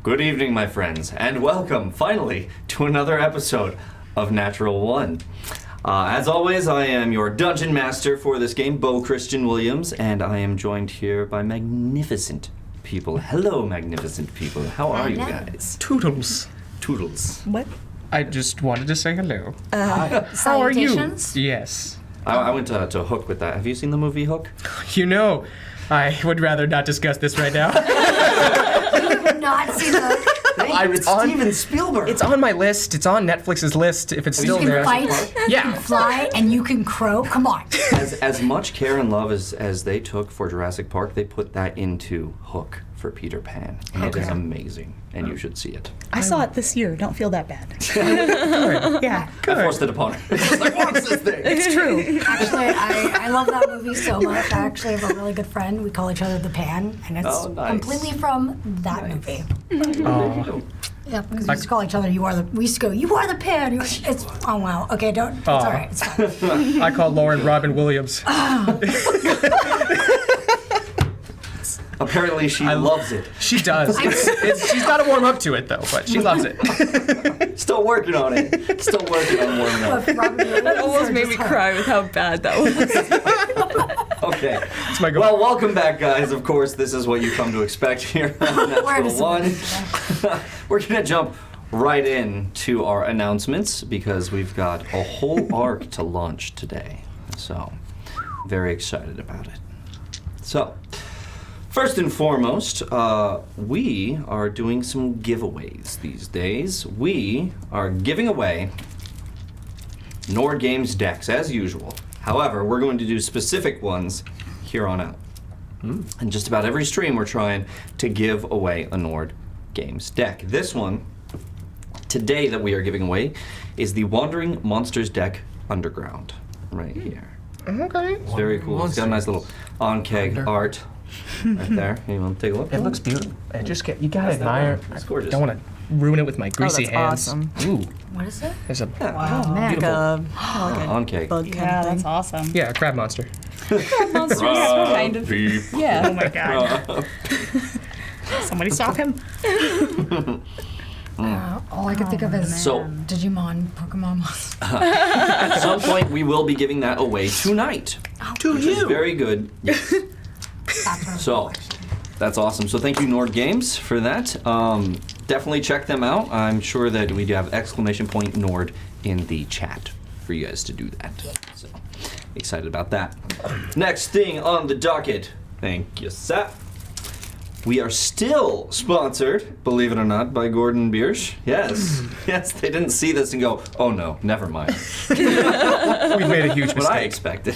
Good evening, my friends, and welcome, finally, to another episode of Natural One. As always, I am your dungeon master for this game, Bo Christian Williams, and I am joined here by magnificent people. Hello, magnificent people. How are you guys? Toodles. Toodles. What? I just wanted to say hello. How are you? Yes. I went to Hook with that. Have you seen the movie Hook? You know, I would rather not discuss this right now. Not see the. It's Steven Spielberg. It's on my list. It's on Netflix's list. If it's still You there. can fight, you Yeah. can fly, and you can crow. Come on. As much care and love as they took for Jurassic Park, they put that into Hook for Peter Pan. And it is amazing, and you should see it. I saw it this year. Don't feel that bad. Yeah. I forced it upon her. She's like, what's this thing? It's true. Actually, I love that movie so much. I actually have a really good friend. We call each other the Pan, and it's completely from that movie. Oh. Yeah, because we used to call each other. We used to go. You are the Pan. It's oh wow. Okay, don't. It's all right. It's fine. I call Lauren Robin Williams. Apparently, she loves it. She does. She's got to warm up to it, though, but she loves it. Still working on it. Still working on warming up. That almost made me cry with how bad that was. Okay. It's my goal. Well, welcome back, guys. Of course, this is what you come to expect here on Natural One. We're going to jump right into our announcements because we've got a whole arc to launch today. So, very excited about it. So, first and foremost, we are doing some giveaways these days. We are giving away Nord Games decks as usual. However, we're going to do specific ones here on out. And just about every stream we're trying to give away a Nord Games deck. This one, today that we are giving away, is the Wandering Monsters deck Underground, right here. Okay. It's very cool. It's got a nice little on-keg art right there. You want to take a look? It looks beautiful. You gotta admire. It's gorgeous. Don't want to ruin it with my greasy hands. Awesome. Ooh, What is it? there's a Like beautiful. a On-keg. bug kind Yeah, of that's thing. awesome. Yeah, a crab monster. Monsters, kind of. Yeah. Oh my god. Somebody stop him. All I could think of is So- Digimon, Pokemon monsters. At some point, we will be giving that away tonight. Which is very good. Yes. So, that's awesome. So thank you, Nord Games, for that. Definitely check them out. I'm sure that we do have exclamation point Nord in the chat for you guys to do that. So, excited about that. Next thing on the docket. Thank you, Seth. We are still sponsored, believe it or not, by Gordon Biersch. Yes. Yes, they didn't see this and go, oh no, never mind. We've made a huge What I mistake. expected.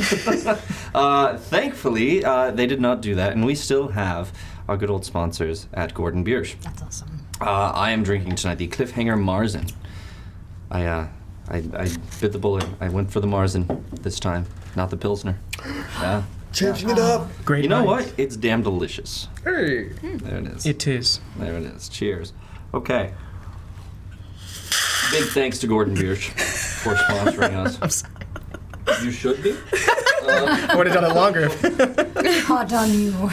Thankfully, they did not do that, and we still have our good old sponsors at Gordon Biersch. That's awesome. I am drinking tonight the Cliffhanger Marzen. I bit the bullet. I went for the Marzen this time, not the Pilsner. Yeah. Changing it up. Great. You know minds. what? It's damn delicious. Hey. There it is. It is. There it is. Cheers. Okay. Big thanks to Gordon Biersch for sponsoring us. I'm sorry. You should be. I would have done it longer. Hot on you.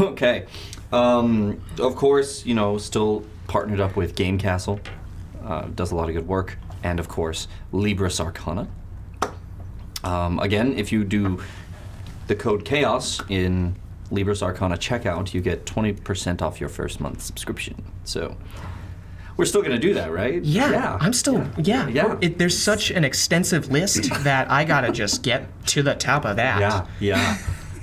Okay. Of course, still partnered up with Game Castle. Does a lot of good work. And of course, Libris Arcana. Again, if you do the code CHAOS in Libris Arcana checkout, you get 20% off your first month subscription. So, we're still going to do that, right? Yeah, I'm still. Yeah. There's such an extensive list that I gotta just get to the top of that. Yeah.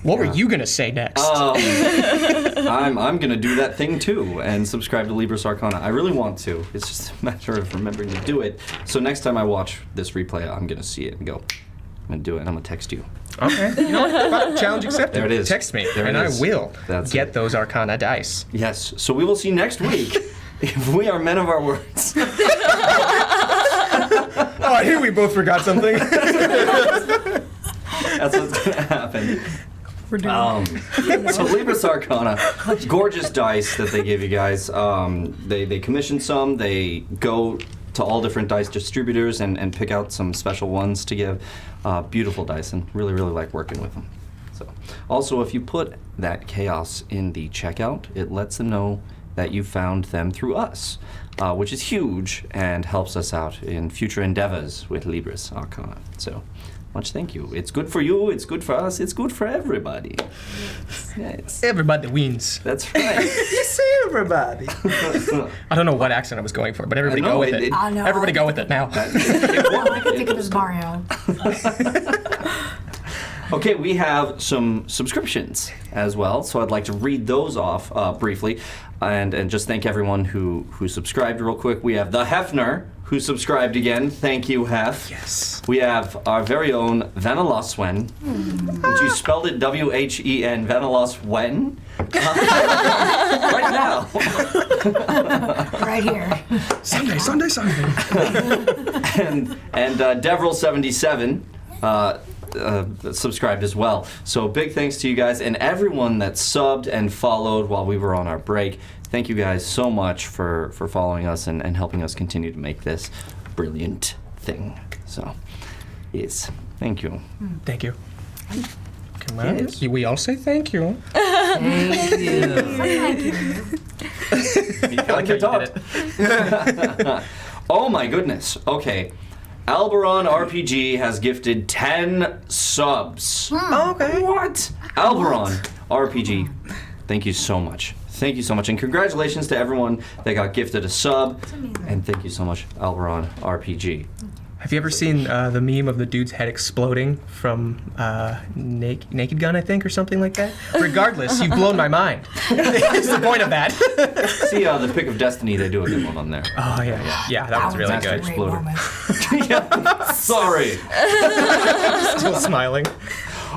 What were you gonna say next? I'm going to do that thing too and subscribe to Libris Arcana. I really want to. It's just a matter of remembering to do it. So next time I watch this replay, I'm going to see it and go, I'm going to do it and I'm going to text you. Okay. You know what? Challenge accepted. There it is. Text me, There it and is. I will That's get it. those Arcana dice. Yes. So we will see next week if we are men of our words. Oh, I hear we both forgot something. That's what's going to happen. So Libris Arcana, gorgeous dice that they give you guys. They commission some. They go to all different dice distributors and pick out some special ones to give. Beautiful dice, and really, really like working with them. So, also, if you put that chaos in the checkout, it lets them know that you found them through us, which is huge and helps us out in future endeavors with Libris Arcana. So, much thank you. It's good for you, it's good for us, it's good for everybody. Yes. Everybody wins. That's right. Yes, everybody. I don't know what accent I was going for, but everybody go with it. Everybody go with it now. All I can think of is Mario. Okay, we have some subscriptions as well, so I'd like to read those off briefly and just thank everyone who subscribed real quick. We have the Hefner, who subscribed again. Thank you, Hef. Yes. We have our very own Vaneloswen, which you spelled it W-H-E-N, Vaneloswen. Right now. Right here. Sunday. and Devril77 subscribed as well. So big thanks to you guys and everyone that subbed and followed while we were on our break. Thank you guys so much for following us and helping us continue to make this brilliant thing. So, yes, thank you. Thank you. Come on. Yes. We all say thank you. Thank you. Like you did it. Oh my goodness. Okay. Alberon RPG has gifted 10 subs. Okay. What? Alberon RPG, thank you so much. Thank you so much. And congratulations to everyone that got gifted a sub. And thank you so much, Alberon RPG. Have you ever seen the meme of the dude's head exploding from Naked Gun, I think, or something like that? Regardless, you've blown my mind. That's the point of that. See the Pick of Destiny, they do a good one on there. Oh, yeah, that was really Master good. Exploder. Yeah, sorry. Still smiling.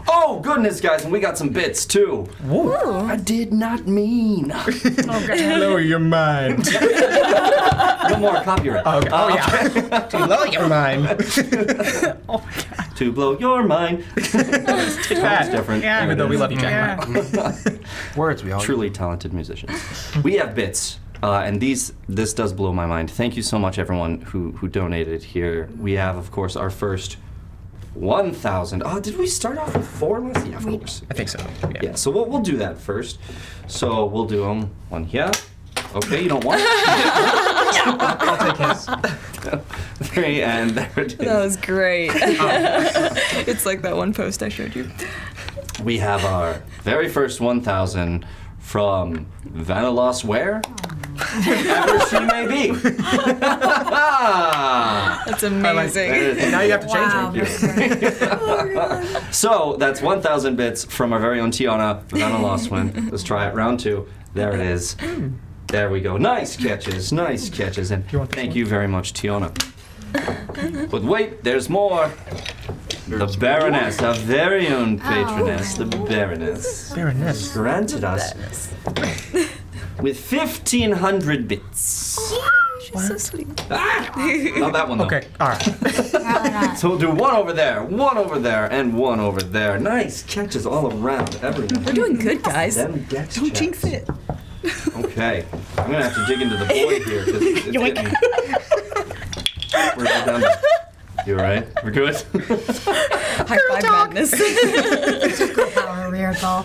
Oh, goodness, guys, and we got some bits, too. Whoa. I did not mean. Blow your mind. No more copyright. Okay. Yeah. To blow your mind. To blow your mind. It's different. Yeah. Even though we love you, Jack. Words we all Truly talented musicians. We have bits, and this does blow my mind. Thank you so much, everyone who donated here. We have, of course, our first 1,000. Oh, did we start off with 4 last? Yeah, of course. I think so. Yeah, so we'll do that first. So we'll do them one here. Okay, you don't want? I'll take his. 3, and there it is. That was great. It's like that one post I showed you. We have our very first 1,000 from Vanelos where? Ever she may be. That's amazing. Now you have to change it. So that's 1,000 bits from our very own Tiana Vaneloswin. Let's try it. Round 2. There it is. There we go. Nice catches. And thank you very much, Tiana. But wait, there's more. The Baroness, our very own patroness, the Baroness, granted us with 1,500 bits. She's so sweet. Not that one, though. Okay, all right. So we'll do one over there, and one over there. Nice catches all around, everyone. We're doing good, guys. Them dex Don't checks. jinx it. Okay. I'm going to have to dig into the boy here, because it's getting... We're down to... You all right? We're good? High five madness. Power rear call.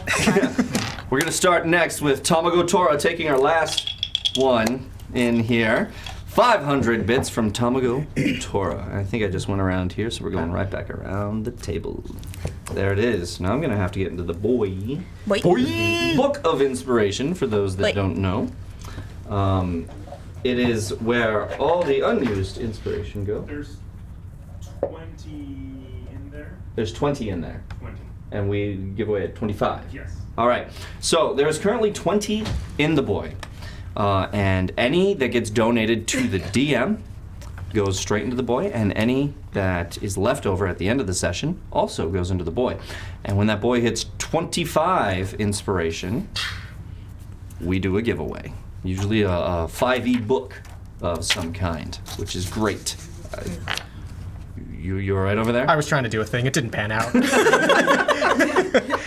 We're going to start next with Tamago Tora taking our last one in here. 500 bits from Tamago Tora. I think I just went around here, so we're going right back around the table. There it is. Now I'm going to have to get into the boy. Book of Inspiration, for those that don't know. It is where all the unused inspiration go. There's 20 in there. There's 20 in there. 20. And we give away at 25. Yes. All right. So there's currently 20 in the boy. And any that gets donated to the DM goes straight into the boy, and any that is left over at the end of the session also goes into the boy. And when that boy hits 25 inspiration, we do a giveaway. Usually a 5e book of some kind, which is great. You all right over there? I was trying to do a thing. It didn't pan out.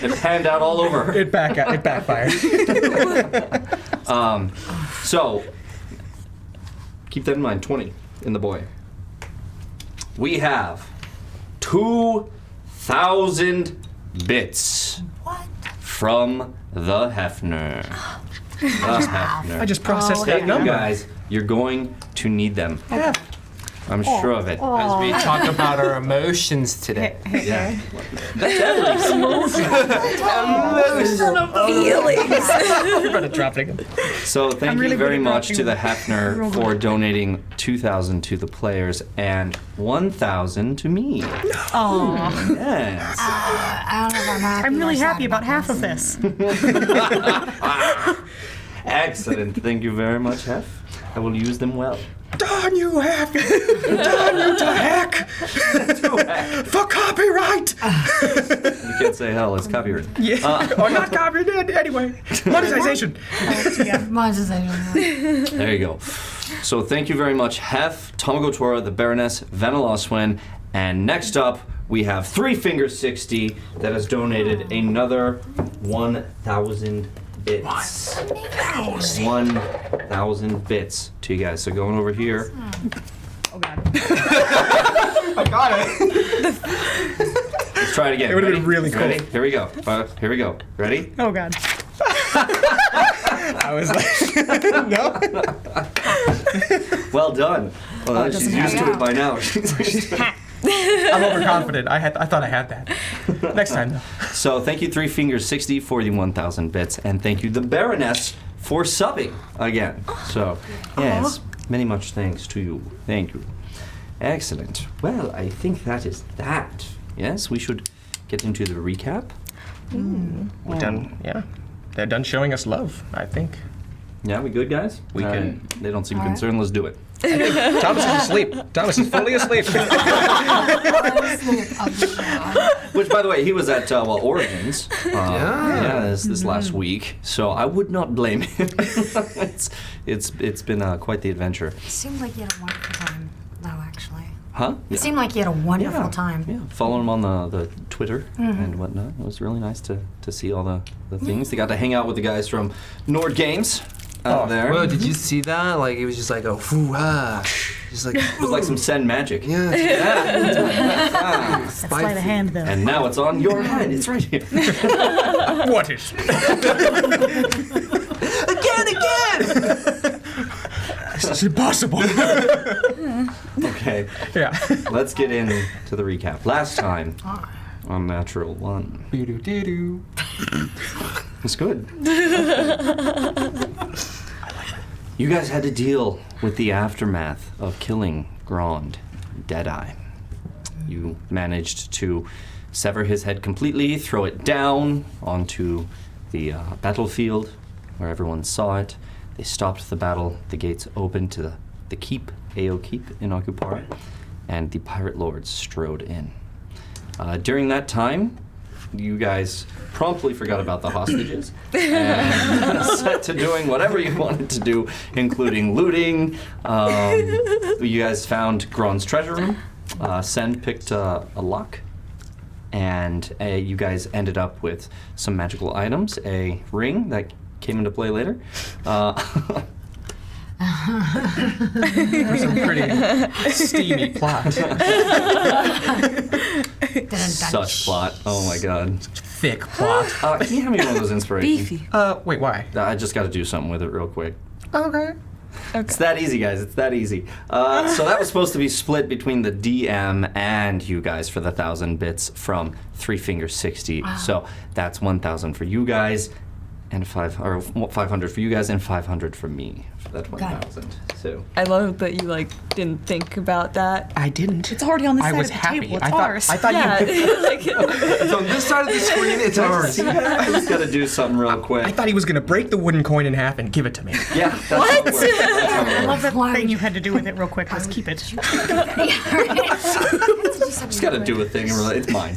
It panned out all over. It backfired. So, keep that in mind, 20 in the boy. We have 2,000 bits from the Hefner. I just processed that You number. guys, you're going to need them. I'm sure of it. As we talk about our emotions today. Yeah. That's everything. You're about to drop it again. So thank really you very good at much to the dropping Hefner for donating 2,000 to the players and 1,000 to me. Oh, Yes. I don't know if I'm happy. I'm really or sad happy about half of this. Excellent. Thank you very much, Hef. I will use them well. Darn you, Heck! Darn you to heck! For copyright! You can't say hell, it's copyright. Yeah. Or not copyright anyway. Monetization. Monetization. There you go. So thank you very much, Hef, Tomagotora, the Baroness, Venel Ostrun, and next up we have Three Finger 60 that has donated another 1,000 bits. 1,000 bits to you guys. So going over here. Oh God. I got it. Let's try it again. It would've been Ready? really cool. Ready? Here we go. Here we go. Ready? Oh God. I was like, no. Well done. Well, she's doesn't used have to it. it by now. I'm overconfident. I thought I had that. Next time, though. So thank you, Three Fingers 60 for the 1,000 bits, and thank you, the Baroness, for subbing again. So yes, many much thanks to you. Thank you. Excellent. Well, I think that is that. Yes, we should get into the recap. We're done. Yeah. They're done showing us love, I think. Yeah, we good, guys? We can. They don't seem concerned. Let's do it. Thomas is asleep. Thomas is fully asleep. Which, by the way, he was at Origins. This last week. So I would not blame him. it's been quite the adventure. It seemed like you had a wonderful time, though, actually. Huh? It seemed like you had a wonderful time. Yeah, following him on the Twitter and whatnot. It was really nice to see all the things. They got to hang out with the guys from Nord Games out there. Whoa, did you see that? Like, it was just like a whoo-ha. Just like, It was like some Sen magic. yeah. Ah. That's sleight of hand, though. And now it's on your head. It's right here. What is? Again! This is impossible. Okay, Yeah. let's get into the recap. Last time on Natural One. Doo-doo-doo-doo. It's good. You guys had to deal with the aftermath of killing Grand Deadeye. You managed to sever his head completely, throw it down onto the battlefield where everyone saw it. They stopped the battle. The gates opened to the keep, Ao Keep in Akupara, and the pirate lords strode in. During that time, you guys promptly forgot about the hostages and set to doing whatever you wanted to do, including looting. You guys found Gron's treasure room. Send picked a lock, and you guys ended up with some magical items, a ring that came into play later. Some pretty steamy plot. Such plot. Oh my god. Thick plot. Can you have me one of those inspirations? Beefy. Wait, why? I just got to do something with it real quick. Okay. It's that easy, guys. It's that easy. So that was supposed to be split between the DM and you guys for the 1,000 bits from Three Finger 60. So that's 1,000 for you guys, and 500 for you guys, and 500 for me for that 1,000. So I love that you didn't think about that. I didn't. It's already on this I side was of the happy. table. It's I thought. ours. I thought Yeah, you. like, It's on this side of the screen, it's ours. I just got to do something real quick. I thought he was gonna break the wooden coin in half and give it to me. Yeah. That's how it works. That's how it I love works. that thing you had to do with it real quick. Let's keep it. Just got to do a thing and it's mine.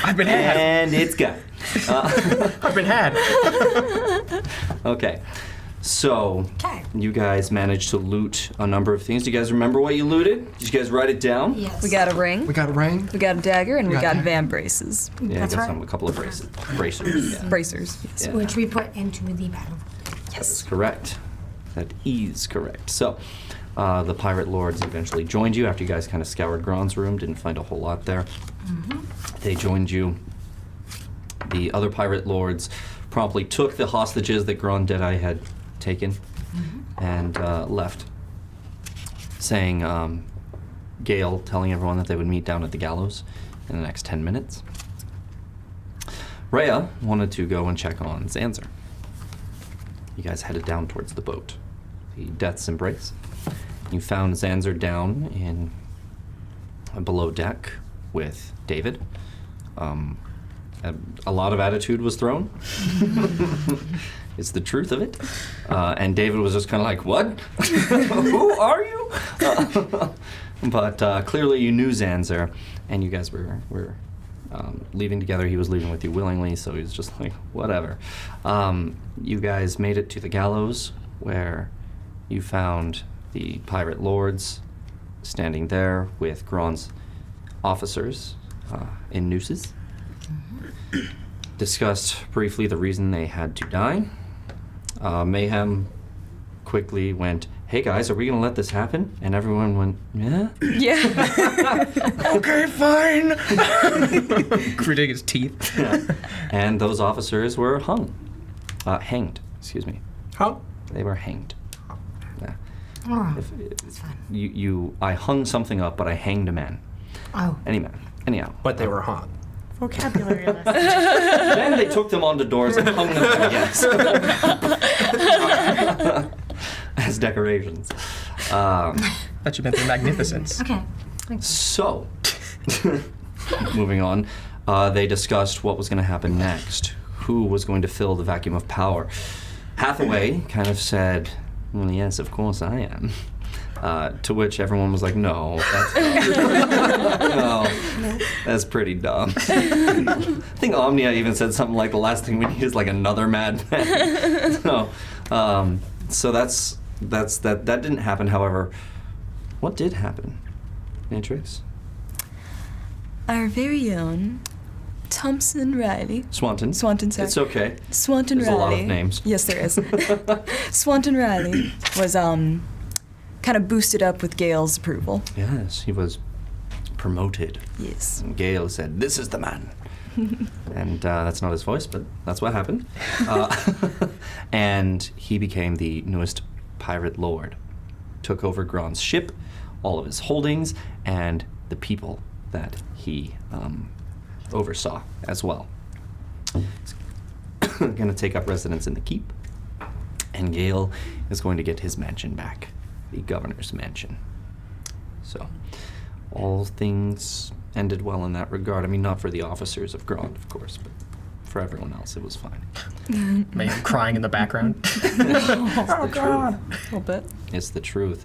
I've been had. And it's gone. I've been had. Okay. So, Okay. you guys managed to loot a number of things. Do you guys remember what you looted? Did you guys write it down? Yes. we got a ring, We got a ring. we got a dagger, and we got got that. van braces. Yeah, That's I got right. a couple of bracers. Yeah. Bracers. Yes. Yeah. Which we put into the battle. That's correct. That is correct. So, the pirate lords eventually joined you after you guys kind of scoured Gron's room, didn't find a whole lot there. They joined you. The other pirate lords promptly took the hostages that Grand Deadeye had taken and left, saying, Gale telling everyone that they would meet down at the gallows in the next 10 minutes. Rhea wanted to go and check on Zanzer. You guys headed down towards the boat, the Death's Embrace. You found Zanzer down in below deck with David. A lot of attitude was thrown. It's the truth of it. And David was just kind of like, what? Who are you? But clearly you knew Zanzer, and you guys were leaving together. He was leaving with you willingly, so he was just like, whatever. You guys made it to the gallows, where you found the pirate lords standing there with Grand's officers in nooses. Discussed briefly the reason they had to die. Mayhem quickly went, hey guys, are we going to let this happen? And everyone went, yeah? Yeah. Okay, fine. Gritting his teeth. Yeah. And those officers were hanged, excuse me. Huh? They were hanged. Yeah. Oh, It's fine. I hung something up, but I hanged a man. oh. Any man. Anyhow. But they were hot. Vocabulary lesson. Then they took them onto doors and hung them against as decorations. That should meant their magnificence. Okay. So, moving on, they discussed what was going to happen next. Who was going to fill the vacuum of power? Hathaway kind of said, well, yes, of course I am. To which everyone was like, no, that's dumb. No, that's pretty dumb. I think Omnia even said something like, the last thing we need is like another madman. So that's that didn't happen. However, what did happen? Natrix? Our very own Thompson Riley. Swanton. Swanton, sorry. It's okay. Swanton There's Riley. a lot of names. Yes, there is. Swanton Riley was kind of boosted up with Gale's approval. Yes, he was promoted. Yes. And Gale said, this is the man. And that's not his voice, but that's what happened. And he became the newest pirate lord. Took over Grand's ship, all of his holdings, and the people that he oversaw as well. He's going to take up residence in the keep, and Gale is going to get his mansion back, the governor's mansion. So, all things ended well in that regard. I mean, not for the officers of Grand, of course, but for everyone else, it was fine. Mayhem crying in the background. Oh, God. A little bit. It's the truth.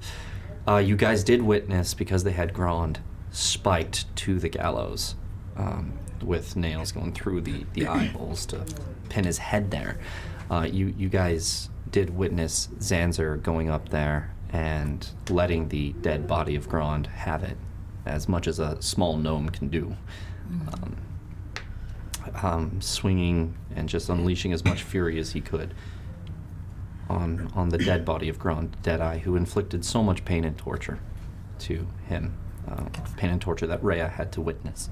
You guys did witness, because they had Grand spiked to the gallows with nails going through the eyeballs to pin his head there. You guys did witness Zanzer going up there and letting the dead body of Grand have it, as much as a small gnome can do. Swinging and just unleashing as much fury as he could on the dead body of Grand Deadeye, who inflicted so much pain and torture to him. Pain and torture that Rhea had to witness,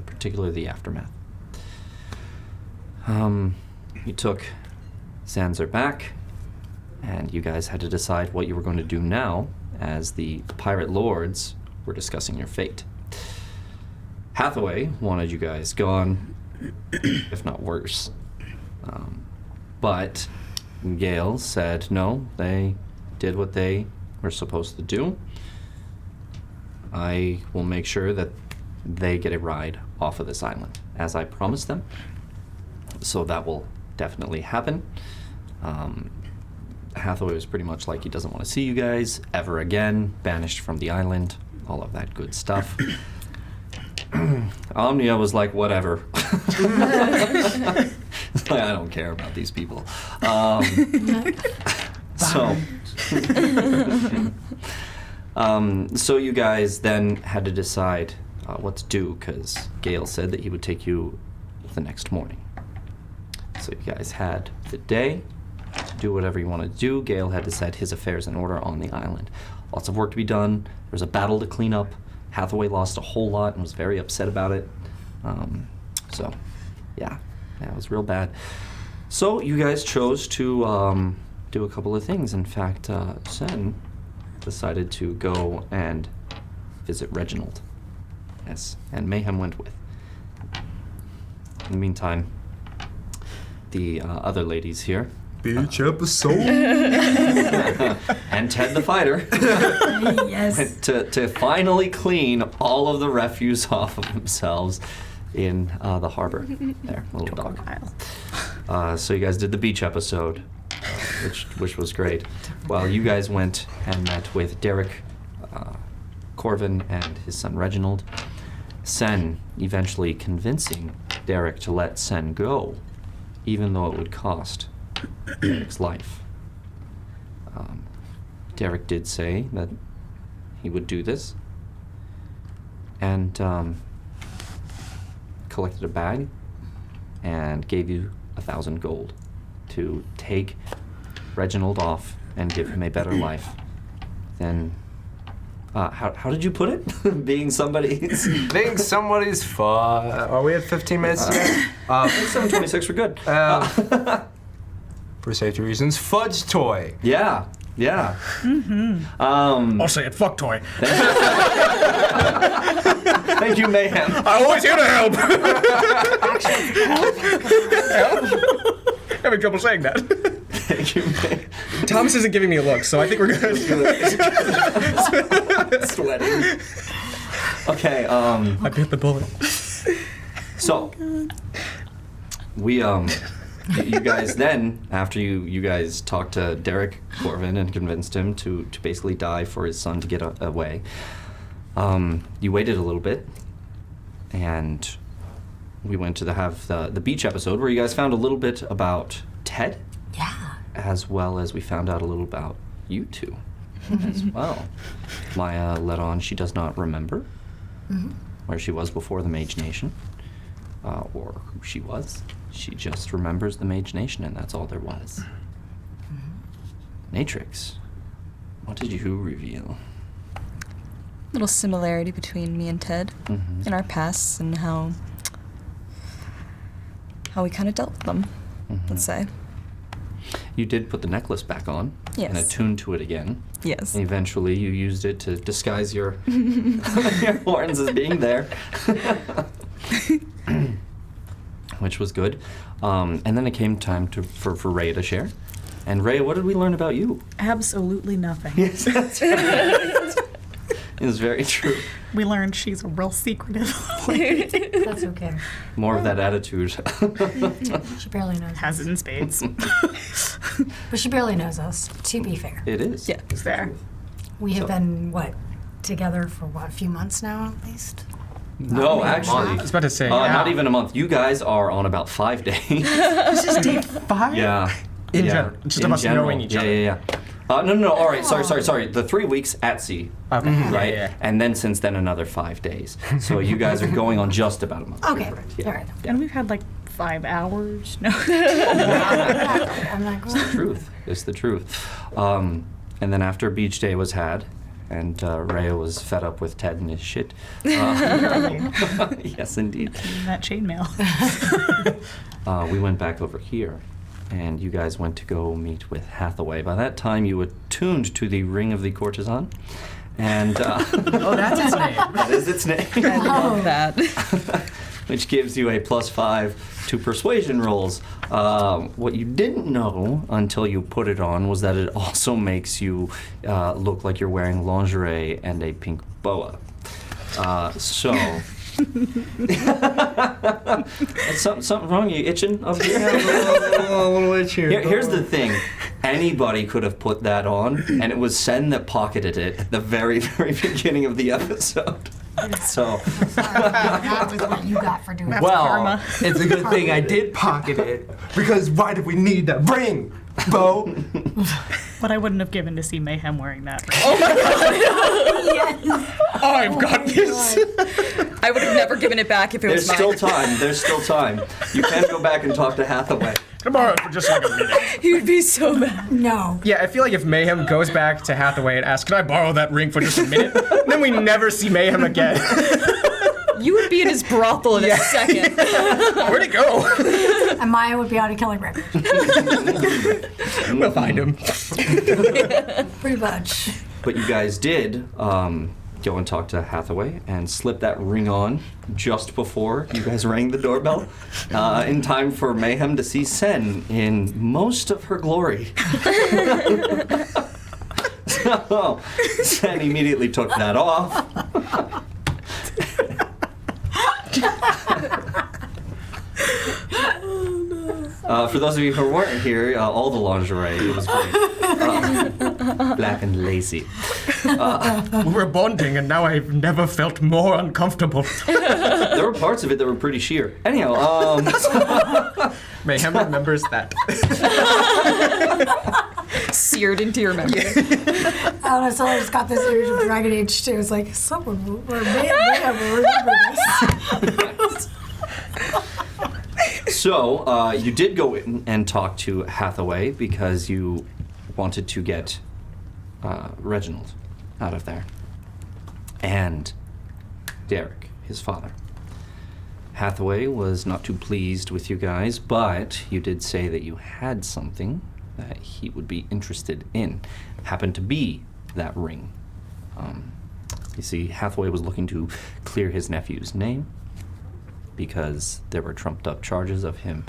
particularly the aftermath. You took Zanzer back, and you guys had to decide what you were going to do now, as the pirate lords were discussing your fate. Hathaway wanted you guys gone, if not worse. But Gale said no, they did what they were supposed to do. I will make sure that they get a ride off of this island, as I promised them. So that will definitely happen. Hathaway was pretty much like, he doesn't want to see you guys ever again, banished from the island, all of that good stuff. Omnia was like, whatever. I don't care about these people. So you guys then had to decide what to do, because Gale said that he would take you the next morning. So you guys had the day to do whatever you wanted to do. Gale had to set his affairs in order on the island. Lots of work to be done. There was a battle to clean up. Hathaway lost a whole lot and was very upset about it. So, yeah. Yeah, it was real bad. So you guys chose to do a couple of things. In fact, Sen decided to go and visit Reginald. Yes, and Mayhem went with. In the meantime, the other ladies here. Beach episode. And Ted the Fighter. Yes. to finally clean all of the refuse off of themselves in the harbor. There, little dog. So you guys did the beach episode, which was great. While you guys went and met with Derek, Corvin, and his son Reginald. Sen eventually convincing Derek to let Sen go, even though it would cost Derek's life. Derek did say that he would do this, and collected a bag and gave you 1,000 gold to take Reginald off and give him a better life than. How did you put it? Being somebody's. Being somebody's fun. Are we at 15 minutes yet? 7:26. We're good. For safety reasons, fudge toy. Yeah. I'll say it, fuck toy. Thank you, Mayhem. I'm always here to help. Having trouble saying that. Thank you, Mayhem. Thomas isn't giving me a look, so I think we're good. Sweating. Okay. I bit the bullet. So we you guys then, after you guys talked to Derek Corvin and convinced him to basically die for his son to get away, you waited a little bit, and we went to have the beach episode where you guys found a little bit about Ted. Yeah. As well as we found out a little about you two as well. Maya let on she does not remember where she was before the Mage Nation, or who she was. She just remembers the Mage Nation, and that's all there was. Natrix, what did you reveal? Little similarity between me and Ted in our pasts and how we kind of dealt with them, let's say. You did put the necklace back on Yes. and attuned to it again. Yes. And eventually you used it to disguise your, your horns as being there. Which was good. And then it came time for Ray to share. And Ray, what did we learn about you? Absolutely nothing. Yes, that's right. It's very true. We learned she's a real secretive lady. That's okay. More of that attitude. She barely knows Has us. it in spades. But she barely knows us, to be fair. It is. Yeah. It's the Fair. truth. We have So- been, together for a few months now, at least? No, maybe actually. I was about to say, Not even a month. You guys are on about 5 days. This is day 5? Yeah. In Yeah. general, just In about general. knowing each other. Yeah. No. All right. Sorry. The 3 weeks at sea, Okay. right? Yeah. And then since then another 5 days. So you guys are going on just about a month. Okay, You're correct, yeah. all right. And we've had 5 hours. No. I'm not going. Truth. It's the truth. And then after beach day was had, and Rhea was fed up with Ted and his shit. Yes, indeed. That chainmail. We went back over here, and you guys went to go meet with Hathaway. By that time, you attuned to the Ring of the Courtesan, and Oh, that's his name. that is its name, I love that. which gives you a +5 to persuasion rolls. What you didn't know until you put it on was that it also makes you look like you're wearing lingerie and a pink boa. So... something wrong? You itching up here? Here's the thing. Anybody could have put that on, and it was Sen that pocketed it at the very, very beginning of the episode. So, That was what you got for doing that. Well, karma. it's a good thing I did pocket it, because why did we need that ring, Bo? What I wouldn't have given to see Mayhem wearing that. I've got this. I would have never given it back if it there's was still mine. time. There's still time. You can go back and talk to Hathaway. Can I borrow it for just a minute? He would be so mad. No. Yeah, I feel like if Mayhem goes back to Hathaway and asks, "Can I borrow that ring for just a minute?" then we never see Mayhem again. You would be in his brothel in a second. Where'd it go? And Maya would be on a killing record. We'll find him. Pretty much. But you guys did go and talk to Hathaway and slip that ring on just before you guys rang the doorbell, in time for Mayhem to see Sen in most of her glory. So Sen immediately took that off. For those of you who weren't here, all the lingerie, it was great. Black and lacy. We're bonding, and now I've never felt more uncomfortable. There were parts of it that were pretty sheer. Anyhow, Mayhem remembers that. Seared into your memory. I don't know, so I just got this image of Dragon Age 2. It's like, someone will remember this. So, you did go in and talk to Hathaway because you wanted to get Reginald out of there. And Derek, his father. Hathaway was not too pleased with you guys, but you did say that you had something that he would be interested in. Happened to be that ring. You see, Hathaway was looking to clear his nephew's name because there were trumped up charges of him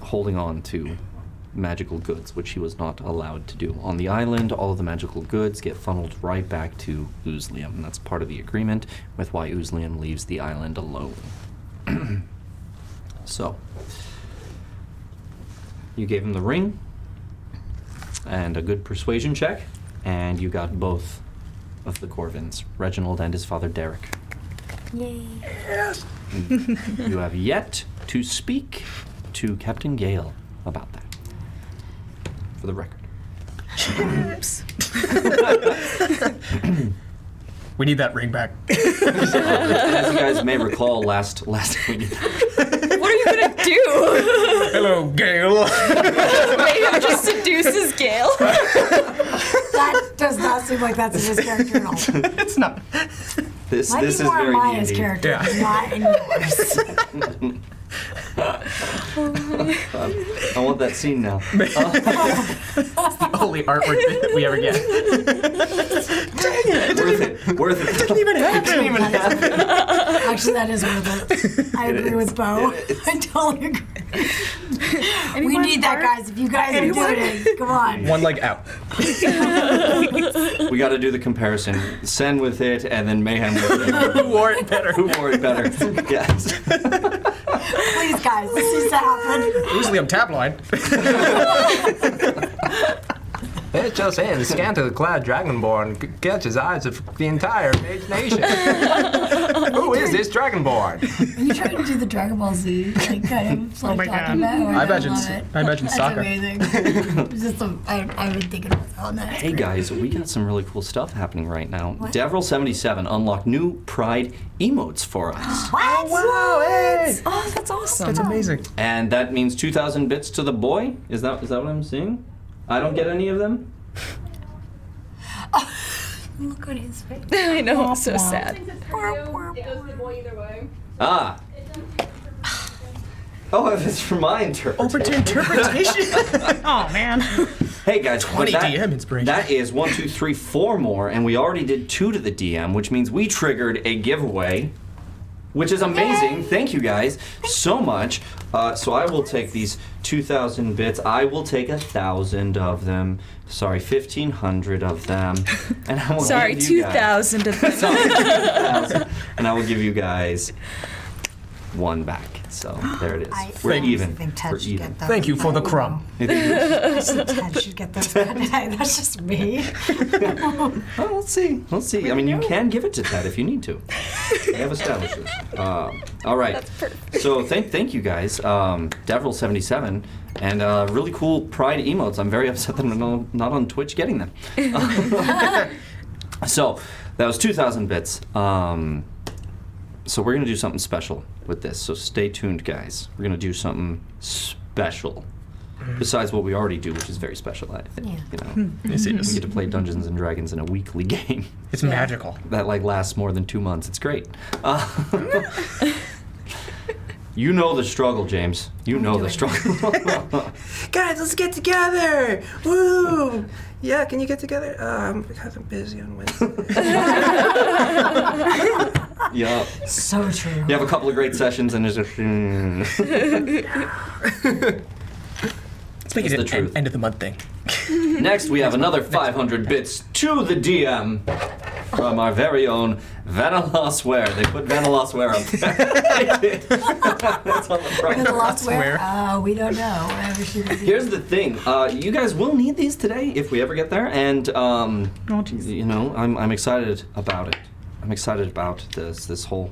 holding on to magical goods, which he was not allowed to do. On the island, all of the magical goods get funneled right back to Uzlium, and that's part of the agreement with why Uzlium leaves the island alone. So, you gave him the ring and a good persuasion check, and you got both of the Corvins, Reginald and his father Derek. Yay. You have yet to speak to Captain Gale about that, for the record. We need that ring back. As you guys may recall, last week. What are you gonna do? Hello, Gale. Mayhem just seduces Gale. That does not seem like that's in his character at all. It's not. This Might is be more very Maya's D&D. character, Yeah. not in yours. I want that scene now. It's the only artwork that we ever get. Worth it. Didn't even happen. Actually, that is worth it. I agree with Bo. I totally agree. We need that, guys. If you guys are doing it, come on. One leg out. We got to do the comparison. Sen with it, and then Mayhem with it. Who wore it better? Who wore it better? Yes. Please, guys, this needs to happen. Usually I'm tabloid. It's just in, scantily clad Dragonborn catches eyes of the entire Mage Nation. Who is this Dragonborn? Are you trying to do the Dragon Ball Z, like, kind of, like, my talking God. about? I imagine love it. That's soccer. amazing. It's just I've been thinking about all that. Hey guys, we got some really cool stuff happening right now. What? Devril 77 unlocked new Pride emotes for us. What? Wow, hey. Oh, that's awesome. That's amazing. And that means 2,000 bits to the boy? Is that what I'm seeing? I don't get any of them? Look at his face. I know, so sad. It goes to the boy either way. Ah. Oh, if it's for my interpretation. Interpretation. Oh, man. Hey guys, 20 but DM inspiration. That is 1, 2, 3, 4 more, and we already did 2 to the DM, which means we triggered a giveaway, which is amazing. Thank you guys so much. So I will take these 2,000 bits. I will take 1,000 of them. Sorry, 1,500 of them, and I will Sorry, give you guys 2,000 of them. 2,000, and I will give you guys 1 back. So there it is. We're even. We're even. Thank you for the crumb. I think Ted should get those back today. That's just me. Oh, we'll see. We'll see. I mean, you can give it to Ted if you need to. I have established this. All right. That's perfect. So thank you guys. Devril 77 and really cool Pride emotes. I'm very upset that I'm not on Twitch getting them. So that was 2,000 bits. So we're gonna do something special with this. So stay tuned, guys. We're gonna do something special. Besides what we already do, which is very special, I think. Yeah. You know, Yes, it we is. get to play Dungeons and Dragons in a weekly game It's magical. that like lasts more than 2 months. It's great. You know the struggle, James. You know the struggle. Guys, let's get together! Woo! Yeah, can you get together? I'm kind of busy on Wednesday. Yeah. So true. You have a couple of great sessions, and there's a. Let's make It's it the an truth. end of the month thing. Next, we have another 500 bits to the DM from our very own Vanilosware. They put Vanilosware up there. That's on the front. The last Where? where? We don't know. Whatever she was. Here's the thing. You guys will need these today if we ever get there, and you know, I'm excited about it. I'm excited about this whole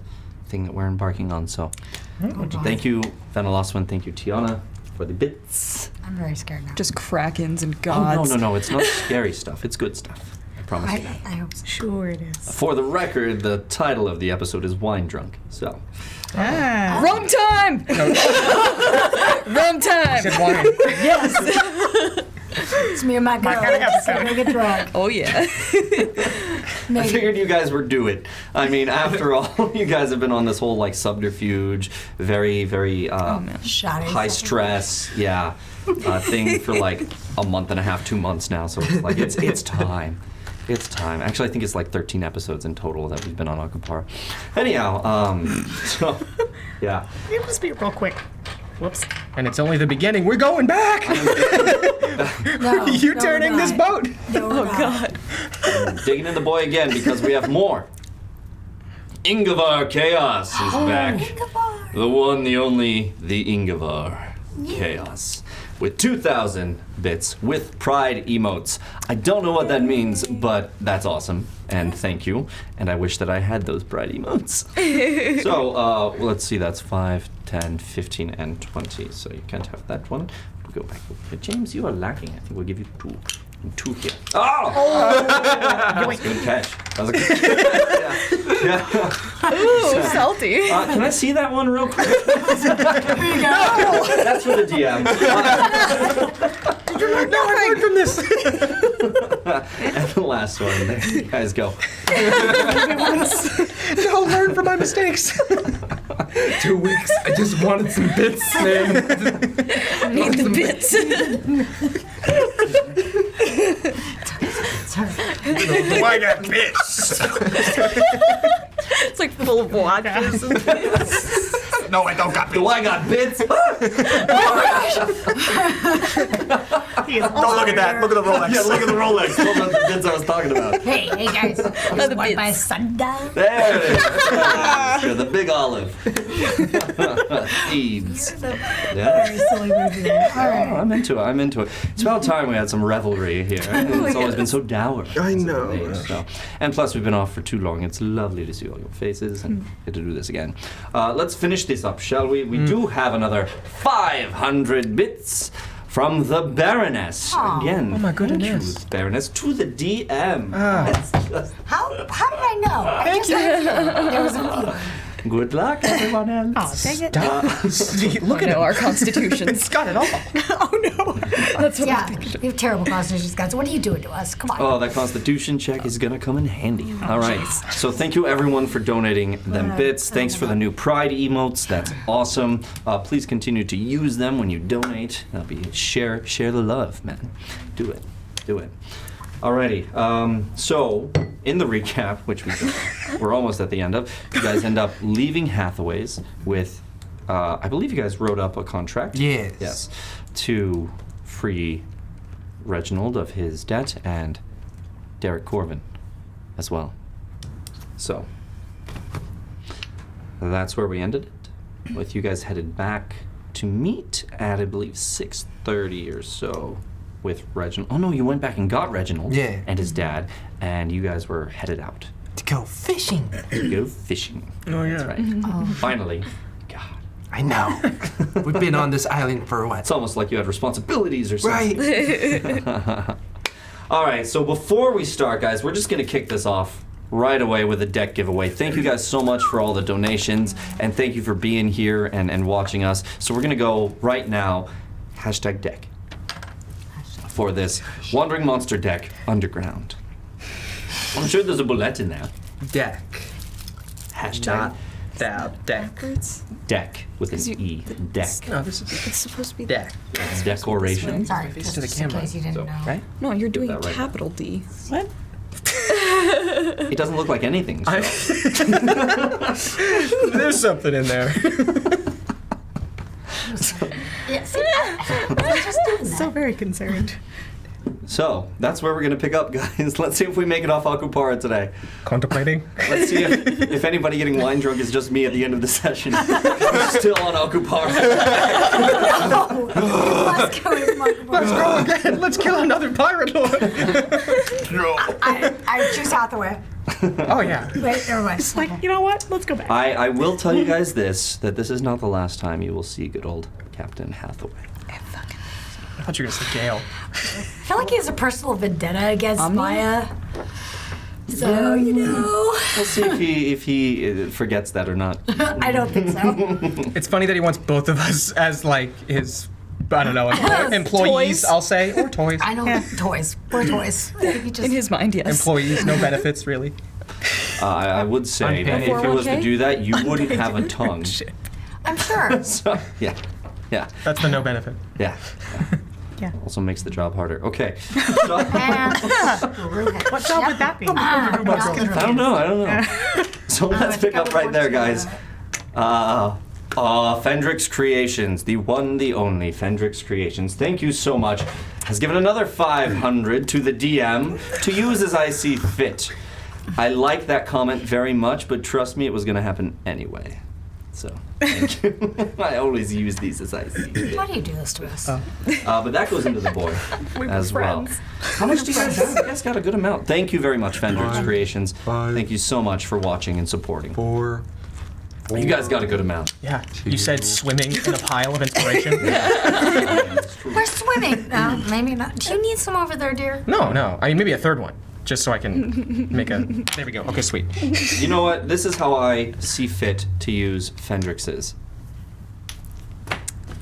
thing that we're embarking on. So, thank you, Vanilosware. Thank you, Tiana, for the bits. I'm very scared now. Just krakens and Oh gods. no, it's not scary stuff. It's good stuff. I promise you that. I hope so. Sure it is. For the record, the title of the episode is Wine Drunk. So, Ah. Rum time! Rum time! Said wine. Yes. It's me and my girl. kind of episode. We're gonna get drunk. Oh yeah. I figured you guys would do it. I mean, after all, you guys have been on this whole like subterfuge, very, very Shoddy. high stress, thing for like a month and a half, 2 months now. So it's like it's time. It's time. Actually, I think it's like 13 episodes in total that we've been on Akupara. Anyhow, so yeah. It must be real quick. Whoops. And it's only the beginning. We're going back! No, You no, turning we're this not. boat! No, we're not. God. Digging in the boy again because we have more. Ingavar Chaos is back. Ingavar. The one, the only, the Ingavar Chaos. With 2,000 bits, with pride emotes. I don't know what that means, but that's awesome. And thank you. And I wish that I had those pride emotes. So, let's see, that's 5, 10, 15, and 20. So you can't have that one. We'll go back over here. James, you are lacking. I think we'll give you 2. 2 here. Oh! That's a good catch. That was a good catch. Yeah. Ooh, salty. Can I see that one real quick? Here you go. That's for the DM. No, I learned from this! And the last one. There you guys go. No, learn from my mistakes! 2 weeks. I just wanted some bits, man. Need the bits. I got bits. It's like full of watches. No, I don't got bits. Do I got bits? Don't look at that. Look at the Rolex. Yeah, look at the Rolex. Those are the bits I was talking about. Hey guys. the What, my bits. sundial? There it is. Sure, the big olive. Eads. Very Yeah. silly movie. All right. I'm into it. I'm into it. It's about time we had some revelry here. It's always been so dour. I know. So. And plus, we've been off for too long. It's lovely to see all your faces and get to do this again. Let's finish this up, shall we? We do have another 500 bits from the Baroness. Aw. Again, Oh my thank goodness. you, Baroness, to the DM. It's just How did I know? I just had a feeling. There was a feeling. good luck, everyone else. Oh, dang it. Look at No, it. our constitutions. It's got it all. Oh no. That's what Yeah, we have terrible constitutions, guys. What are you doing to us? Come on. Oh, that constitution check is gonna come in handy. All right. So thank you everyone for donating them bits. Thanks for the new pride emotes. That's awesome. Please continue to use them when you donate. That'll be share the love, man. Do it. Alrighty. So in the recap, which we're almost at the end of, you guys end up leaving Hathaways with, I believe you guys wrote up a contract. Yes. Yes. To free Reginald of his debt and Derek Corvin as well. So that's where we ended it, with you guys headed back to meet at, I believe, 6:30 or so with Reginald. Oh no, you went back and got Reginald Yeah. and his dad, and you guys were headed out To go fishing. to go fishing. Oh, yeah. That's right. Finally. God. I know. We've been on this island for what? It's almost like you had responsibilities or something. Right. All right, so before we start, guys, we're just going to kick this off right away with a deck giveaway. Thank you guys so much for all the donations, and thank you for being here and watching us. So we're going to go right now, #deck, for this Wandering Monster deck, Underground. I'm sure there's a bullet in there. Deck. Hashtag Not Deck. Backwards? Deck with an E. Deck. No, this is It's supposed to be deck. Decoration. Sorry, Face just to the in camera. case you didn't know. Right? No, you're doing that right. capital D. What? It doesn't look like anything. So. There's something in there. Yeah, see, I'm just doing that. So very concerned. So that's where we're gonna pick up, guys. Let's see if we make it off Akupara today. Contemplating. Let's see if anybody getting wine drunk is just me at the end of the session. We're still on Akupara. Let's go with Mark. Let's go again. Let's kill another pirate lord. I choose Hathaway. Oh yeah. Wait, never mind. Like, you know what? Let's go back. I will tell you guys that this is not the last time you will see good old Captain Hathaway. I thought you were gonna say Gale. I feel like he has a personal vendetta against Maya. So, you know. We'll see if he forgets that or not. I don't think so. It's funny that he wants both of us as like his, I don't know, employees. Toys. I'll say, or toys. I know toys. We're toys. He just, In his mind, yes. Employees, no benefits really. I would say that if it was to do that, you wouldn't have a tongue. I'm sure. So, yeah. That's the no benefit. Yeah. Yeah. Also makes the job harder. Okay. So, And What job would that be? I don't know. So let's pick up right there, guys. Fendrix Creations, the one, the only Fendrix Creations. Thank you so much. Has given another 500 to the DM to use as I see fit. I like that comment very much, but trust me, it was going to happen anyway. So, thank you. I always use these as I see fit. why do you do this to us? But that goes into the boy as well. How much do you guys have? You guys got a good amount. Thank you very much, Fendrix Creations. Thank you so much for watching and supporting. 4. You guys got a good amount. Yeah. You said swimming in a pile of inspiration. We're swimming. No, maybe not. Do you need some over there, dear? No. I mean maybe a third one, just so I can make a. There we go. Okay, sweet. You know what? This is how I see fit to use Fendrix's.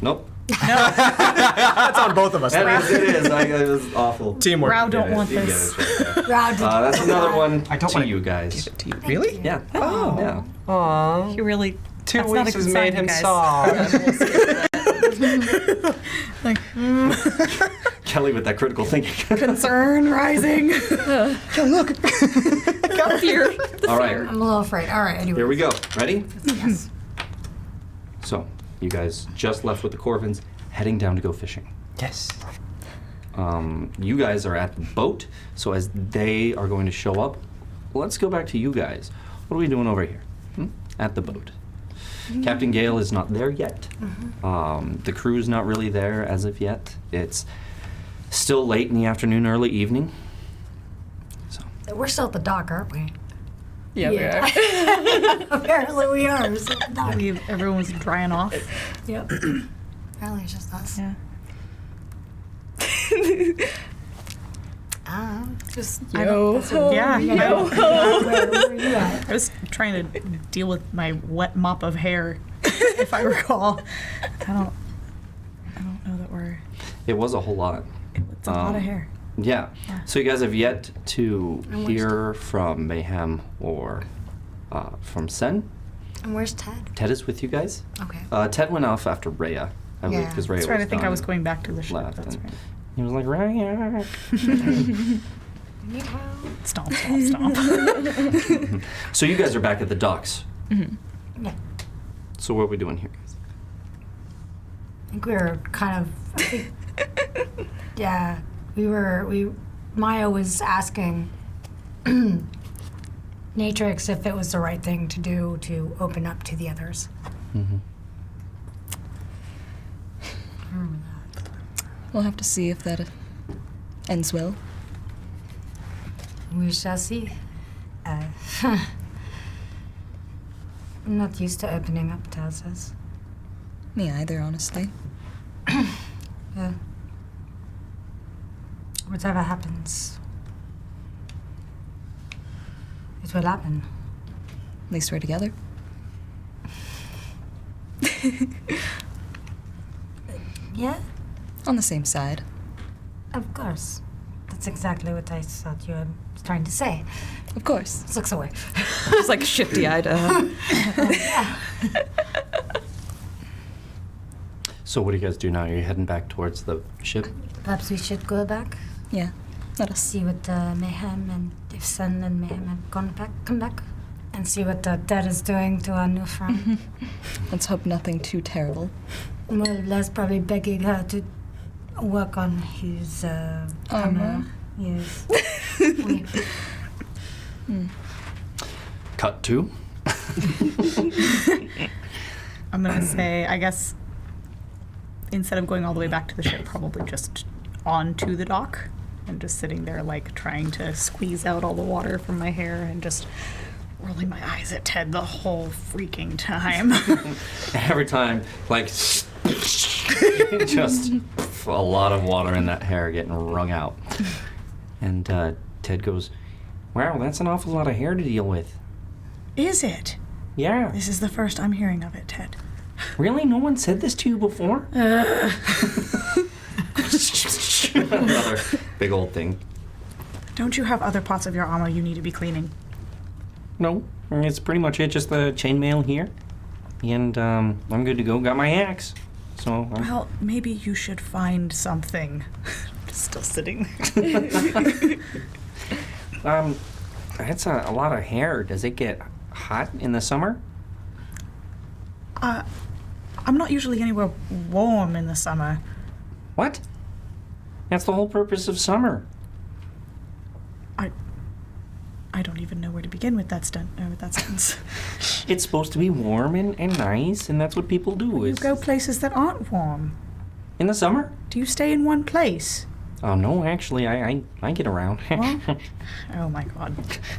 Nope. That's on both of us. It is. It was awful. Teamwork. Rao don't want You get this. it, yeah. Round That's another one I don't to wanna you guys. To you. Really? Yeah. Oh. Yeah. Aww. You really. 2 That's not a weeks has good made sign, him you guys. soft. Kelly with that critical thinking. Concern rising. Got fear. All right. I'm a little afraid. All right, anyway. Here we go. Ready? Yes. So, you guys just left with the Corvins, heading down to go fishing. Yes. You guys are at the boat, so as they are going to show up, let's go back to you guys. What are we doing over here? At the boat. Captain Gale is not there yet. The crew's not really there as of yet. It's still late in the afternoon, early evening. So, We're still at the dock, aren't we? Yeah, we are. Apparently we are. We're still at the dock. Everyone's drying off. Yep. Apparently it's just us. Yeah. Just Yo. Yeah. where are you at? I was trying to deal with my wet mop of hair, if I recall. I don't know that we're. it was a whole lot. It's a lot of hair. Yeah. So you guys have yet to And where's hear from Mayhem or from Sen. And where's Ted? Ted is with you guys. Okay. Ted went off after Rhea, I believe, Yeah. because Rhea That's right. was I think I done was and going back to the ship. left. That's and right. he was like, Rhea. Need help? Stomp, stomp, stomp. So you guys are back at the docks. Yeah. So what are we doing here, guys? I think we were kind of. Yeah. Maya was asking Natrix if it was the right thing to do to open up to the others. We'll have to see if that ends well. We shall see. I'm not used to opening up to others. Me either, honestly. Yeah. Whatever happens, it will happen. At least we're together. Yeah, On the same side. of course. That's exactly what I thought you were trying to say. Of course. Let's look away. Just like shifty-eyed. So what do you guys do now? Are you heading back towards the ship? Perhaps we should go back, Yeah. Let us. see what Mayhem and if Sun and Mayhem have come back, and see what Ted is doing to our new friend. Let's hope nothing too terrible. Well, Les probably begging her to work on his armor. Yes. Cut to. I'm gonna say, I guess, instead of going all the way back to the ship, probably just onto the dock and just sitting there, like, trying to squeeze out all the water from my hair and just rolling my eyes at Ted the whole freaking time. Every time, like, just a lot of water in that hair getting wrung out. And Ted goes, wow, that's an awful lot of hair to deal with. Is it? Yeah. This is the first I'm hearing of it, Ted. Really? No one said this to you before? Another big old thing. Don't you have other parts of your armor you need to be cleaning? No, it's pretty much it. Just the chainmail here. And I'm good to go. Got my axe. So Well, maybe you should find something. Just still sitting there. that's a lot of hair. Does it get hot in the summer? I'm not usually anywhere warm in the summer. What? That's the whole purpose of summer. I don't even know where to begin with that sentence. It's supposed to be warm and nice, and that's what people do. You Is go places that aren't warm. in the summer? Do you stay in one place? Oh no, actually, I get around. Well, oh my god.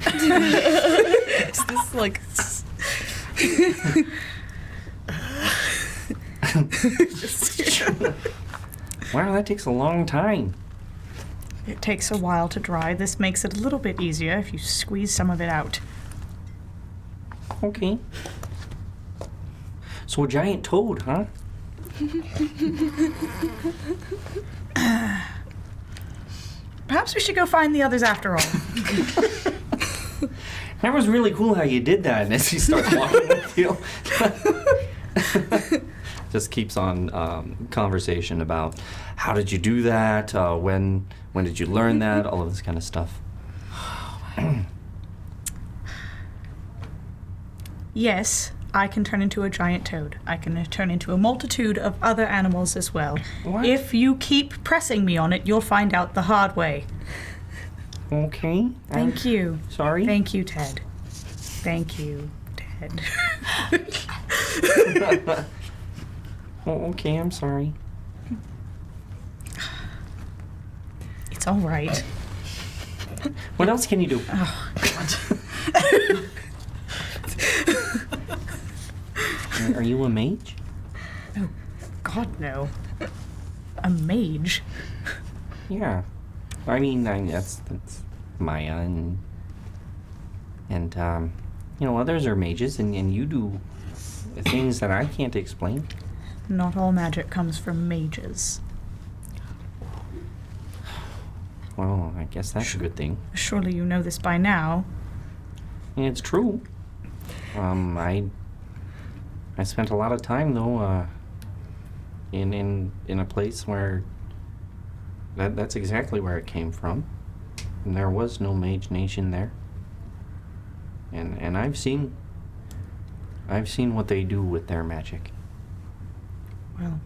Is this like? Wow, that takes a long time. It takes a while to dry. This makes it a little bit easier if you squeeze some of it out. Okay. So a giant toad, huh? Perhaps we should go find the others after all. That was really cool how you did that. And as he starts walking with you, just keeps on conversation about how did you do that, when did you learn that, all of this kind of stuff. Yes, I can turn into a giant toad. I can turn into a multitude of other animals as well. What? If you keep pressing me on it, you'll find out the hard way. Okay. Thank you. Sorry. Thank you, Ted. Thank you, Ted. Oh, okay, I'm sorry. It's all right. What else can you do? Oh, God. Are you a mage? Oh, God, no. A mage? Yeah. I mean, that's Maya and others are mages, and you do things that I can't explain. Not all magic comes from mages. Well, I guess that's a good thing. Surely you know this by now. And it's true. I spent a lot of time though, in a place where that's exactly where it came from. And there was no mage nation there. And I've seen what they do with their magic. Well,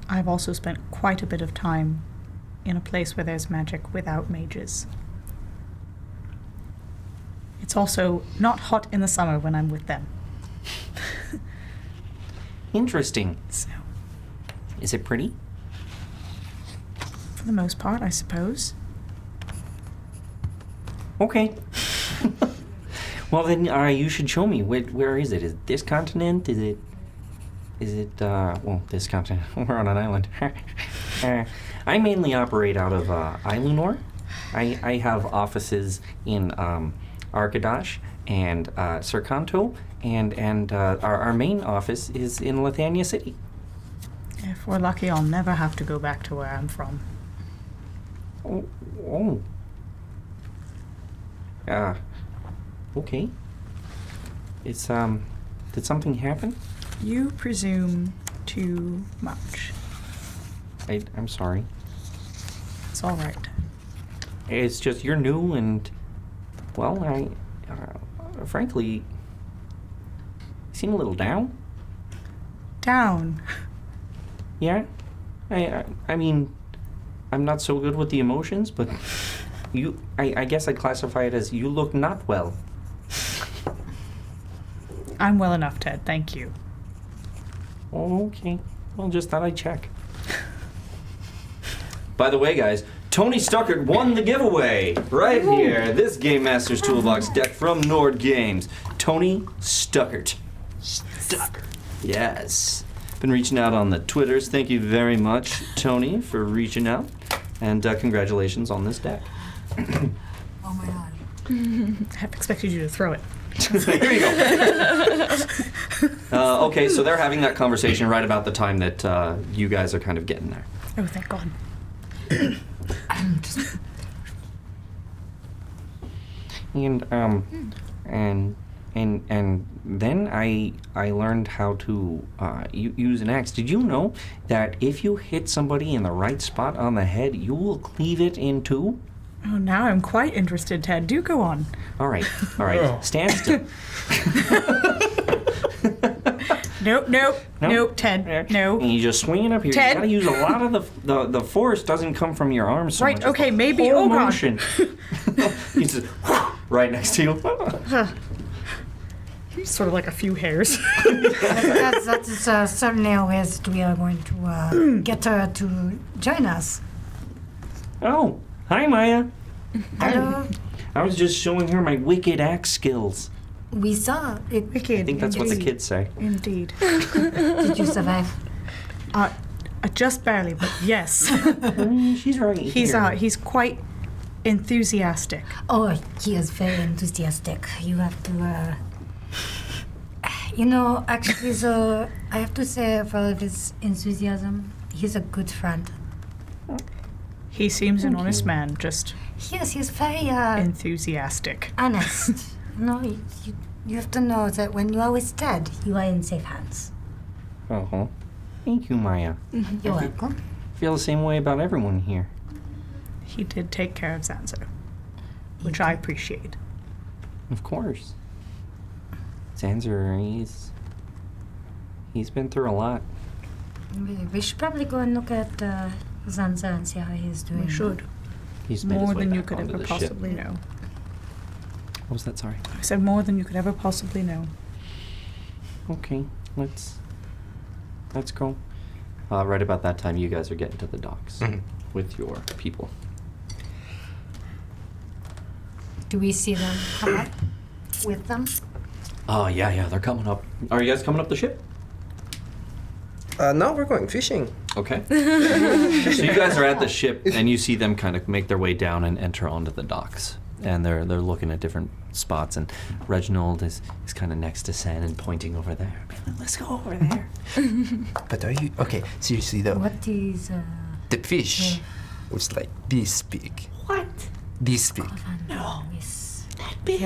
I've also spent quite a bit of time in a place where there's magic without mages. It's also not hot in the summer when I'm with them. Interesting. So, Is it pretty? for the most part, I suppose. Okay. Well, then you should show me. Where is it? Is it this continent? Is it this continent. We're on an island. I mainly operate out of Ilunor. I have offices in Arkadash and Serkanto, and our main office is in Lethania City. If we're lucky, I'll never have to go back to where I'm from. Oh. Okay. It's, did something happen? You presume too much. I'm sorry. It's all right. It's just you're new and, well, frankly, you seem a little down. Down. Yeah? I mean, I'm not so good with the emotions, but I guess I'd classify it as you look not well. I'm well enough, Ted. Thank you. Oh, okay. Well, just thought I'd check. By the way, guys, Tony Stuckert won the giveaway right here. This Game Master's Toolbox deck from Nord Games. Tony Stuckert. Stuckert. Yes. Been reaching out on the Twitters. Thank you very much, Tony, for reaching out. And congratulations on this deck. Oh my god. I have expected you to throw it. Here you go. Okay, so they're having that conversation right about the time that you guys are kind of getting there. Oh, thank God. And then I learned how to use an axe. Did you know that if you hit somebody in the right spot on the head, you will cleave it in two? Oh, now I'm quite interested, Ted. Do go on. All right. Stand still. Nope, Ted. No. And you just swing it up here. Ted. You gotta use a lot of the force doesn't come from your arms so Right, much. It's okay, the maybe. whole Oh, God. motion. He's just right next to you. Sort of like a few hairs. That's certainly a ways we are going to get her to join us. Oh, hi Maya. Hello. I was just showing her my wicked axe skills. We saw it. Wicked. I think that's what the kids say. Indeed. Did you survive? Just barely, but yes. She's right here. He's quite enthusiastic. Oh, he is very enthusiastic. You have to, actually, so I have to say, for all of his enthusiasm, he's a good friend. He seems an honest man, just Yes, he's very enthusiastic. honest. You have to know that when you are with Ted, you are in safe hands. Uh-huh. Thank you, Maya. You're welcome. Feel the same way about everyone here. He did take care of Zanzo, which I appreciate. Of course. Zanzer, he's been through a lot. We should probably go and look at Zanza and see how he's doing. We should. He's made his More way than you back could onto ever the ship. possibly know. What was that? Sorry. I said more than you could ever possibly know. Okay, let's go. Right about that time, you guys are getting to the docks with your people. Do we see them come up with them? Oh, yeah, they're coming up. Are you guys coming up the ship? No, we're going fishing. Okay. So you guys are at the ship, and you see them kind of make their way down and enter onto the docks. And they're looking at different spots, and Reginald is kind of next to Sen and pointing over there. Let's go over there. But are you okay? Seriously though, What is the fish was like this big. What? This big. No. that big?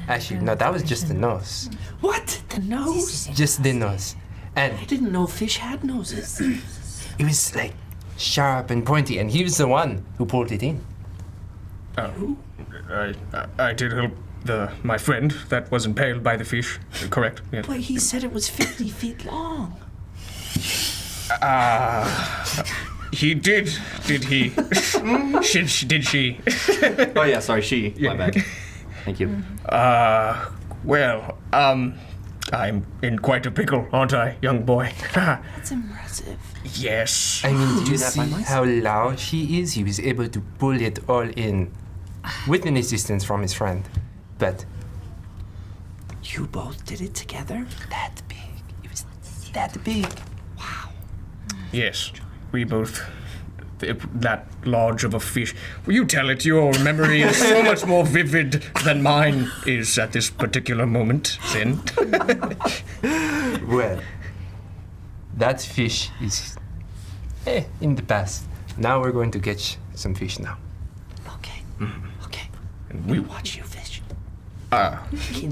Actually, no, that was just the nose. What? The nose? Just the nose. And I didn't know fish had noses. it was like sharp and pointy, and he was the one who pulled it in. I did help my friend that was impaled by the fish. Correct? Yes. But he said it was 50 feet long. He did he? Did she? Oh yeah, sorry, she. My bad. Thank you. Well, I'm in quite a pickle, aren't I, young boy? That's impressive. Yes. I mean, do do you that see by myself. how loud he is? He was able to pull it all in with an assistance from his friend. But You both did it together? that big. It was that big. Yes, we both. That large of a fish. Will you tell it? Your memory is so much more vivid than mine is at this particular moment, Sin. Well, that fish is in the past. Now we're going to catch some fish now. Okay. Okay. And We watch you fish. Uh,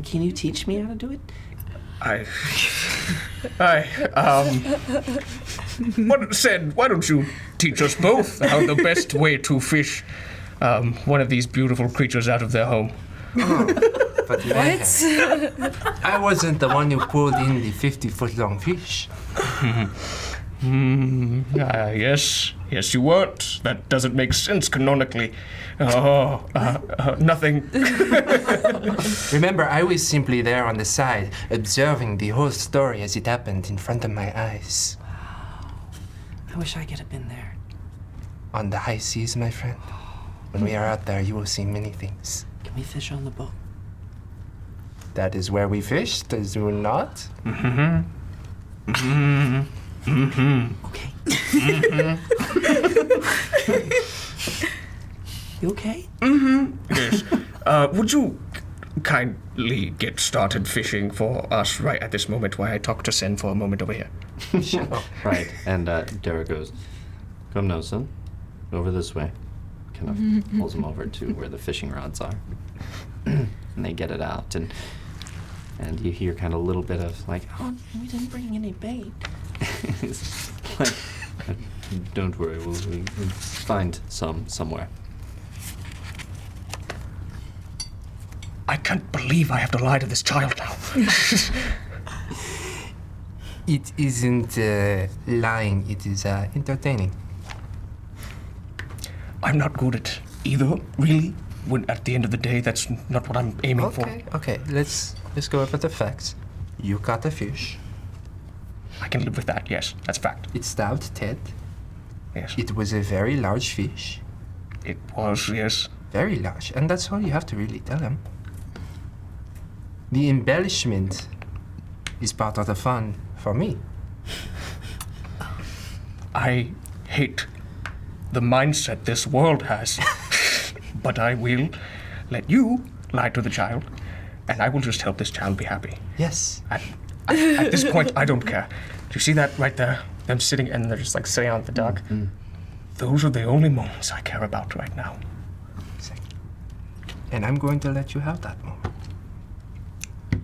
Can you teach me how to do it? Why don't you teach us both how the best way to fish one of these beautiful creatures out of their home? But man, I wasn't the one who pulled in the 50-foot-long fish. Yes, you weren't. That doesn't make sense canonically. Nothing. Remember, I was simply there on the side, observing the whole story as it happened in front of my eyes. I wish I could have been there. On the high seas, my friend. When we are out there, you will see many things. Can we fish on the boat? That is where we fished, is it not? Okay. You okay? Yes. Would you kindly get started fishing for us right at this moment while I talk to Sen for a moment over here? Right. And Derek goes, "Come now, son. Over this way." Kind of pulls him over to where the fishing rods are. And they get it out, and you hear kind of a little bit of like, "Oh, we didn't bring any bait." It's like, "Don't worry, we'll find some somewhere." I can't believe I have to lie to this child now. It isn't lying, it is entertaining. I'm not good at either, really. When at the end of the day, that's not what I'm aiming for. Okay, let's go over the facts. You caught a fish. I can live with that, yes. That's fact. It stabbed Ted. Yes. It was a very large fish. It was, yes. Very large, and that's all you have to really tell him. The embellishment is part of the fun for me. I hate the mindset this world has. But I will let you lie to the child, and I will just help this child be happy. Yes. At this point, I don't care. Do you see that right there? Them sitting, and they're just like sitting on the dock. Those are the only moments I care about right now. And I'm going to let you have that moment.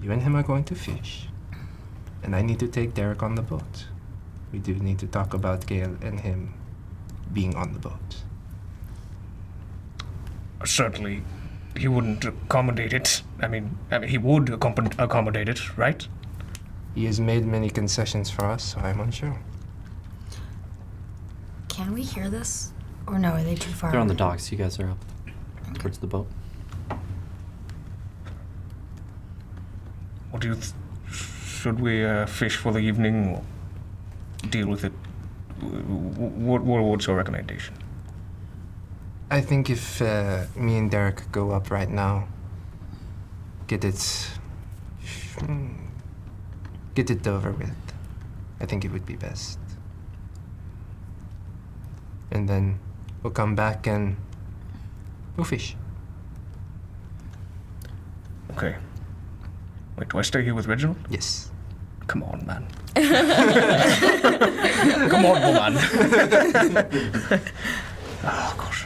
You and him are going to fish. And I need to take Derek on the boat. We do need to talk about Gale and him being on the boat. Certainly, he wouldn't accommodate it. I mean he would accommodate it, right? He has made many concessions for us, so I'm unsure. Can we hear this? Or no, are they too far They're on the away? docks. You guys are up towards the boat. What do you should we fish for the evening or deal with it? What's your recommendation? I think if me and Derek go up right now, get it over with, I think it would be best. And then we'll come back and we'll fish. Okay. Wait, do I stay here with Reginald? Yes. Come on, man. Come on, woman. Oh, gosh.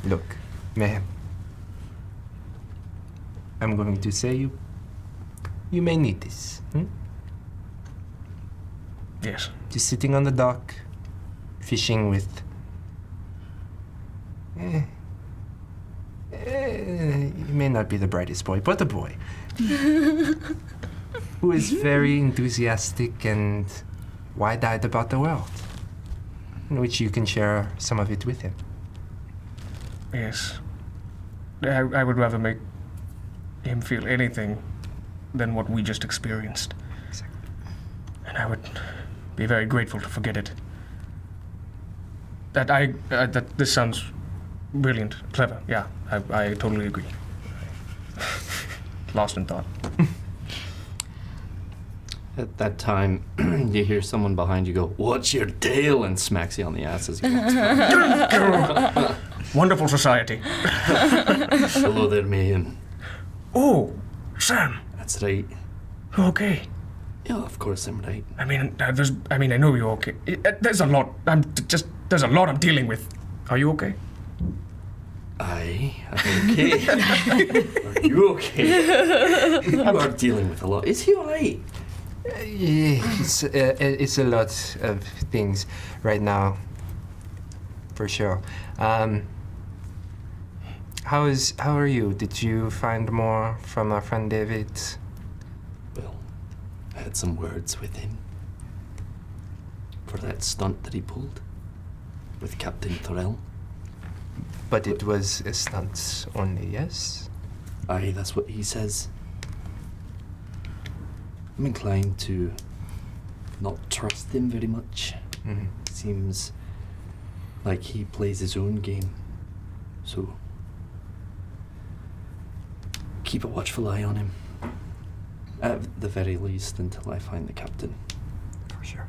Look, man. I'm going to say you may need this. Yes. Just sitting on the dock, fishing with you may not be the brightest boy, but a boy who is very enthusiastic and wide-eyed about the world, in which you can share some of it with him. Yes. I would rather make him feel anything than what we just experienced. Exactly. And I would be very grateful to forget it. That this sounds brilliant, clever. Yeah, I totally agree. Lost in thought. At that time, you hear someone behind you go, "What's your deal?" and smacks you on the ass as you walks by. Wonderful society. Hello there, man. Oh, Sam. That's right. You okay? Yeah, of course I'm right. I mean, I know you're okay. There's a lot. There's a lot I'm dealing with. Are you okay? Aye, I'm okay. Are you okay? You are dealing with a lot. Is he alright? Yeah, it's a lot of things right now, for sure. How are you? Did you find more from our friend David? Well, I had some words with him for that stunt that he pulled with Captain Thorell. But it was a stunt only, yes? Aye, that's what he says. I'm inclined to not trust him very much. Mm-hmm. Seems like he plays his own game. So, keep a watchful eye on him. At the very least, until I find the captain. For sure.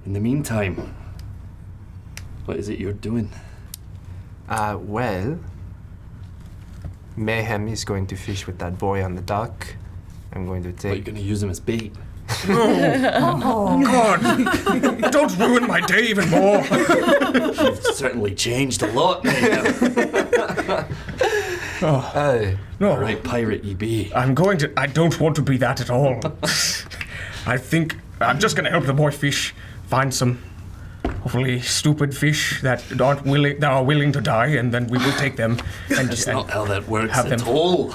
In the meantime, what is it you're doing? Well, Mayhem is going to fish with that boy on the dock. I'm going to What, you're take... gonna use him as bait? Oh, God! Don't ruin my day even more! You've certainly changed a lot, man. No. Alright, pirate ye be. I don't want to be that at all. I think I'm just gonna help the boy fish, find some hopefully stupid fish that are willing to die, and then we will take them and That's not how that works have at them. all.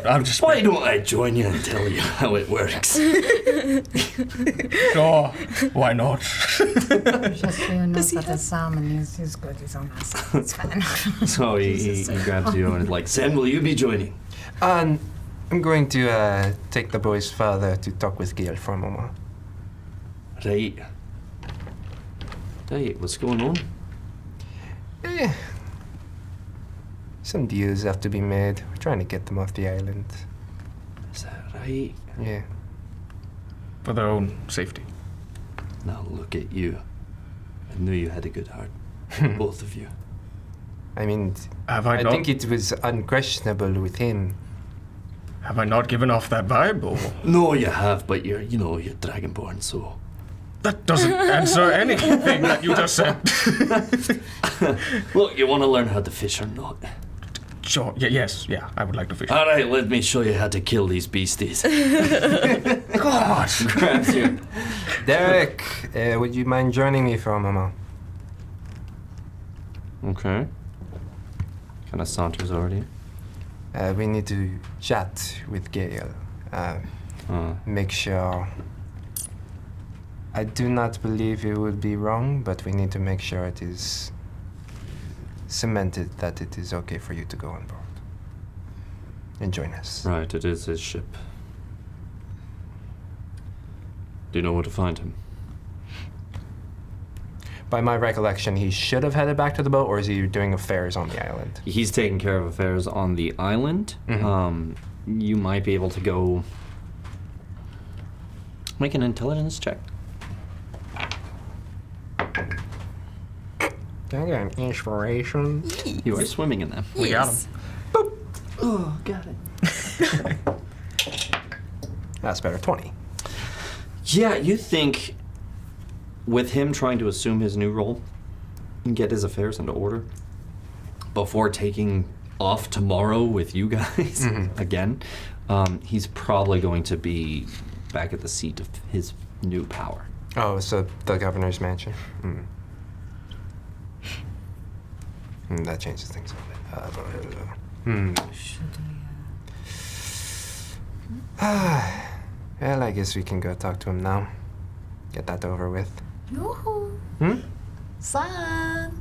I'm just. Why don't I join you and tell you how it works? Sure, why not? Just so you know that his salmon is good. He's on that side. It's fine. So he grabs you and is like, Sen, will you be joining? I'm going to take the boy's father to talk with Gale for a moment. Right. Hey, what's going on? Some deals have to be made. We're trying to get them off the island. Is that right? Yeah. For their own safety. Now look at you. I knew you had a good heart. Both of you. I mean, Have I I not? think it was unquestionable with him. Have I not given off that vibe? Or No, you have, but you're Dragonborn, so. that doesn't answer anything that you just said. Look, you want to learn how to fish or not? Sure. Yes. Yeah. I would like to fish. Alright, let me show you how to kill these beasties. God. Grabs you. Derek, would you mind joining me for a moment? Okay. Kind of saunters over to you. We need to chat with Gale. Make sure. I do not believe it would be wrong, but we need to make sure it is cemented that it is okay for you to go on board and join us. Right, it is his ship. Do you know where to find him? By my recollection, he should have headed back to the boat, or is he doing affairs on the island? He's taking care of affairs on the island. Mhm. You might be able to go make an intelligence check. Can I get an inspiration? You are swimming in them. We got him. Oh, got it. That's better. 20. Yeah, you think with him trying to assume his new role and get his affairs into order before taking off tomorrow with you guys again, he's probably going to be back at the seat of his new power. Oh, so the governor's mansion. That changes things a bit. Well, I guess we can go talk to him now. Get that over with. Yoo-hoo. Son.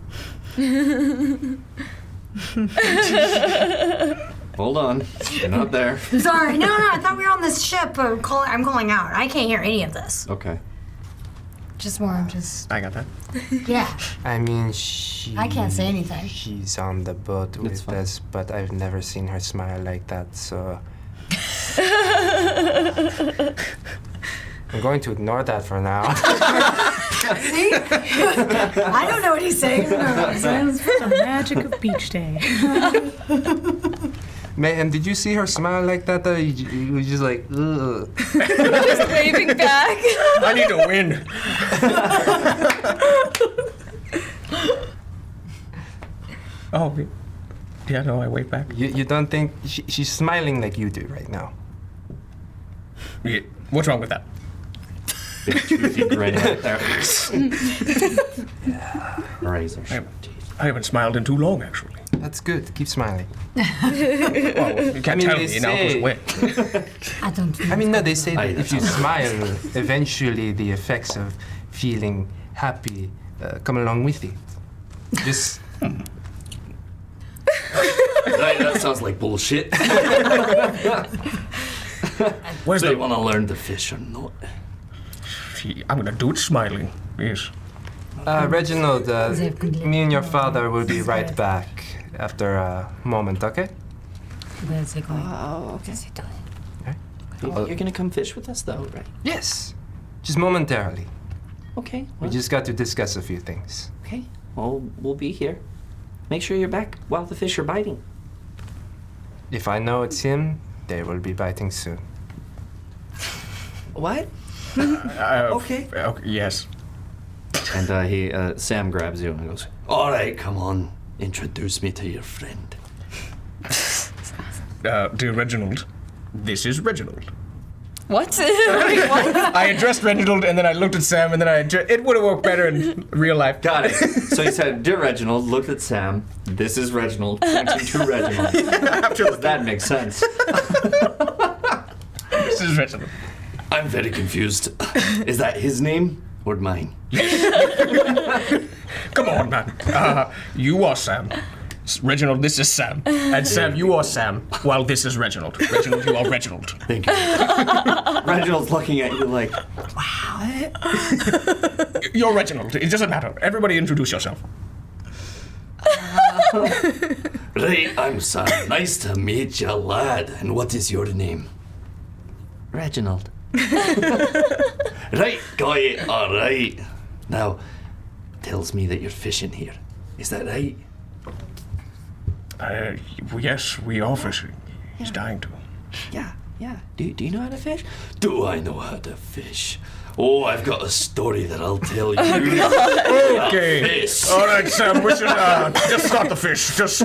Hold on, you're not there. Sorry, no, I thought we were on this ship. I'm calling out. I can't hear any of this. Okay. Just more, just, I got that. yeah. I mean, I can't say anything. She's on the boat with fine. us, but I've never seen her smile like that, so. I'm going to ignore that for now. See? I don't know what he's saying. The magic of beach day. Man, did you see her smile like that though? You were just like, ugh. Just waving back. I need to win. Oh, yeah, no, I wave back. You don't think she's smiling like you do right now? Yeah. What's wrong with that? Big toothy grin right there. Razor sharp teeth. I haven't smiled in too long, actually. That's good. Keep smiling. Well, you can't tell they me now it goes say- away. I don't feel I mean, no, they say that Aye, if you smile, eventually the effects of feeling happy come along with it. Just Right, that sounds like bullshit. Where's Do the... you want to learn to fish or not? I'm gonna do it smiling. Yes. Reginald, me and your father will be right back after a moment, okay? Where's he going? Oh, okay. What's he doing? You're gonna come fish with us, though, right? Yes, just momentarily. Okay. We Well, just got to discuss a few things. okay. Well, we'll be here. Make sure you're back while the fish are biting. If I know it's him, they will be biting soon. What? Okay. Yes. And Sam grabs you and goes, "All right, come on. Introduce me to your friend." Dear Reginald, this is Reginald. What? Wait, what? I addressed Reginald, and then I looked at Sam, and then it would have worked better in real life. Got it. So he said, "Dear Reginald," looked at Sam. "This is Reginald." Pointing to Reginald. Does that make sense? This is Reginald. I'm very confused. Is that his name or mine? Come on, man. You are Sam. Reginald, this is Sam. And Sam, you are Sam, while this is Reginald. Reginald, you are Reginald. Thank you. Reginald's looking at you like, You're Reginald. It doesn't matter. Everybody introduce yourself. "Right, I'm Sam. Nice to meet you, lad. And what is your name?" "Reginald." "Right, got it. All right. Now, tells me that you're fishing here. Is that right?" Yes, we are fishing. He's dying to. Yeah. Do you know how to fish? "Do I know how to fish? Oh, I've got a story that I'll tell you." Okay. Fish. All right, Sam, we should just start the fish. Just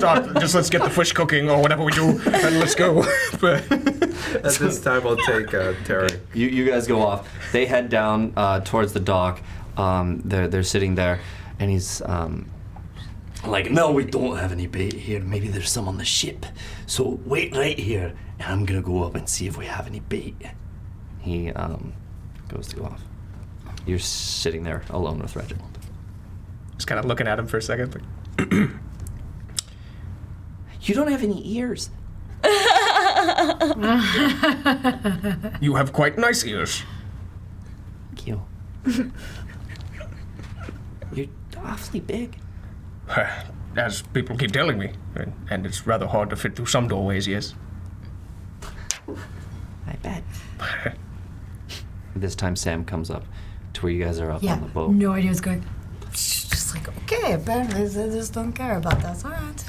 let's get the fish cooking or whatever we do, and let's go. At this time, I'll take Terry. You guys go off. They head down towards the dock. They're sitting there, and he's like, "No, we don't have any bait here. Maybe there's some on the ship. So wait right here, and I'm gonna go up and see if we have any bait." He goes to go off. You're sitting there alone with Reginald. Just kind of looking at him for a second. Like, You don't have any ears. you have quite nice ears. Thank you. You're awfully big. As people keep telling me, and it's rather hard to fit through some doorways, yes. I bet. This time Sam comes up to where you guys are up Yeah, on the boat. no idea what's going. Just like, okay, apparently they just don't care about us. All right.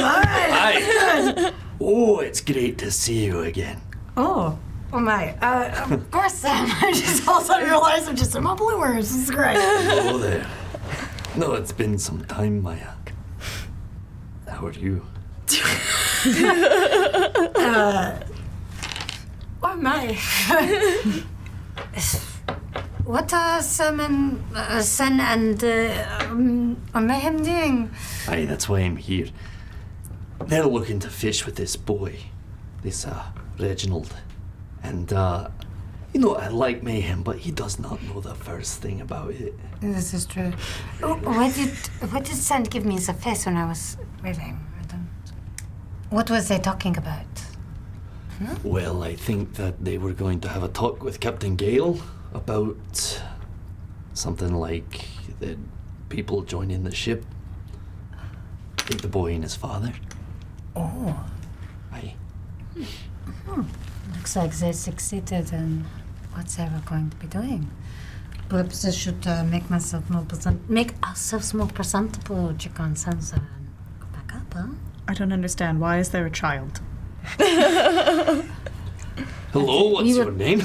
Hi. Oh, it's great to see you again. Oh my. Of course, Sam. I just all of a sudden realized I'm just in my bloomers. This is great. Hello there. No, it's been some time, Maya. How are you? Oh my. What are Sam and Sen and Mayhem doing? Aye, that's why I'm here. They're looking to fish with this boy, this Reginald. And you know, I like Mayhem, but he does not know the first thing about it. This is true. Oh, what did Sen give me as a face when I was with him? What was they talking about? Well, I think that they were going to have a talk with Captain Gale about something like the people joining the ship. I think the boy and his father. Oh. Aye. Looks like they succeeded in what they were going to be doing. Perhaps I should make ourselves more presentable, Chicken Sansa, and go back up, huh? I don't understand. Why is there a child? Hello, what's your name?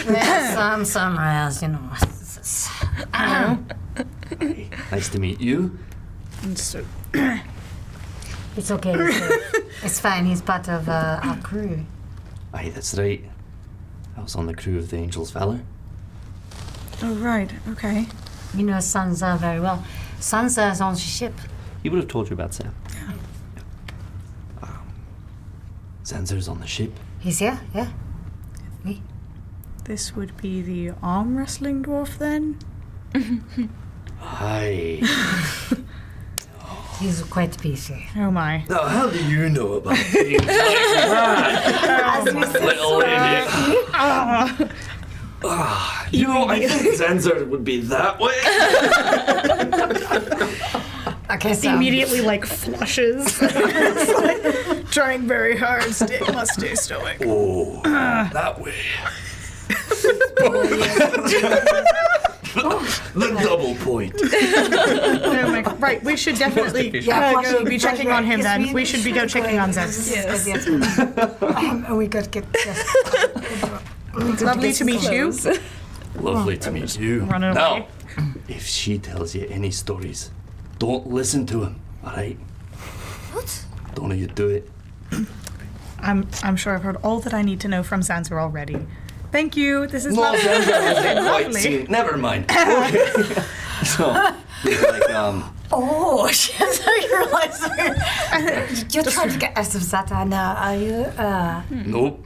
Well, somewhere else, you know. Nice to meet you. And so, It's okay. It's fine. He's part of our crew. Aye, that's right. I was on the crew of the Angel's Valor. oh, right, okay. You know Sansa very well. Sansa's on the ship. He would have told you about Sam. Sansa's on the ship. He's here, yeah. This would be the arm wrestling dwarf then? Aye. He's quite busy. Oh my. Now, how do you know about things like that? Little idiot. You know, I think Zanzer would be that way. Okay, so Immediately, like, flushes. It's like, trying very hard, must stay stoic. Oh, that way. The double point. Oh my God. Right, we should definitely go be checking on him then. We should be go checking on Zen. Yes. We got to get. Lovely to meet you. Lovely to meet you. Running Now, away. if she tells you any stories, don't listen to him, alright? What? Don't you do it. I'm sure I've heard all that I need to know from Zanzer already. Thank you. This is No, lovely. Zanzer hasn't quite Lovely. seen. Never mind. Okay. So, like, Oh, shit! I realized you're trying to get us of Zata now, are you? nope.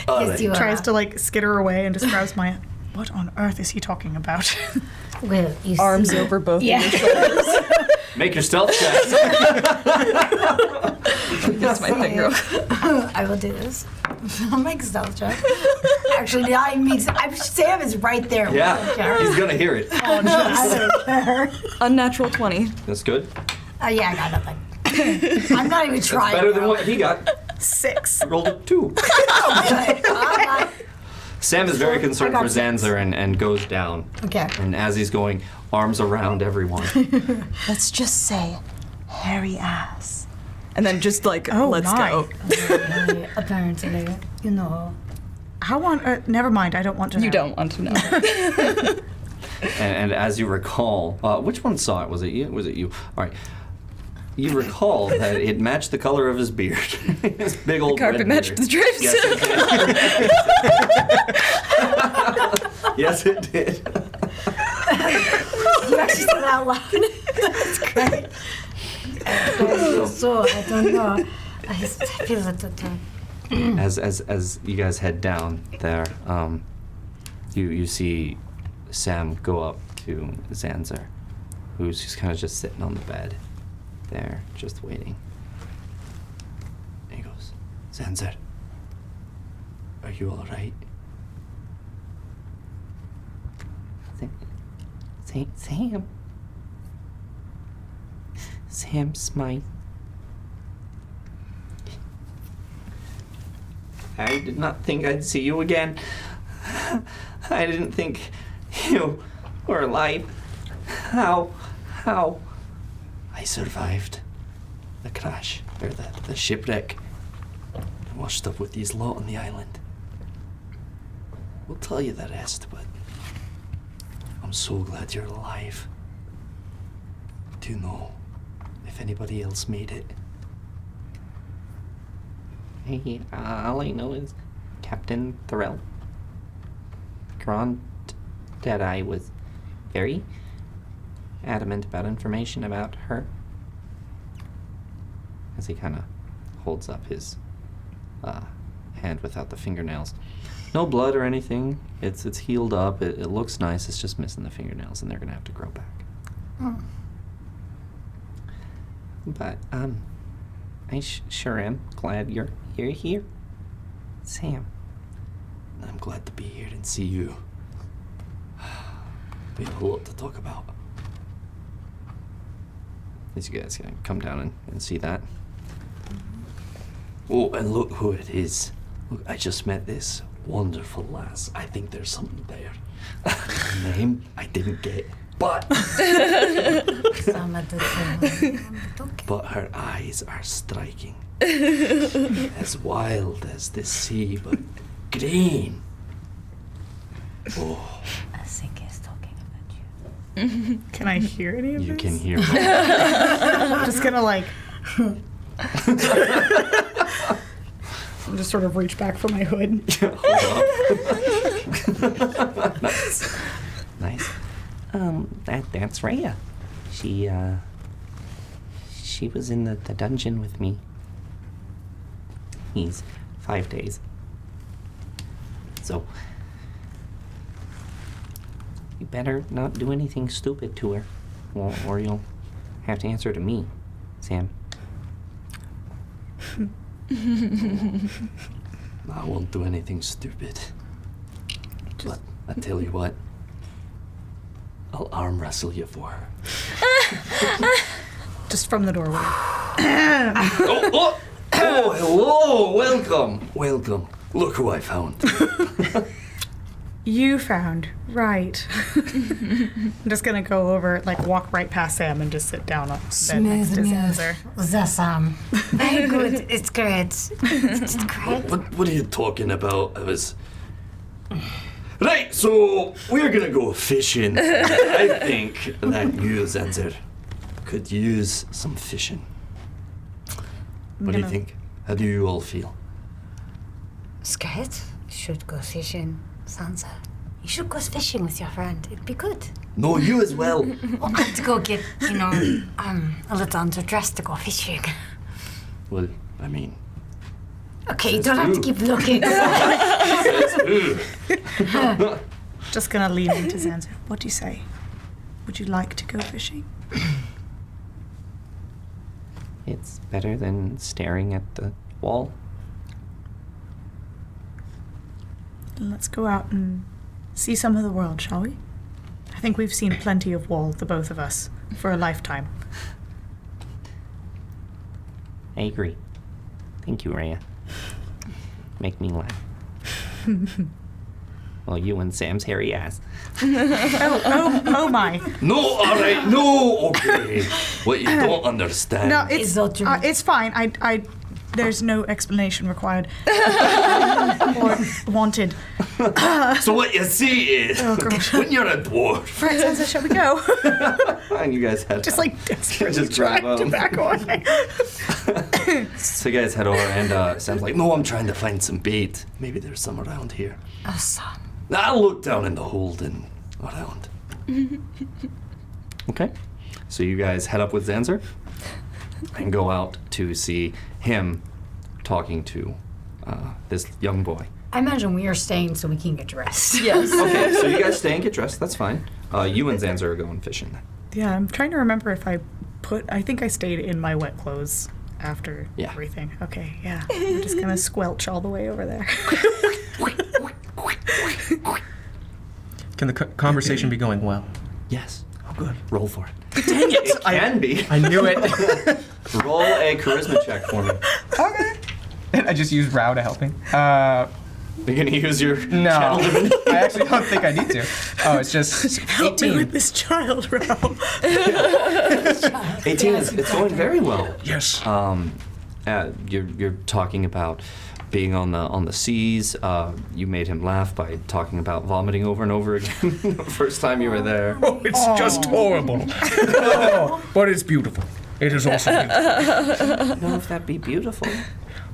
Yes, you are. Tries to like skitter away and describes my. What on earth is he talking about? Well, you Arms see. over both Yeah. of your shoulders. Make your stealth check. That's my finger. I will do this. I'll make a stealth check. Actually, Sam is right there. Yeah, he's gonna hear it. I don't care. Unnatural 20. That's good. Yeah, I got nothing. I'm not even trying. Better than though. what he got. 6. He rolled a 2. Sam is very concerned I for got 6. Zanzer and goes down. Okay. And as he's going, arms around everyone. Let's just say hairy ass. And then just like, Oh, let's my. go. Apparently, you know. How on earth? Never mind. I don't want to know. You don't want to know. And as you recall, which one saw it? Was it you? Was it you? All right. You recall that it matched the color of his beard. His big old Carpet red matched beard. the drapes. Yes, it did. Yes, it did. You actually said that out loud. That's great. So, I don't know. I feel that. As you guys head down there, you see Sam go up to Zanzer, who's just kind of just sitting on the bed there, just waiting. And he goes, Zanzer, are you all right? Sam. Sam's my... I did not think I'd see you again. I didn't think you were alive. How? I survived the crash, or the shipwreck. I washed up with these lot on the island. We'll tell you the rest, but I'm so glad you're alive. Do you know if anybody else made it? Hey, all I know is Captain Thorell. Grand Deadeye was very adamant about information about her. As he kind of holds up his hand without the fingernails. No blood or anything. It's healed up. It looks nice. It's just missing the fingernails, and they're gonna have to grow back. Oh. But I sure am glad you're here, Sam. I'm glad to be here and see you. We have a lot to talk about. As you guys can come down and see that. Oh, and look who it is. Look, I just met this wonderful lass. I think there's something there. Name I didn't get, but but her eyes are striking. As wild as the sea, but green. Oh. I think he's talking about you. Can I hear any of You this? can hear. I'm just gonna like. I'll just sort of reach back for my hood. Nice. That's Rhea. She was in the dungeon with me. He's 5 days. So, you better not do anything stupid to her, or you'll have to answer to me, Sam. I won't do anything stupid. But I tell you what, I'll arm wrestle you for her. Just from the doorway. Oh, hello! Welcome. Look who I found. You found, right. I'm just gonna go over, like, walk right past Sam and just sit down on the bed next to Zanzer. That's very good. It's great. It's great. What are you talking about? Right, so we're gonna go fishing. I think that you, Zanzer, could use some fishing. What do you think? How do you all feel? It's great. You should go fishing, Sansa. You should go fishing with your friend. It'd be good. No, you as well. Well, I have to go get, a little underdressed to go fishing. Well, I mean... Okay, you don't have to keep looking. Just gonna lean into Zanzer. What do you say? Would you like to go fishing? It's better than staring at the wall. Let's go out and see some of the world, shall we? I think we've seen plenty of wall, the both of us, for a lifetime. I agree. Thank you, Rhea. Make me laugh. Well, you and Sam's hairy ass. Oh my. No, all right, no, okay. What you don't understand. No, it's fine. I there's no explanation required or wanted. So what you see is, when you're a dwarf... Right, Sansa, shall we go? And you guys head Just like desperately Just grab trying to him. back away. So you guys head over and Sam's like, no, I'm trying to find some bait. Maybe there's some around here. Awesome. I'll look down in the hold and around. Okay. So you guys head up with Zanzer and go out to see him talking to this young boy. I imagine we are staying so we can get dressed. Yes. Okay, so you guys stay and get dressed. That's fine. You and Zanzer are going fishing then. Yeah, I'm trying to remember if I think I stayed in my wet clothes after Yeah. everything. Okay, yeah. I'm just gonna squelch all the way over there. Can the conversation be going well? Yes. Oh, good. Roll for it. Dang it! It can be. I knew it. Roll a charisma check for me. Okay. And I just used Rao to help me. You're gonna use your No. channel divinity? I actually don't think I need to. Oh, it's just Help me 18. with this child, Ralph. 18 is it's going very well. Yes. You're talking about being on the seas. You made him laugh by talking about vomiting over and over again the first time you were there. Oh, it's just horrible. Oh, but it's beautiful. It is also beautiful. I don't know if that'd be beautiful.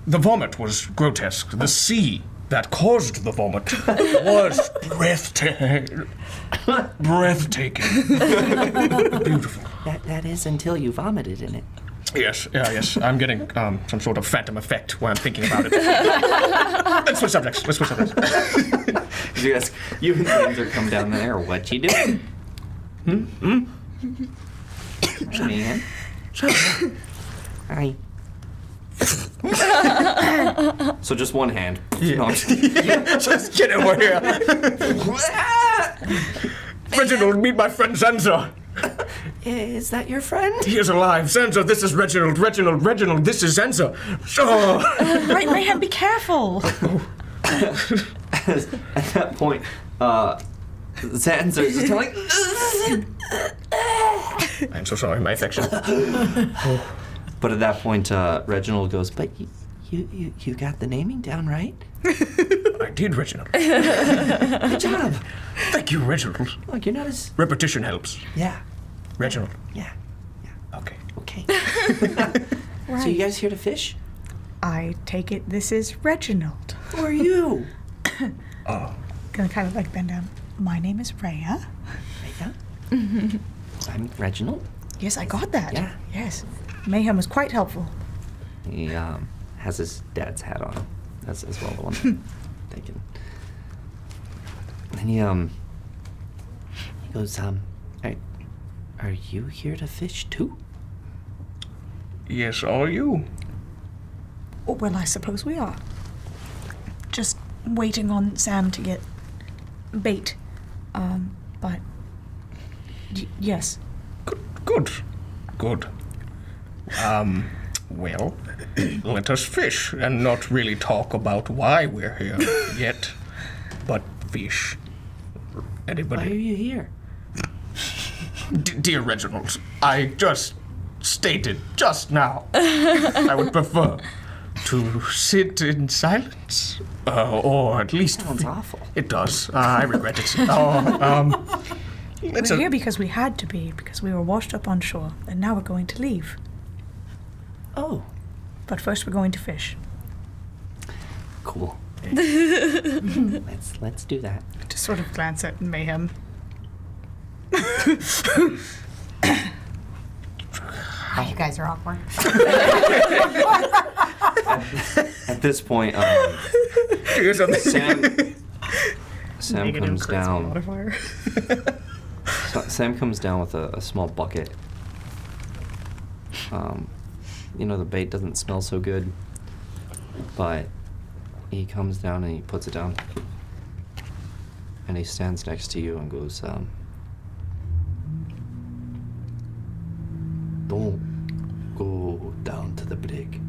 The vomit was grotesque. The sea that caused the vomit was breathtaking. Breathtaking. Beautiful. That is until you vomited in it. Yes, yes. I'm getting some sort of phantom effect when I'm thinking about it. Let's switch subjects. You and Zanzer come down there. What you doing? Man. Hi. So just one hand. Yeah. No, I'm just kidding. Just get over here. Reginald, meet my friend Zanzer. Is that your friend? He is alive. Zanzer, this is Reginald. Reginald, this is Zanzer. Oh. Right, Mayhem, be careful. At that point, Zanzer's just kind of like... I'm so sorry, my affection. But at that point, Reginald goes, But you got the naming down, right? I did, Reginald. Good job. Thank you, Reginald. Look, you're not as... Repetition helps. Yeah. Reginald. Yeah. Okay. Okay. So you guys here to fish? I take it this is Reginald. Who are you? Gonna kind of like bend down. My name is Rhea. Rhea? I'm Reginald. Yes, I got that. Yeah. Yes. Mayhem was quite helpful. He has his dad's hat on. That's as well the one taken. And he goes, are you here to fish too? Yes, are you? Oh, well, I suppose we are. Just waiting on Sam to get bait. But yes. Good. Well, let us fish and not really talk about why we're here yet, but fish. Anybody? Why are you here? Dear Reginald, I just stated just now I would prefer to sit in silence, or at least... Sounds awful. It does. I regret it. We're here because we had to be, because we were washed up on shore, and now we're going to leave. Oh. But first we're going to fish. Cool. Let's do that. Just sort of glance at Mayhem. You guys are awkward. At this point, Sam comes down. Modifier. Sam comes down with a small bucket. The bait doesn't smell so good, but he comes down and he puts it down, and he stands next to you and goes, "Don't go down to the brig.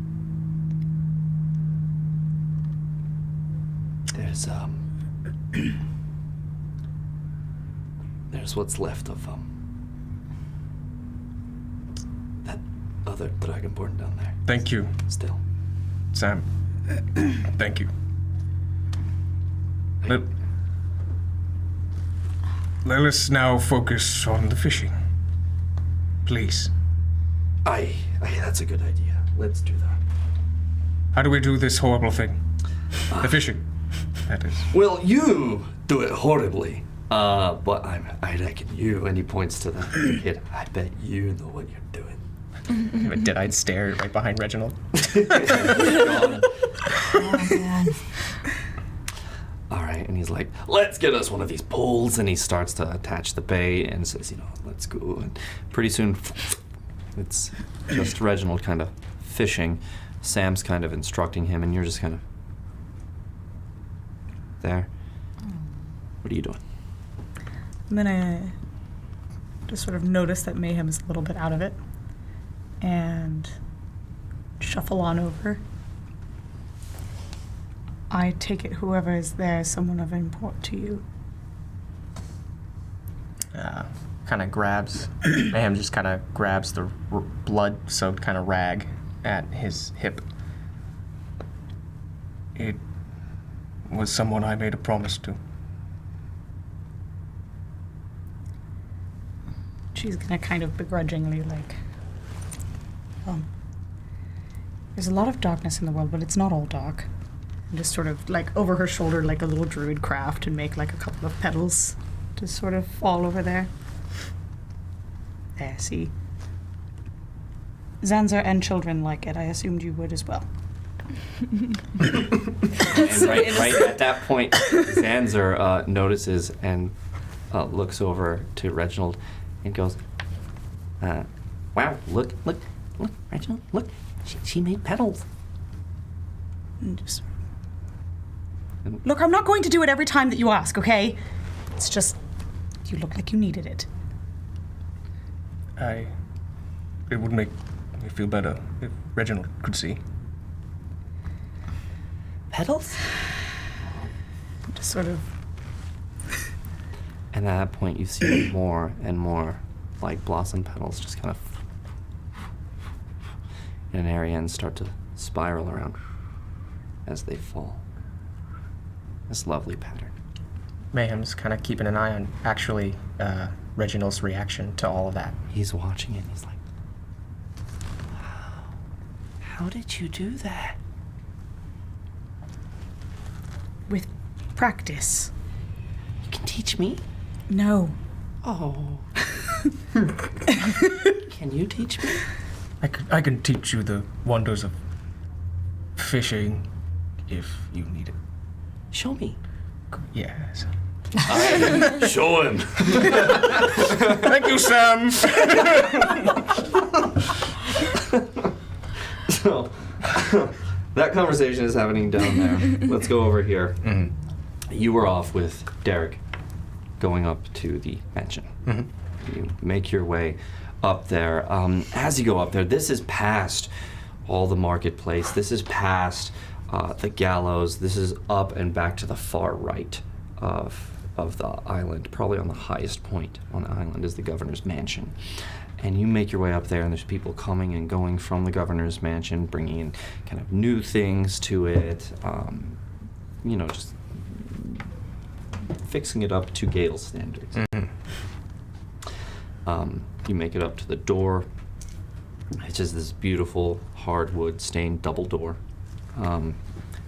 There's what's left of that other dragonborn down there. Thank you, Still. Sam. Thank you. Let us now focus on the fishing. Please. Aye, that's a good idea. Let's do that. How do we do this horrible thing? The fishing, that is. Well, you do it horribly. But I reckon you, and he points to the kid, I bet you know what you're doing. A dead-eyed stare right behind Reginald. Oh, man. All right, and he's like, let's get us one of these poles, and he starts to attach the bait and says, let's go. And pretty soon, it's just Reginald kind of fishing. Sam's kind of instructing him, and you're just kind of there. What are you doing? I'm gonna just sort of notice that Mayhem is a little bit out of it and shuffle on over. I take it whoever is there is someone of import to you. Kind of grabs, Mayhem just kind of grabs the blood-soaked kind of rag at his hip. It was someone I made a promise to. She's gonna kind of begrudgingly there's a lot of darkness in the world, but it's not all dark. And just sort of over her shoulder like a little druid craft and make a couple of petals to sort of fall over there. There, see? Zanzer and children like it. I assumed you would as well. And right at that point, Zanzer notices and looks over to Reginald and goes, wow, look, Reginald, look, she made petals. And just... Look, I'm not going to do it every time that you ask, okay? It's just, you look like you needed it. It would make me feel better if Reginald could see. Petals? Just sort of... And at that point, you see more and more blossom petals just kind of in an area and start to spiral around as they fall. this lovely pattern. Mayhem's kind of keeping an eye on actually Reginald's reaction to all of that. He's watching it. He's like, how did you do that? With practice. You can teach me? No. Oh. Can you teach me? I can teach you the wonders of fishing if you need it. Show me. Yes. Show him. Thank you, Sam. So, that conversation is happening down there. Let's go over here. Mm-hmm. You were off with Derek going up to the mansion. Mm-hmm. You make your way up there. As you go up there, this is past all the marketplace. This is past the gallows. This is up and back to the far right of the island. Probably on the highest point on the island is the governor's mansion. And you make your way up there, and there's people coming and going from the governor's mansion, bringing in kind of new things to it. Just fixing it up to Gale's standards. Mm-hmm. You make it up to the door. It's just this beautiful hardwood stained double door.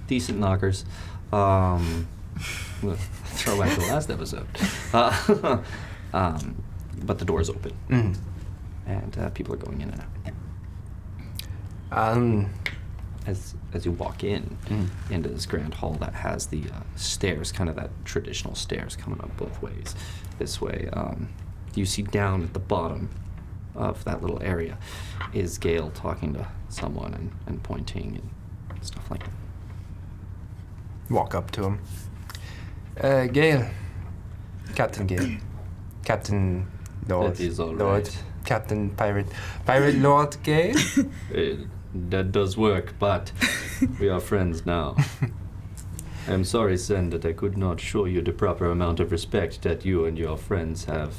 Decent knockers. We'll throw back to the last episode. But the door's open. Mm-hmm. And people are going in and out. As you walk in into this grand hall that has the stairs, kind of that traditional stairs coming up both ways. This way, you see down at the bottom of that little area is Gale talking to someone and pointing and stuff like that. Walk up to him. Gale. Captain Gale. Captain Lord. That is all Lord. right. Captain Pirate. Pirate Lord Gale? That does work, but we are friends now. I'm sorry, Sen, that I could not show you the proper amount of respect that you and your friends have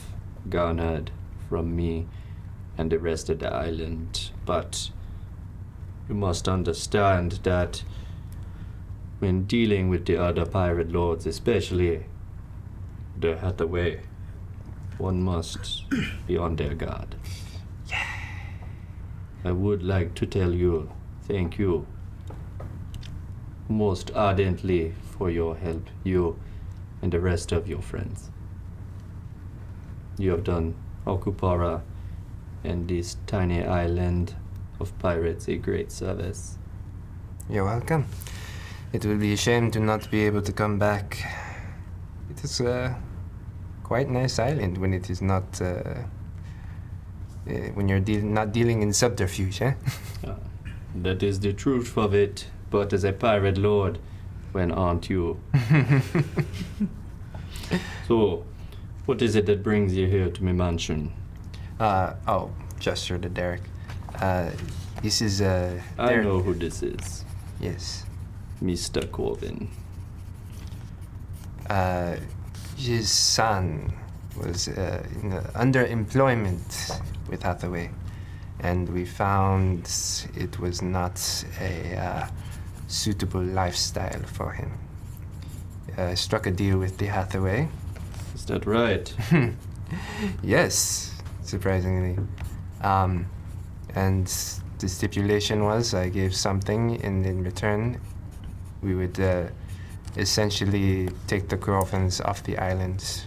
garnered from me and the rest of the island, but you must understand that when dealing with the other pirate lords, especially the Hathaway, one must be on their guard. I would like to tell you thank you most ardently for your help, you and the rest of your friends. You have done Akupara and this tiny island of pirates a great service. You're welcome. It will be a shame to not be able to come back. It is a quite nice island when it is not, when you're not dealing in subterfuge, eh? That is the truth of it, but as a pirate lord, when aren't you? So, what is it that brings you here to my mansion? Gesture to Derek. This is, I know who this is. Yes. Mr. Corbin. His son was in underemployment with Hathaway, and we found it was not a suitable lifestyle for him. Struck a deal with the Hathaway. Is that right? Yes, surprisingly. And the stipulation was I gave something, and in return, we would essentially take the Grovans off the island,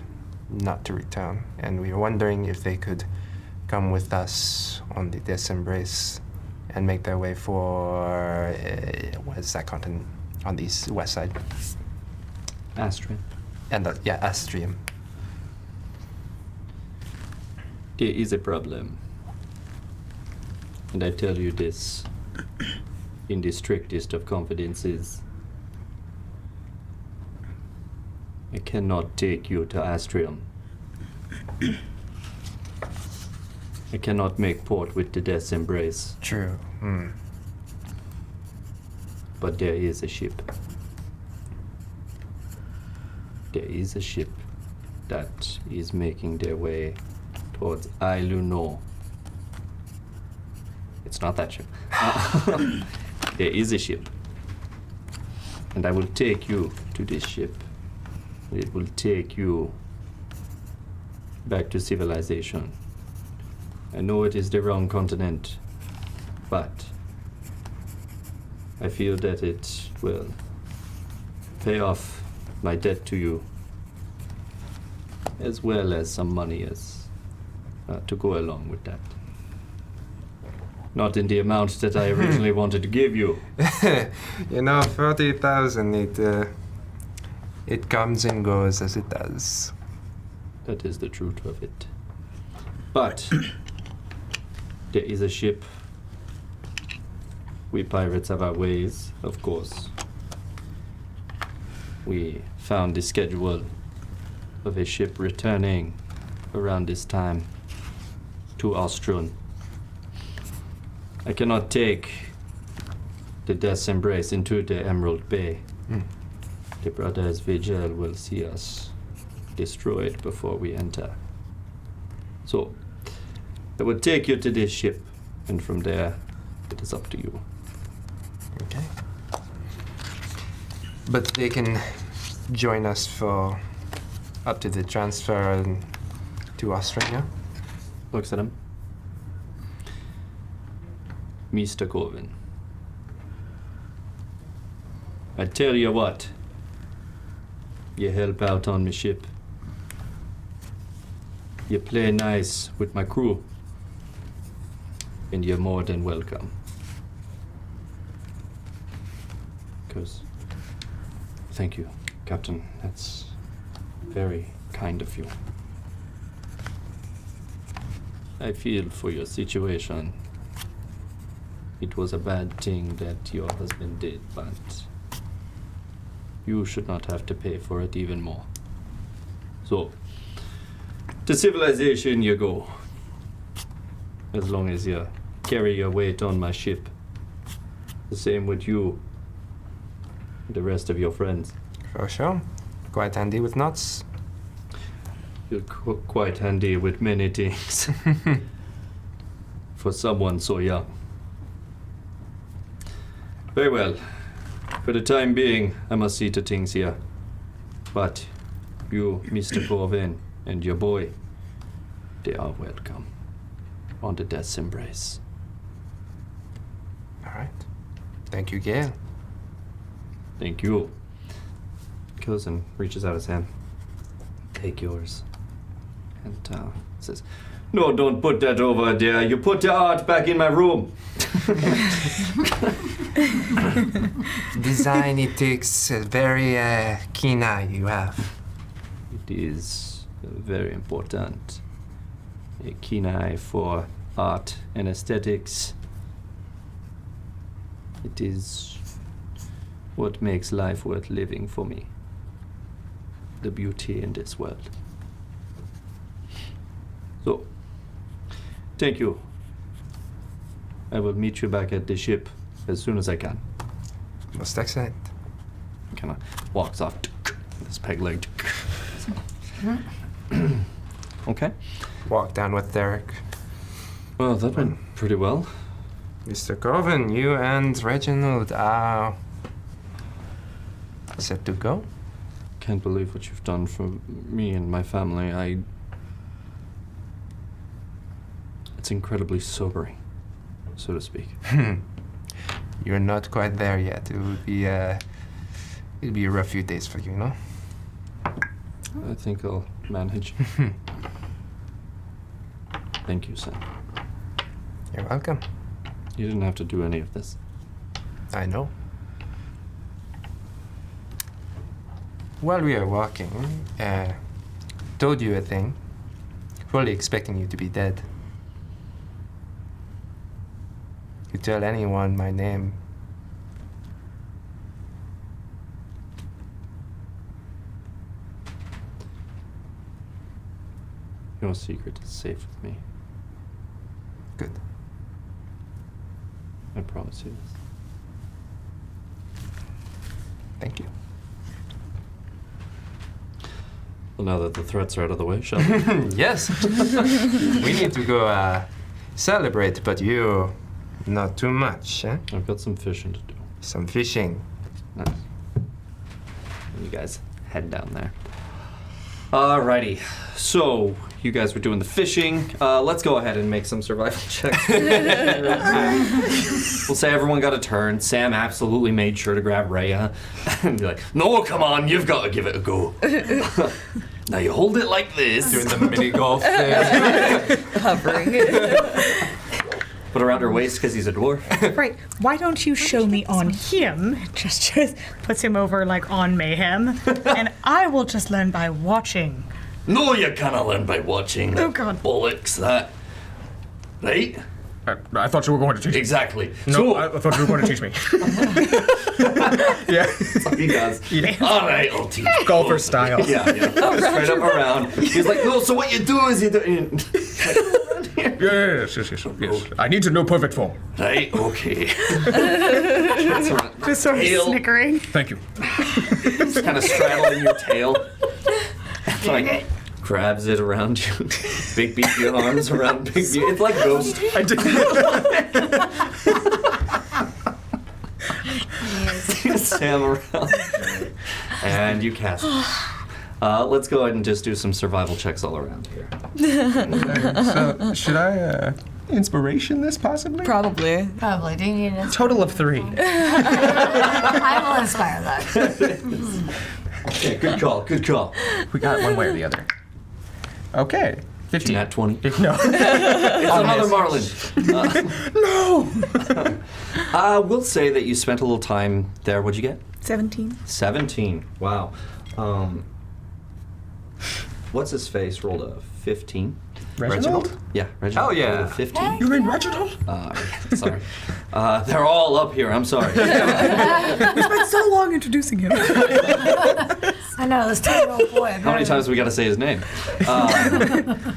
not to return. And we were wondering if they could come with us on the Desembrace and make their way for, what is that continent? On the west side. Astrium. And, Astrium. There is a problem. And I tell you this in the strictest of confidences. I cannot take you to Astrium. I cannot make port with the Death's Embrace. True. But there is a ship. There is a ship that is making their way towards Ailuno. It's not that ship. There is a ship. And I will take you to this ship It will take you back to civilization. I know it is the wrong continent, but I feel that it will pay off my debt to you, as well as some money to go along with that. Not in the amount that I originally wanted to give you. 30,000, it comes and goes as it does. That is the truth of it. But there is a ship. We pirates have our ways, of course. We found the schedule of a ship returning around this time to Ostrun. I cannot take the Death's Embrace into the Emerald Bay. The Brothers Vigil will see us destroyed before we enter. So, I will take you to this ship, and from there, it is up to you. Okay. But they can join us for up to the transfer to Australia. Looks at him. Mr. Corvin. I tell you what. You help out on my ship. You play nice with my crew. And you're more than welcome. Thank you, Captain. That's very kind of you. I feel for your situation. It was a bad thing that your husband did, but you should not have to pay for it even more. So, to civilization you go. As long as you carry your weight on my ship. The same with you. The rest of your friends. For sure. Quite handy with knots. You're quite handy with many things. For someone so young. Very well. For the time being, I must see to things here. But you, Mr. Corvin, and your boy, they are welcome on the Death's Embrace. All right. Thank you, Gale. Thank you. Goes and reaches out his hand. Take yours. And says, no, don't put that over there. You put the art back in my room. Design ethics, a very keen eye you have. It is very important. A keen eye for art and aesthetics. It is what makes life worth living for me. The beauty in this world. So, thank you. I will meet you back at the ship as soon as I can. Most excellent. Kind of walks off with his peg leg. Okay. Walk down with Derek. Well, that went pretty well. Mr. Corvin, you and Reginald are set to go. Can't believe what you've done for me and my family. It's incredibly sobering, so to speak. You're not quite there yet. It'll be a rough few days for you, no? I think I'll manage. Thank you, Sam. You're welcome. You didn't have to do any of this. I know. While we are walking, told you a thing, fully expecting you to be dead. You tell anyone my name, Your secret is safe with me. good. I promise you this. Thank you. Well, now that the threats are out of the way, shall we? Yes. We need to go celebrate, but you, not too much, eh? I've got some fishing to do. Some fishing. Nice. You guys head down there. Alrighty. So, you guys were doing the fishing. Let's go ahead and make some survival checks. We'll say everyone got a turn. Sam absolutely made sure to grab Rhea and be like, no, come on, you've got to give it a go. Now you hold it like this. Doing the mini golf thing. Hovering. Put around her waist because he's a dwarf. Right. Why don't you show me on him? Just puts him over like on Mayhem, and I will just learn by watching. No, you cannot learn by watching. Oh, God. Bollocks, that. Right? I thought you were going to teach me. Exactly. No, So, I thought you were going to teach me. Yeah. he does. All right, I'll teach you. Golfer style. Yeah. Straight up around. He's like, no, so what you do is you do... Yes. I need to know perfect form. Right, okay. Just sort of snickering. Thank you. Just kind of straddling your tail. Like, grabs it around you. Big beefy arms around big beefy. It's like Ghost. I did. Sam around. And you cast it. Let's go ahead and just do some survival checks all around here. So, should I inspiration this possibly? Probably. Probably. Do you need an Total of 3. I will inspire that. Okay, good call. We got it one way or the other. Okay. 15. Nat 20. No. It's another Marlin. No. We'll say that you spent a little time there. What'd you get? 17. 17. Wow. What's his face? Rolled a 15. Reginald? Yeah, Reginald. Oh, yeah. Rolled a 15. You mean Reginald? Sorry. They're all up here. I'm sorry. We spent so long introducing him. I know, this 10-year-old boy. How many times we got to say his name?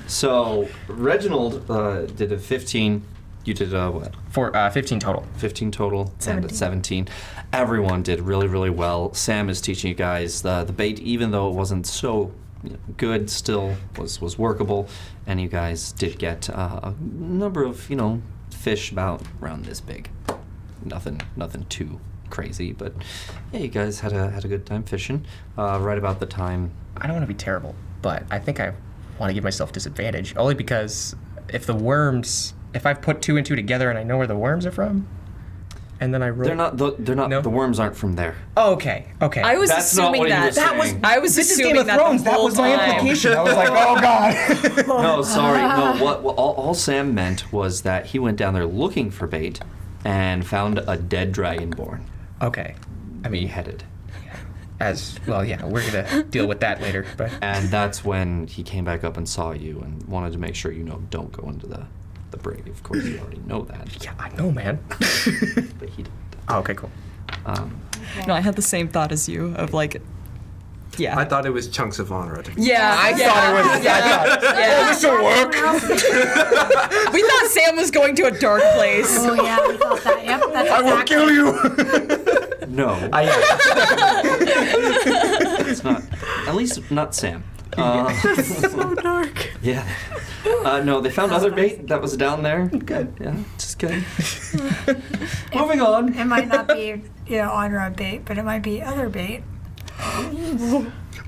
So Reginald did a 15. You did what? 15 total. 15 total. And a 17. Everyone did really, really well. Sam is teaching you guys the bait, even though it wasn't so good, still was workable. And you guys did get a number of fish about around this big. Nothing too crazy, but yeah, you guys had a good time fishing. Right about the time. I don't want to be terrible, but I think I want to give myself disadvantage only because if I've put 2 and 2 together and I know where the worms are from, and then I roll. They're not. No? The worms aren't from there. Oh, okay. I was That's not assuming what he that. was saying. I was This is assuming Game of that Thrones. the That whole was my time. implication. I was like, oh god. No, sorry. No, what all Sam meant was that he went down there looking for bait and found a dead dragonborn Okay. I mean, beheaded. as well, yeah, we're gonna deal with that later. But And that's when he came back up and saw you and wanted to make sure don't go into the brig. Of course, you already know that, yeah, I know, man. but he didn't. Oh, okay, cool. No, I had the same thought as you of like, yeah. I thought it was chunks of honor. Yeah, I thought it was. Yeah. This will work. We thought Sam was going to a dark place. Oh, yeah, we thought that. Yep, that's I will exactly. kill you. No, I it's not. At least not Sam. So dark. Yeah. No, they found other bait that was down there. Good. Yeah, just good. Moving on. It might not be, on road bait, but it might be other bait.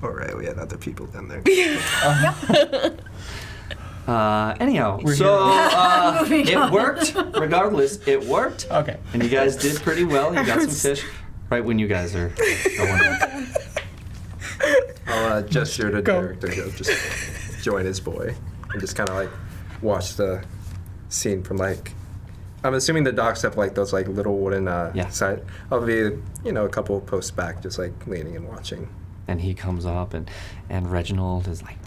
All right, we had other people down there. Anyhow, it worked. Regardless, it worked. Okay. And you guys did pretty well. You got some fish right when you guys are going on. I'll gesture to Go. Derek to go just join his boy and just kind of like watch the scene from like. I'm assuming the docks have like those like little wooden side. I'll be a couple of posts back, just like leaning and watching. And he comes up, and Reginald is like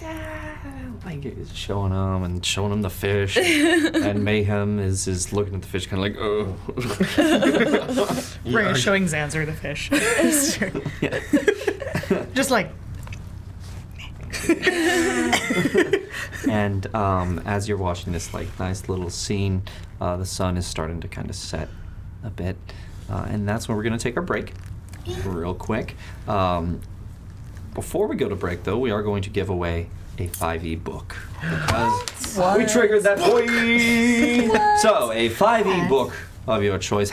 is showing him the fish, and Mayhem is looking at the fish, kind of like, oh. Ray is showing Zanzer the fish. Just like. And as you're watching this nice little scene, the sun is starting to kind of set a bit, and that's when we're going to take our break real quick. Before we go to break, though, we are going to give away a 5e book because we triggered that boy. So a 5e book of your choice.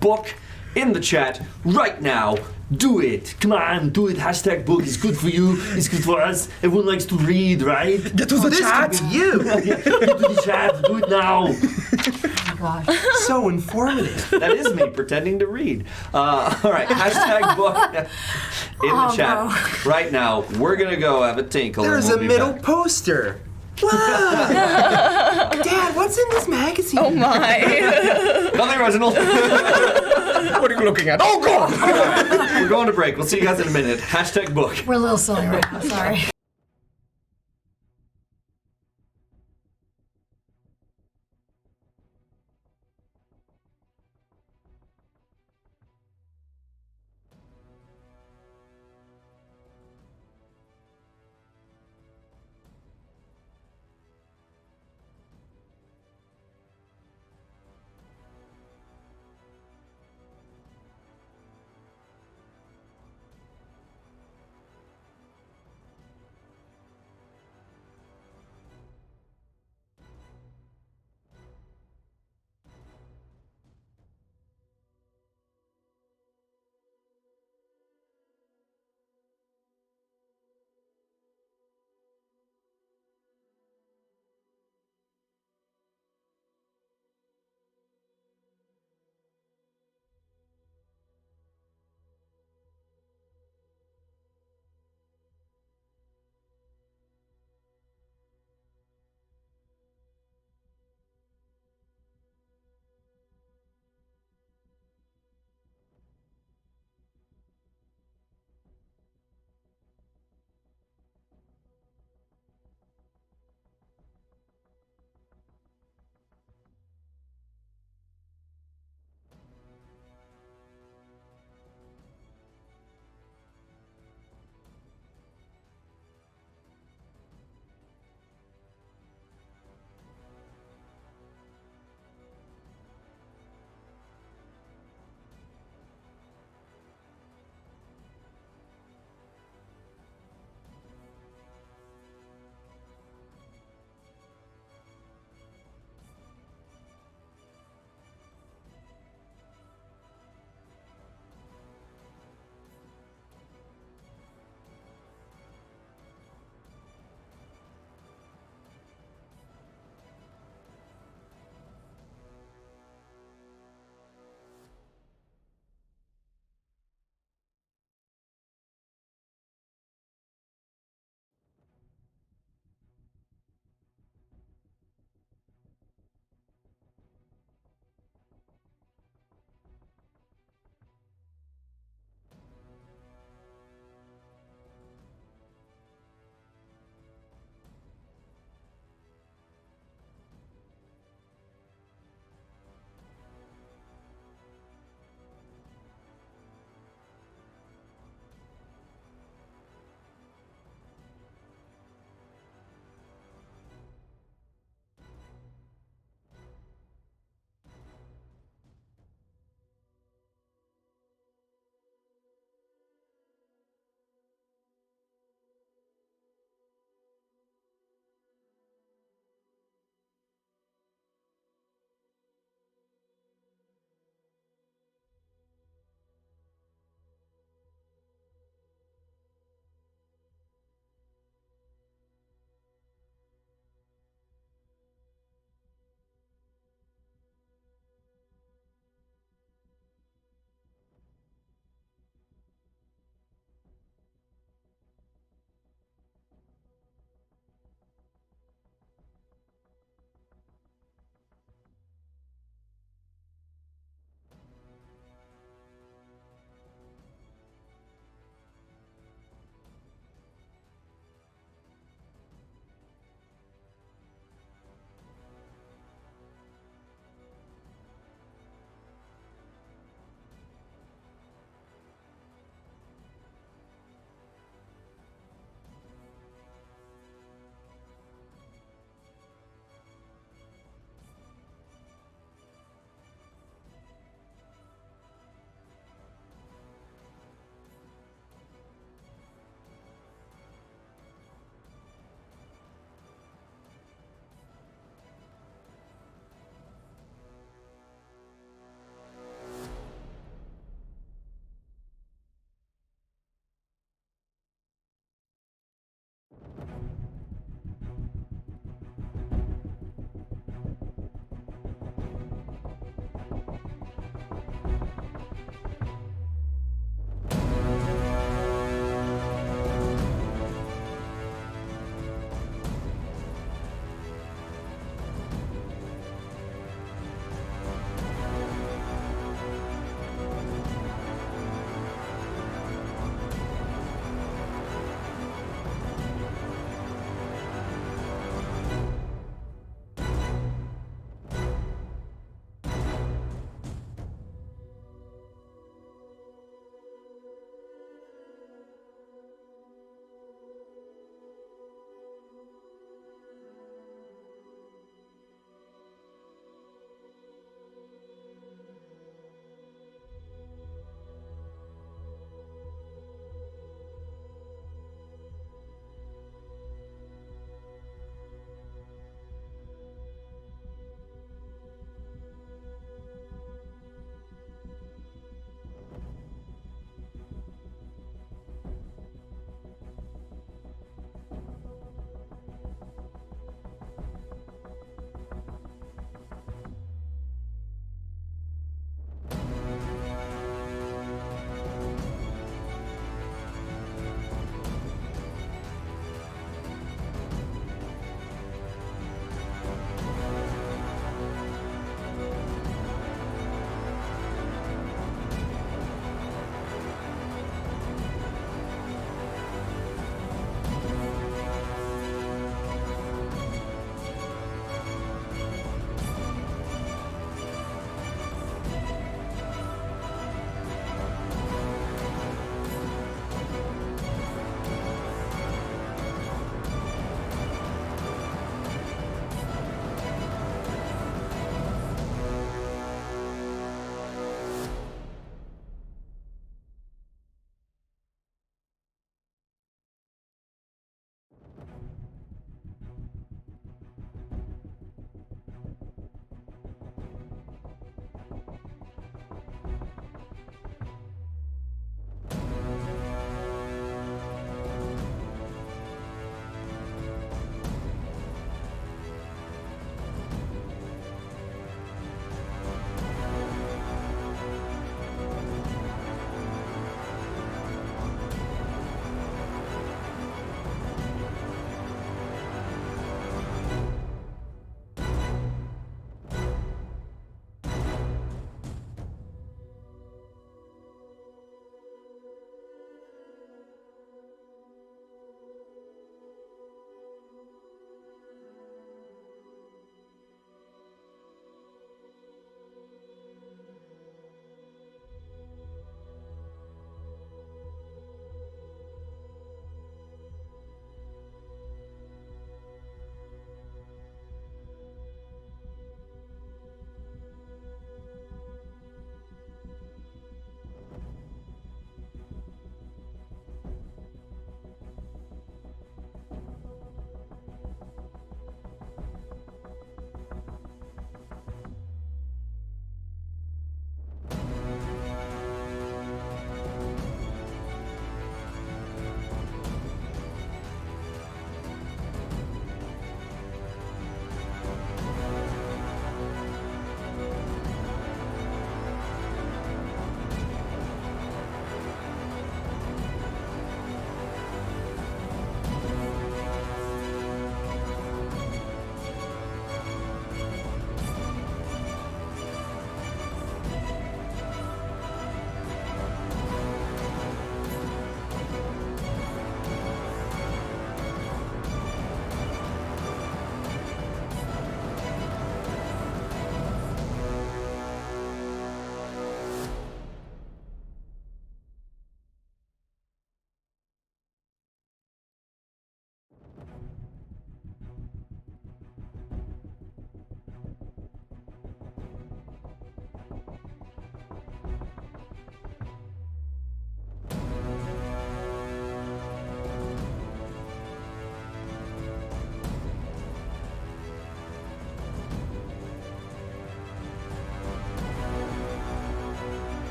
#book in the chat right now. Do it. Come on, do it. Hashtag book is good for you. It's good for us. Everyone likes to read, right? Get to the chat. You. Get to the chat. Do it now. Oh gosh. So informative. That is me pretending to read. All right, hashtag book in the chat right now. We're going to go have a tinkle. There's and we'll a be middle back. poster. Wow. Dad, what's in this magazine? Oh my. Nothing original. What are you looking at? Oh, God! We're going to break. We'll see you guys in a minute. Hashtag book. We're a little silly right now. Sorry.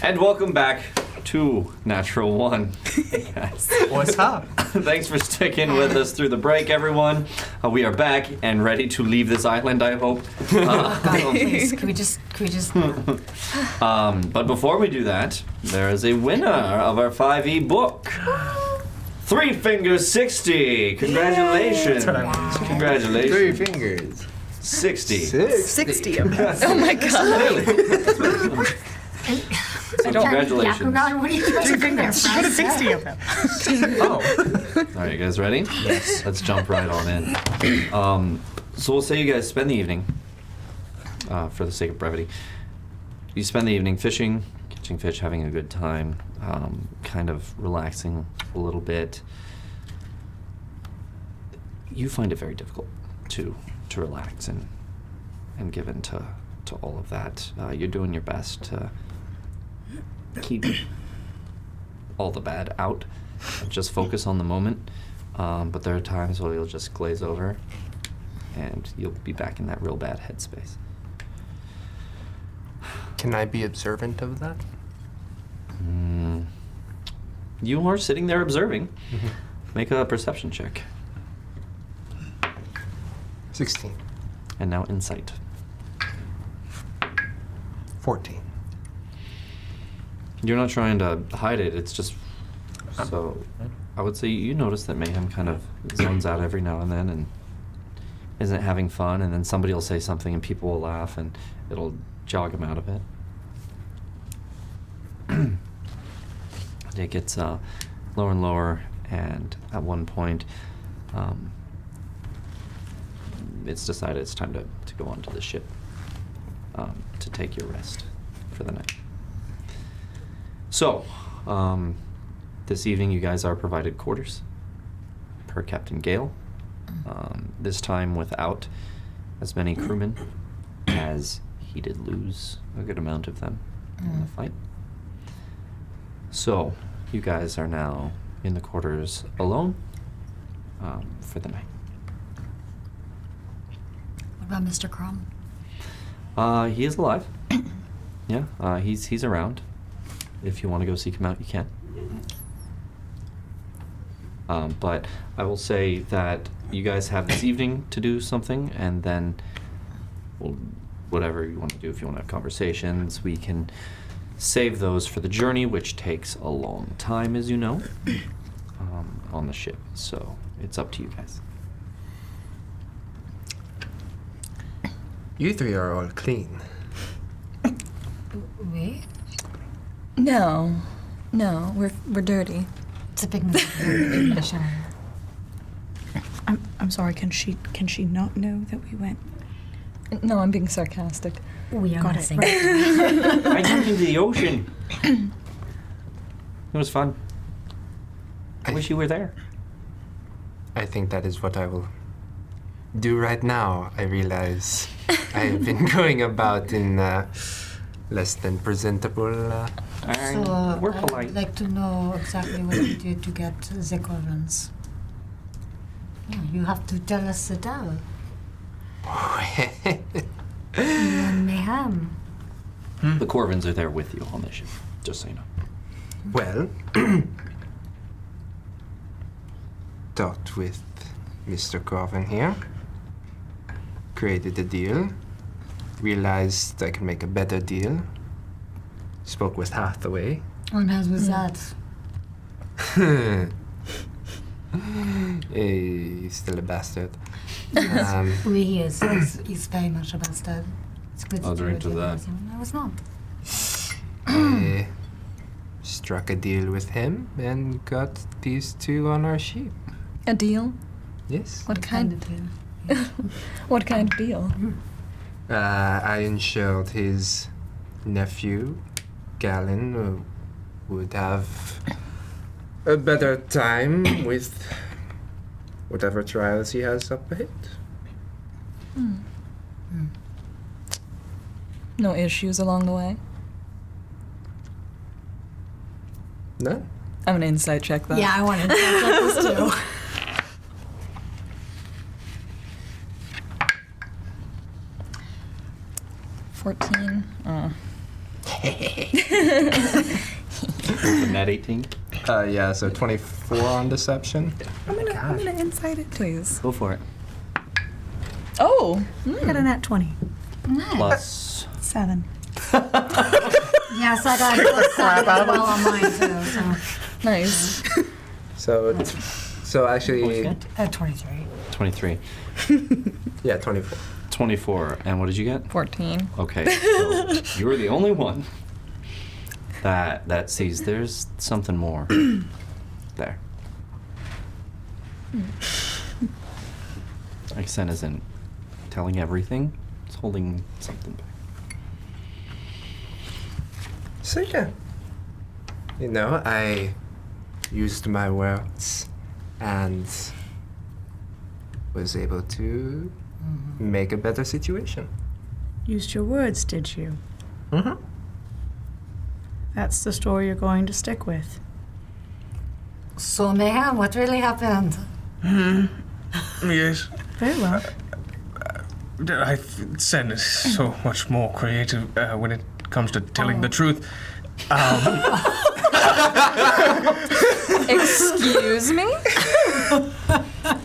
And welcome back to Natural One. Hey guys. What's up? Thanks for sticking with us through the break, everyone. We are back and ready to leave this island, I hope. Please, can we just? But before we do that, there is a winner of our 5e book. 3 Fingers 60. Congratulations. Congratulations. 3 fingers. 60. 60 of them. Oh my god. So congratulations. Yakugan, what are you doing there? 60 of them. Oh. All right, you guys ready? Yes. Let's jump right on in. So we'll say you guys spend the evening, for the sake of brevity, you spend the evening fishing, catching fish, having a good time, kind of relaxing a little bit. You find it very difficult to relax and give in to all of that. You're doing your best to keep all the bad out and just focus on the moment. But there are times where you'll just glaze over and you'll be back in that real bad headspace. Can I be observant of that? You are sitting there observing. Make a perception check. 16. And now insight. 14. You're not trying to hide it, it's just... So, I would say you notice that Mayhem kind of zones out every now and then and isn't having fun, and then somebody will say something and people will laugh and it'll jog him out of it. It gets lower and lower, and at one point, it's decided it's time to go onto the ship to take your rest for the night. So, this evening you guys are provided quarters per Captain Gale. This time without as many crewmen, as he did lose a good amount of them in the fight. So, you guys are now in the quarters alone for the night. What about Mr. Crumb? He is alive. Yeah, he's around. If you want to go seek him out, you can. But I will say that you guys have this evening to do something, and then whatever you want to do, if you want to have conversations, we can save those for the journey, which takes a long time, as you know, on the ship. So it's up to you guys. You 3 are all clean. We? No, we're dirty. It's a big mistake. I'm sorry, can she not know that we went? No, I'm being sarcastic. We are Got it, missing. I jumped into the ocean. It was fun. I wish you were there. I think that is what I will do right now. I realize I have been going about in less than presentable. So we're I polite. would like to know exactly what you did to get the Corvins. Yeah, you have to tell us it all. You and Mayhem. The Corvins are there with you on the ship, just so you know. Well, talked with Mr. Corvin here, created a deal, realized I can make a better deal, spoke with Hathaway. And how was that? He's still a bastard. He is. He's very much a bastard. It's good I'll drink to that. I was not. I struck a deal with him and got these 2 on our ship. A deal? Yes. What kind? of deal. What kind of deal? I insured his nephew, Galen, who would have a better time with whatever trials he has up ahead. No issues along the way? None. I'm gonna insight check that. Yeah, I wanted to check this too. 14. The net 18. Yeah, so 24 on deception. I'm gonna insight it. Please. Go for it. Oh. Got a nat 20. Plus 7. Yes, I got a well on mine too. So Nice. So actually, 23. 23. yeah, 24. 24. And what did you get? 14. Okay, so you're the only one that sees there's something more there. Like Sen isn't telling everything, it's holding something back. So yeah, you know, I used my words and was able to make a better situation. Used your words, did you? Mm-hmm. That's the story you're going to stick with. So, Mayhem, what really happened? Yes. Very well. Sen is so much more creative when it comes to telling the truth. Excuse me?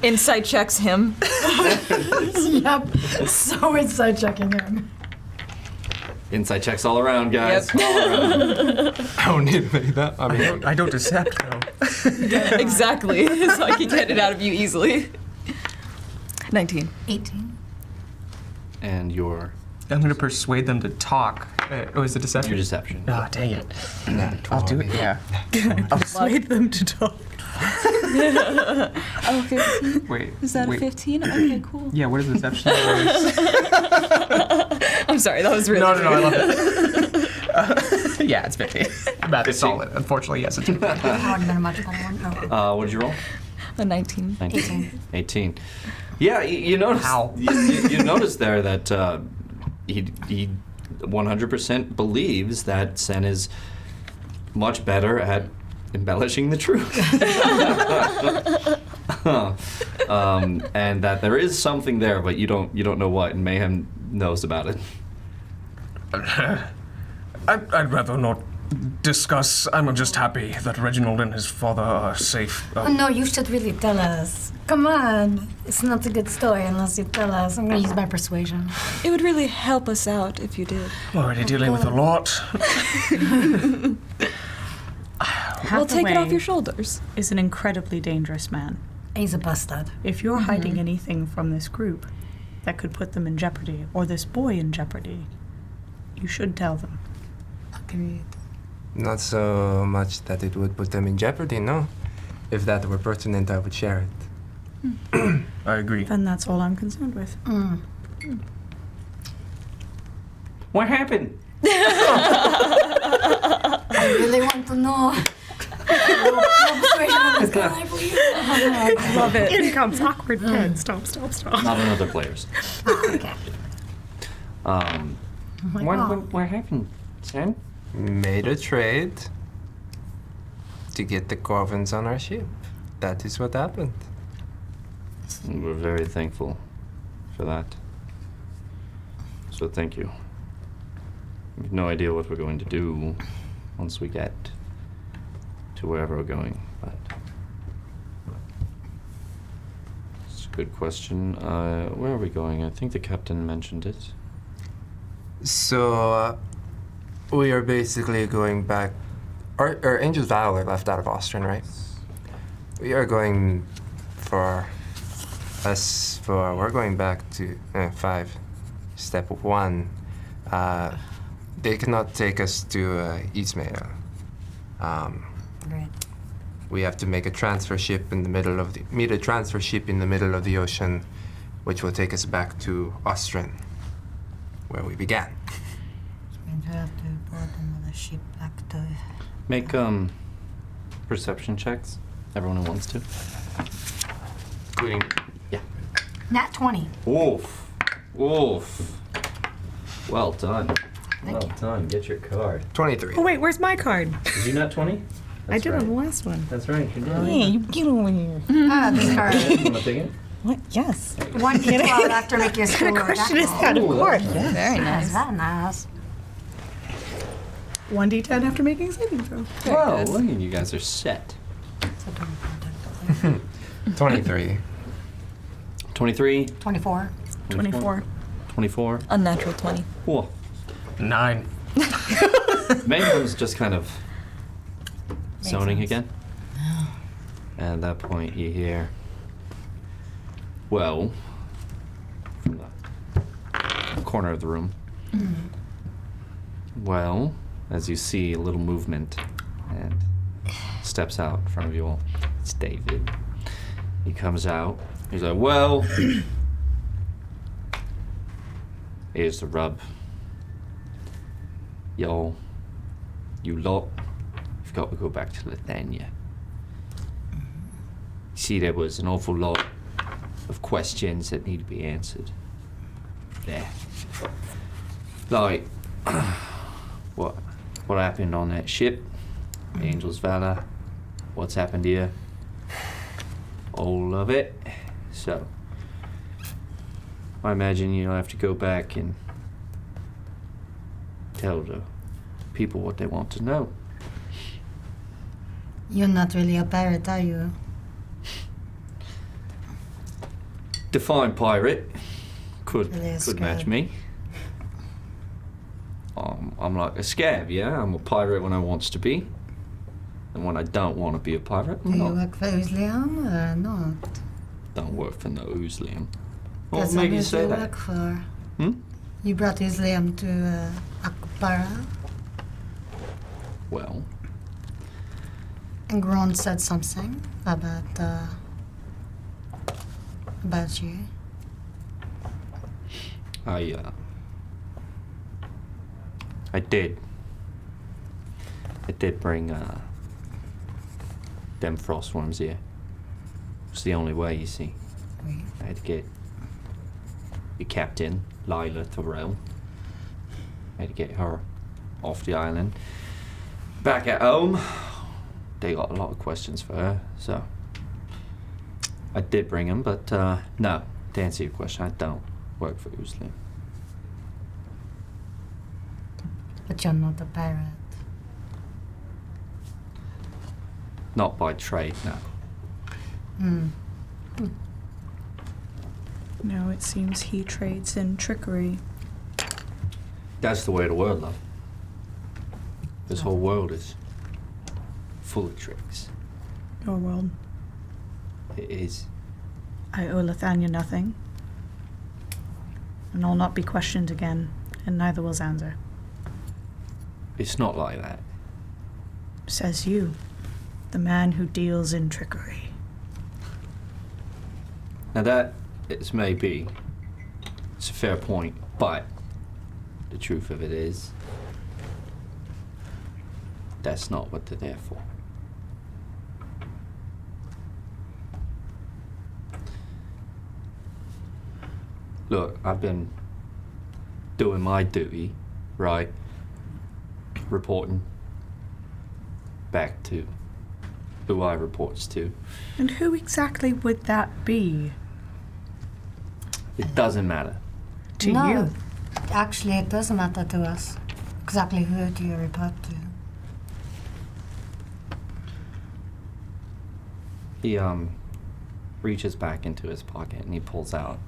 Insight checks him. Yep. So inside checking him. Inside checks all around, guys. Yep. All around. I don't need to make that. I mean, I don't accept, though. Exactly. So I can get it out of you easily. 19. 18. And your I'm going to persuade them to talk. Oh, is it deception? your deception. Ah, dang it. I'll do it, yeah. Persuade them to talk. Oh, 15? Wait. Is that a 15? Okay, cool. Yeah, what is deception? I'm sorry, that was really No, I weird. love it. Yeah, it's 15. Math is solid. Unfortunately, yes, it's 15. That would have been a much better one. Oh. What did you roll? A 19. 19. 18. Yeah, you notice. Ow. You notice there that he 100% believes that Sen is much better at embellishing the truth, and that there is something there, but you don't know what. And Mayhem knows about it. I'd rather not discuss. I'm just happy that Reginald and his father are safe. Oh, no, you should really tell us. Come on. It's not a good story unless you tell us. I'm going to use my persuasion. It would really help us out if you did. I'm already dealing with a lot. We'll take it off Hathaway your shoulders. is an incredibly dangerous man. He's a bastard. If you're hiding anything from this group that could put them in jeopardy, or this boy in jeopardy, you should tell them. Agreed. not so much that it would put them in jeopardy, no. If that were pertinent, I would share it. I agree. Then that's all I'm concerned with. What happened? I really want to know. No persuasion on this guy, please. I love it. In comes awkward pen. Stop. Not on other players. Okay. What happened, Sen? Made a trade to get the Corvins on our ship. That is what happened. We're very thankful for that. So thank you. We have no idea what we're going to do once we get to wherever we're going, but it's a good question. Where are we going? I think the captain mentioned it. So, we are basically going back. Our Angel's Valor left out of Ostrun, right? We are going we're going back to 5. Step 1. They cannot take us to Ismail. Great. We have to make a transfer ship in the middle of meet a transfer ship in the middle of the ocean, which will take us back to Ostrun, where we began. Means we have to board another ship back to. Make perception checks. Everyone who wants to. Including, yeah. Nat 20. Oof. Well done. Thank you. Done. Get your card. 23. Oh wait, where's my card? Did you not 20? I did on the last one. That's right. You did. you get over here. This card. You want to take it? What? Yes. 1 to 12 after making a score. Question is that, of course. Very That's nice. that nice. 1d10 after making a saving throw. Whoa, look at you guys are set. 23. 23, 24. 24. 24. Unnatural 20. Whoa. 9. Mayhem's just kind of zoning sense. again. And at that point, you hear, well, from the corner of the room. Well, as you see a little movement and steps out in front of you all, it's David. He comes out. He's like, well, here's the rub. Y'all, you lot, you've got to go back to Lethania. See, there was an awful lot of questions that need to be answered there. Like, what happened on that ship? Angel's Valor. What's happened here? All of it. So, I imagine you'll have to go back and tell the people what they want to know. You're not really a pirate, are you? Define pirate. Could Yes, match good. me. I'm like a scab, yeah? I'm a pirate when I wants to be. And when I don't want to be a pirate, Do I'm you not. work for Usliam or not? Don't work for no Usliam. What That's made who you say that? work for. Hmm? You brought Usliam to Akupara, Well, and Gron said something about you. I did bring them frostworms here. It's the only way, you see. Oui. I had to get your captain, Lila Terrell. I had to get her off the island. Back at home, they got a lot of questions for her, so I did bring them, but no, to answer your question, I don't work for Uslim. But you're not a pirate. Not by trade, no. No, it seems he trades in trickery. That's the way of the world, love. This whole world is full of tricks. Your world. It is. I owe Lethania nothing. And I'll not be questioned again, and neither will Zanzer. It's not like that. Says you, the man who deals in trickery. Now that is maybe, it's a fair point, but the truth of it is, that's not what they're there for. Look, I've been doing my duty, right? Reporting back to who I reports to. And who exactly would that be? It doesn't matter. To No, you? actually, it doesn't matter to us. Exactly who do you report to? He reaches back into his pocket and he pulls out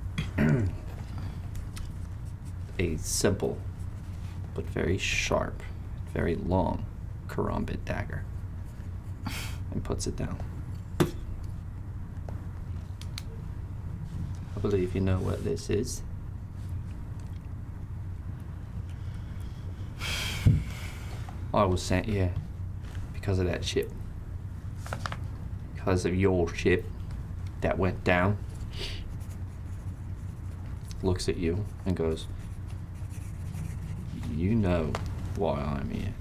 a simple but very sharp, very long karambit dagger and puts it down. I believe you know what this is. I was sent here because of that ship. Because of your ship that went down. Looks at you and goes, you know why I'm here.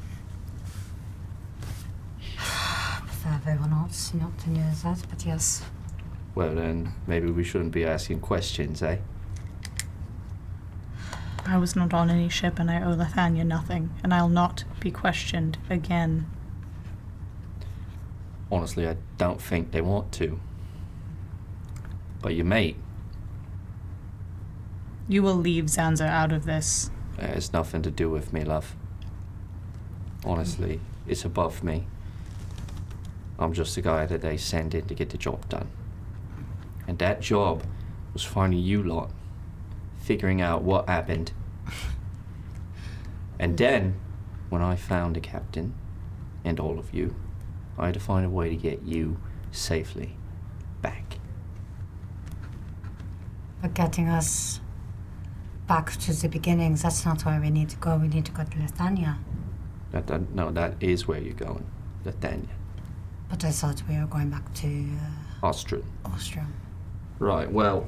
For everyone else, not to know that, but yes. Well then, maybe we shouldn't be asking questions, eh? I was not on any ship and I owe Lethania nothing, and I'll not be questioned again. Honestly, I don't think they want to. But your mate, You will leave Zanzer out of this. it has nothing to do with me, love. Honestly, it's above me. I'm just the guy that they send in to get the job done. And that job was finding you lot, figuring out what happened. And then, when I found the captain, and all of you, I had to find a way to get you safely back. But getting us back to the beginnings, that's not where we need to go. We need to go to Lethania. No, that is where you're going, Lethania. But I thought we were going back to Ostrun. Ostrun. Right, well,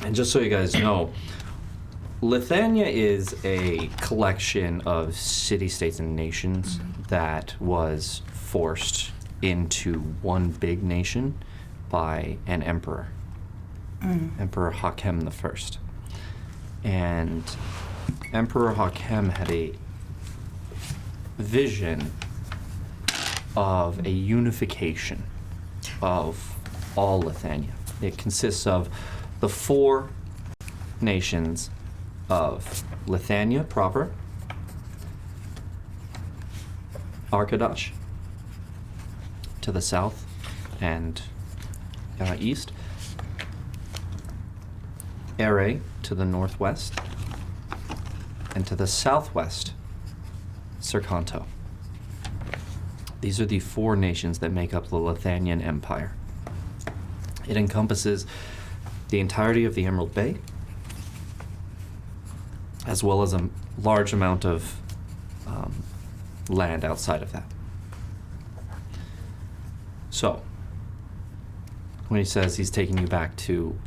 and just so you guys know, Lethania is a collection of city-states and nations that was forced into one big nation by an emperor, Emperor Hakem I. And Emperor Hakem had a vision of a unification of all Lethania. It consists of the 4 nations of Lethania proper, Arkadash to the south and east, Ere to the northwest, and to the southwest, Serkanto. These are the 4 nations that make up the Lethanian Empire. It encompasses the entirety of the Emerald Bay, as well as a large amount of land outside of that. So, when he says he's taking you back to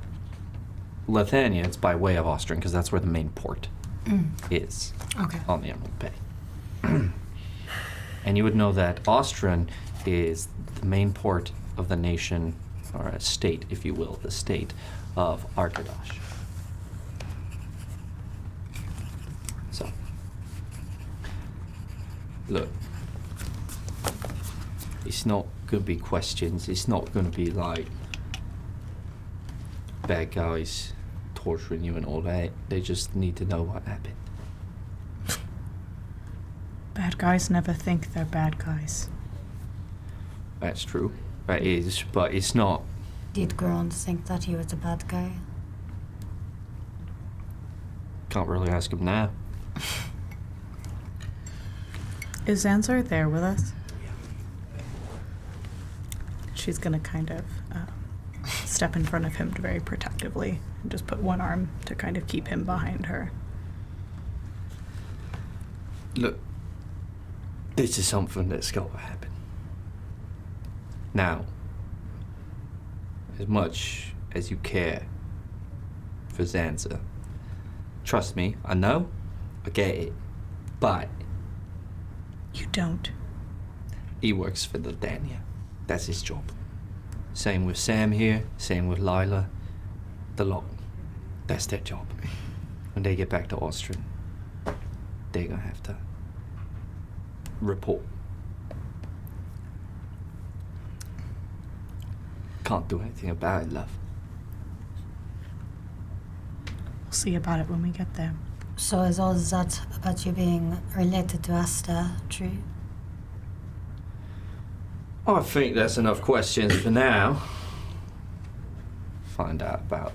Lethania, it's by way of Ostrun, because that's where the main port is on the Emerald Bay. And you would know that Ostrun is the main port of the nation, or a state, if you will, the state of Arkadash. So, look, it's not going to be questions. It's not going to be like bad guys torturing you and all that. They just need to know what happened. Bad guys never think they're bad guys. That's true. That is, but it's not. Did Grond think that he was a bad guy? Can't really ask him now. Is Zanzar there with us? She's gonna kind of step in front of him very protectively and just put one arm to kind of keep him behind her. Look, this is something that's got to happen. Now, as much as you care for Zanza, trust me, I know, I get it, but You don't. he works for the Lethania. That's his job. Same with Sam here, same with Lila. The lot. That's their job. When they get back to Ostrun, they're gonna have to report. Can't do anything about it, love. We'll see about it when we get there. So is all that about you being related to Asta true? I think that's enough questions for now. Find out about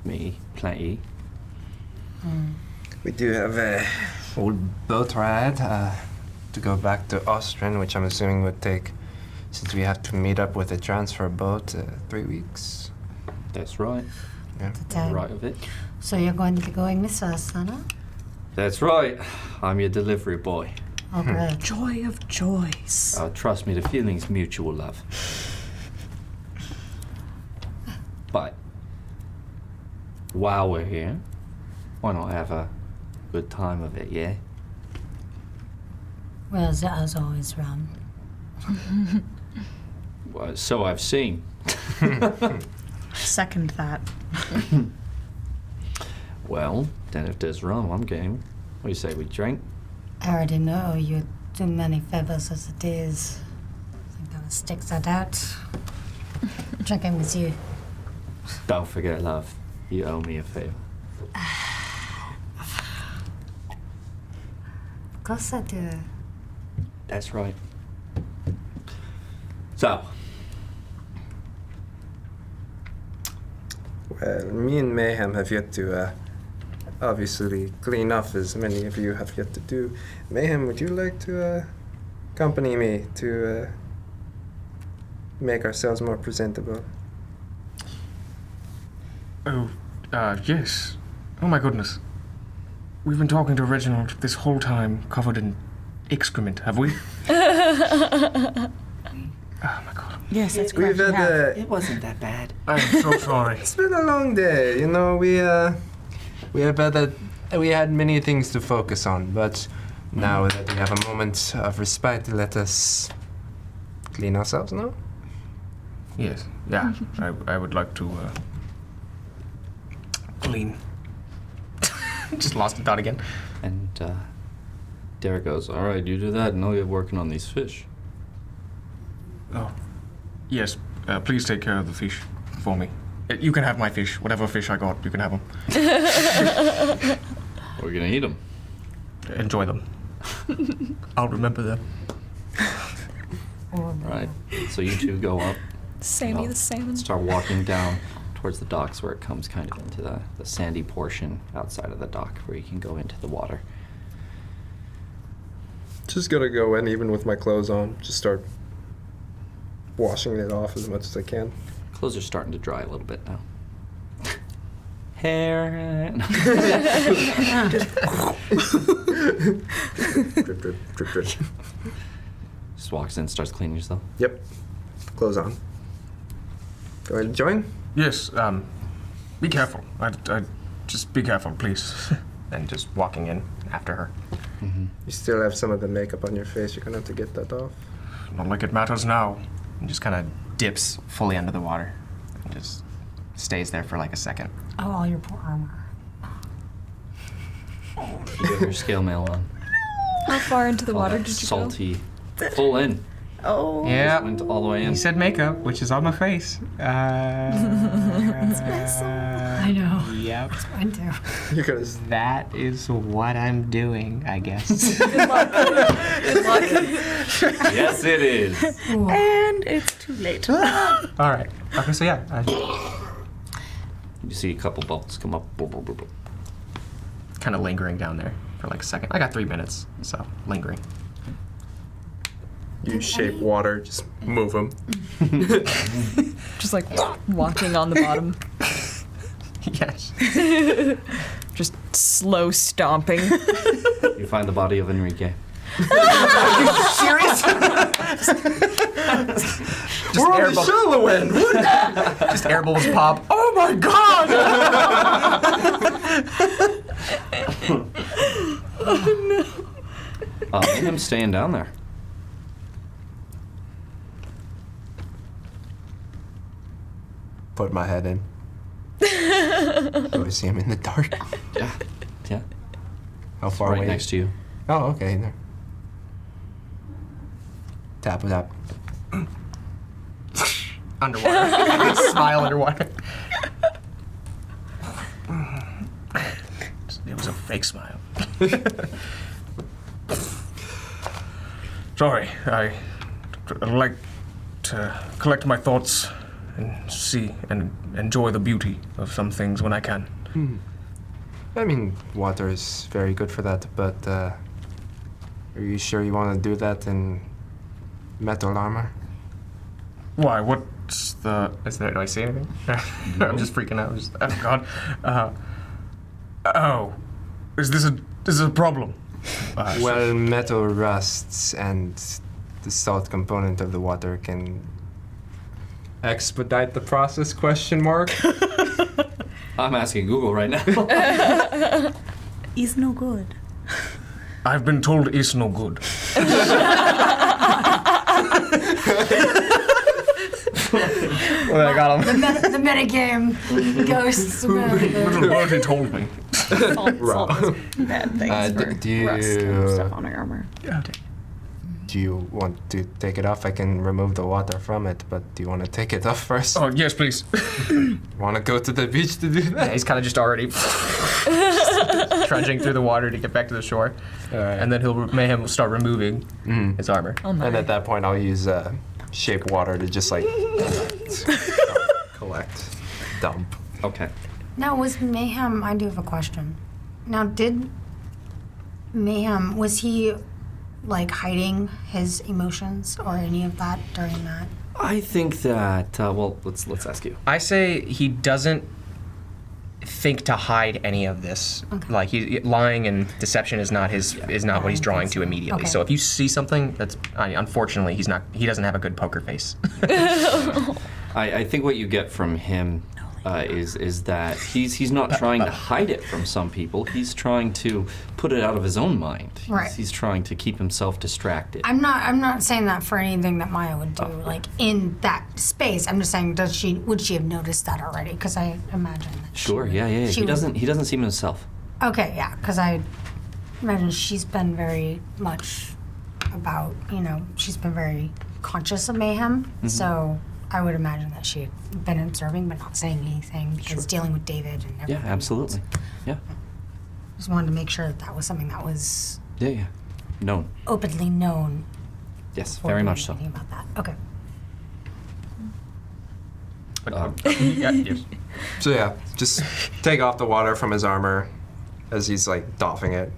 me plenty. We do have a old boat ride to go back to Ostrun, which I'm assuming would take, since we have to meet up with a transfer boat, 3 weeks. That's right. Yeah. Time. Right of it. So you're going to be going with us, Anna? That's right. I'm your delivery boy. Oh, great. Joy of joys. Trust me, the feeling's mutual, love. But while we're here, why not have a good time of it, yeah? Well, that has always run. Well, so I've seen. Second that. Well, then if there's rum, I'm game. What do you say, we drink? I already know you too many feathers as it is. I think I'll stick that out. Drinking with you. Don't forget, love. You owe me a favor. Of course I do. That's right. So, Well, me and Mayhem have yet to obviously clean up as many of you have yet to do. Mayhem, would you like to accompany me to make ourselves more presentable? Oh, yes. Oh my goodness. We've been talking to Reginald this whole time covered in excrement, have we? Oh my god. Yes, that's We've correct. had It wasn't that bad. I'm so sorry. it's been a long day. You know, we had many things to focus on, but now that we have a moment of respite, let us clean ourselves now. Yes, yeah. I would like to clean. Just lost the thought again. and Derek goes, all right, you do that, and I'll get working on these fish. Oh, yes. Please take care of the fish for me. You can have my fish. Whatever fish I got, you can have them. We're gonna eat them. Enjoy them. I'll remember them. Right. So you two go up, Sammy the salmon. start walking down towards the docks where it comes kind of into the sandy portion outside of the dock where you can go into the water. Just gonna go in, even with my clothes on. Just start washing it off as much as I can. Clothes are starting to dry a little bit now. Hair. Drip, drip, drip, drip. Just walks in, starts cleaning yourself. Yep. Clothes on. Go ahead and join. Yes, be careful. I just be careful, please. And just walking in after her. You still have some of the makeup on your face. You're gonna have to get that off. Not like it matters now. And just kind of dips fully under the water. And just stays there for like a second. Oh, all your poor armor. You have your scale mail on. How far into the All water that did you salty, full in. Oh. Yeah. Went all the way in. He said makeup, which is on my face. I know. Yep. Mine too. You're gonna. That is what I'm doing, I guess. Yes, it is. And it's too late. All right. Okay, so yeah. You see a couple bubbles come up. Kind of lingering down there for like a second. I got 3 minutes, so lingering. You shape water. Just move them. Just like walking on the bottom. Yes. Just slow stomping. You find the body of Enrique. Serious? We're on the shallow end. Just air bubbles pop. Oh my god! Him staying down there. Put my head in. Do I see him in the dark? Yeah. Yeah. How far Right away? next to you. Oh, okay. There. Tap, tap. Underwater. Smile underwater. It was a fake smile. Sorry, I'd like to collect my thoughts and see and enjoy the beauty of some things when I can. I mean, water is very good for that, but are you sure you want to do that in metal armor? Why? What's the? Is there? Do I see anything? I'm just freaking out. Oh God. Is this a problem? Well, metal rusts, and the salt component of the water can expedite the process? Question mark. I'm asking Google right now. Is no good. I've been told it's no good. Well, I got him. The metagame. Ghosts. Little birdie told me. Salt is bad things for do rust and you- stuff on our armor. Do do you want to take it off? I can remove the water from it, but do you want to take it off first? Oh, yes, please. Want to go to the beach to do Yeah, that? he's kind of just already trudging through the water to get back to the shore. Alright. And then Mayhem will start removing his armor. Oh my. And at that point, I'll use shape water to just like collect, dump. Okay. Now, was Mayhem, I do have a question. Now, did Mayhem, was he like hiding his emotions or any of that during that? I think that well, let's ask you. I say he doesn't think to hide any of this. Okay. Like lying and deception is not what he's drawing to immediately. Okay. So if you see something that's unfortunately he doesn't have a good poker face. I think what you get from him is that he's not trying to hide it from some people. He's trying to put it out of his own mind. Right. He's trying to keep himself distracted. I'm not saying that for anything that Maya would do, like in that space. I'm just saying, would she have noticed that already? Because I imagine that Sure. she, Yeah. she He would- doesn't seem himself. Okay, yeah, because I imagine she's been very much about, she's been very conscious of Mayhem. So I would imagine that she had been observing but not saying anything because dealing with David and everything. Yeah. Absolutely. Yeah. Just wanted to make sure that was something that was Yeah. Known. openly known. Yes. before Very doing much so. anything about that. Okay. Yeah, yes. So yeah, just take off the water from his armor as he's like doffing it.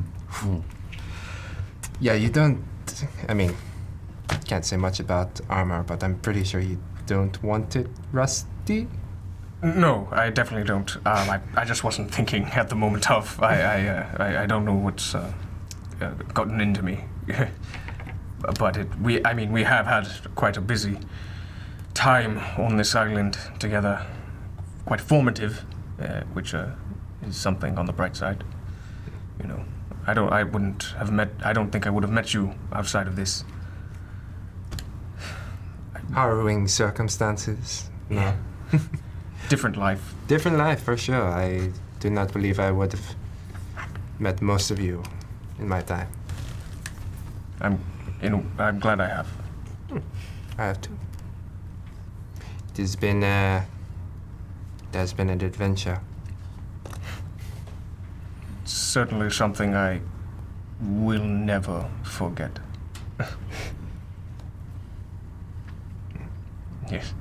Yeah, you don't. I mean, can't say much about armor, but I'm pretty sure you don't want it rusty. No, I definitely don't. I just wasn't thinking at the moment of. I don't know what's gotten into me. But we have had quite a busy time on this island together. Quite formative, which is something on the bright side. I don't think I would have met you outside of this. Harrowing circumstances. No. Different life. Different life for sure. I do not believe I would have met most of you in my time. I'm glad I have. I have to. It has been an adventure. Certainly something I will never forget. Yes.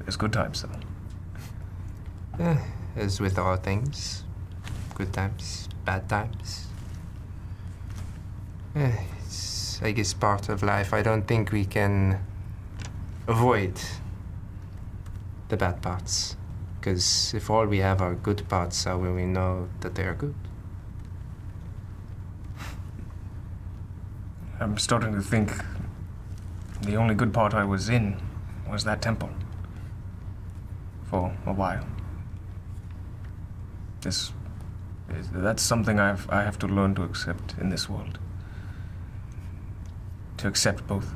There's good times, though. As with all things, good times, bad times. It's, I guess, part of life. I don't think we can avoid the bad parts. Because if all we have are good parts, how will we know that they are good? I'm starting to think the only good part I was in was that temple. For a while. That's something I have to learn to accept in this world. To accept both.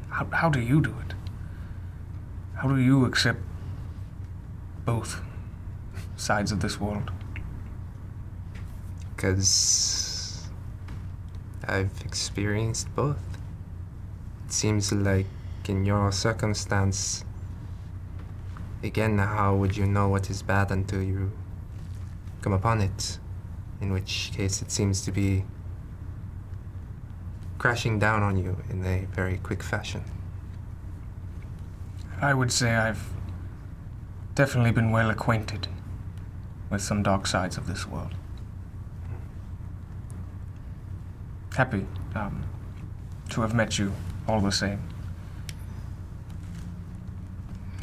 How do you do it? How do you accept both sides of this world? Because I've experienced both. It seems like in your circumstance, again, how would you know what is bad until you come upon it? In which case it seems to be crashing down on you in a very quick fashion. I would say I've definitely been well acquainted with some dark sides of this world. Happy to have met you all the same.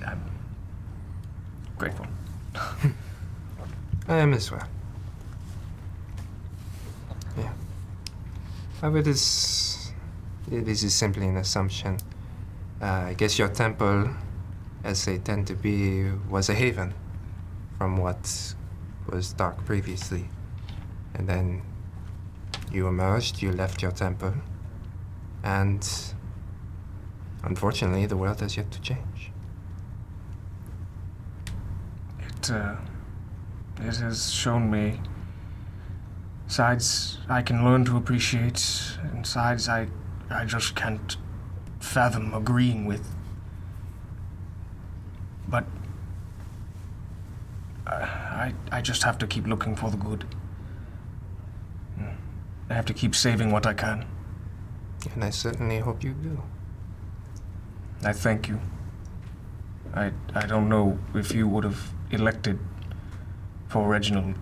I'm grateful. I am as well. Yeah. This is simply an assumption. I guess your temple, as they tend to be, was a haven from what was dark previously. And then you emerged, you left your temple, and unfortunately the world has yet to change. It has shown me Sides I can learn to appreciate, and sides I just can't fathom agreeing with. But I just have to keep looking for the good. I have to keep saving what I can. And I certainly hope you do. I thank you. I don't know if you would have elected for Reginald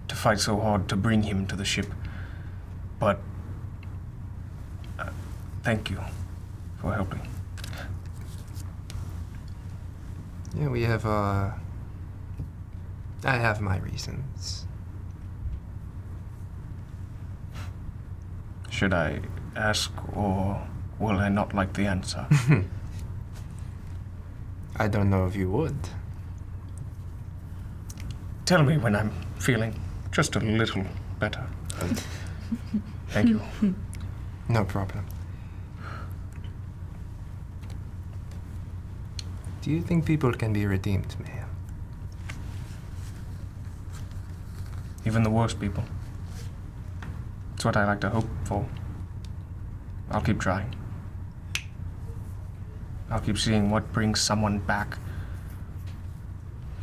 to fight so hard to bring him to the ship, but thank you for helping. Yeah, we have, I have my reasons. Should I ask, or will I not like the answer? I don't know if you would. Tell me when I'm feeling just a little better. Thank you. No problem. Do you think people can be redeemed, ma'am? Even the worst people. It's what I like to hope for. I'll keep trying. I'll keep seeing what brings someone back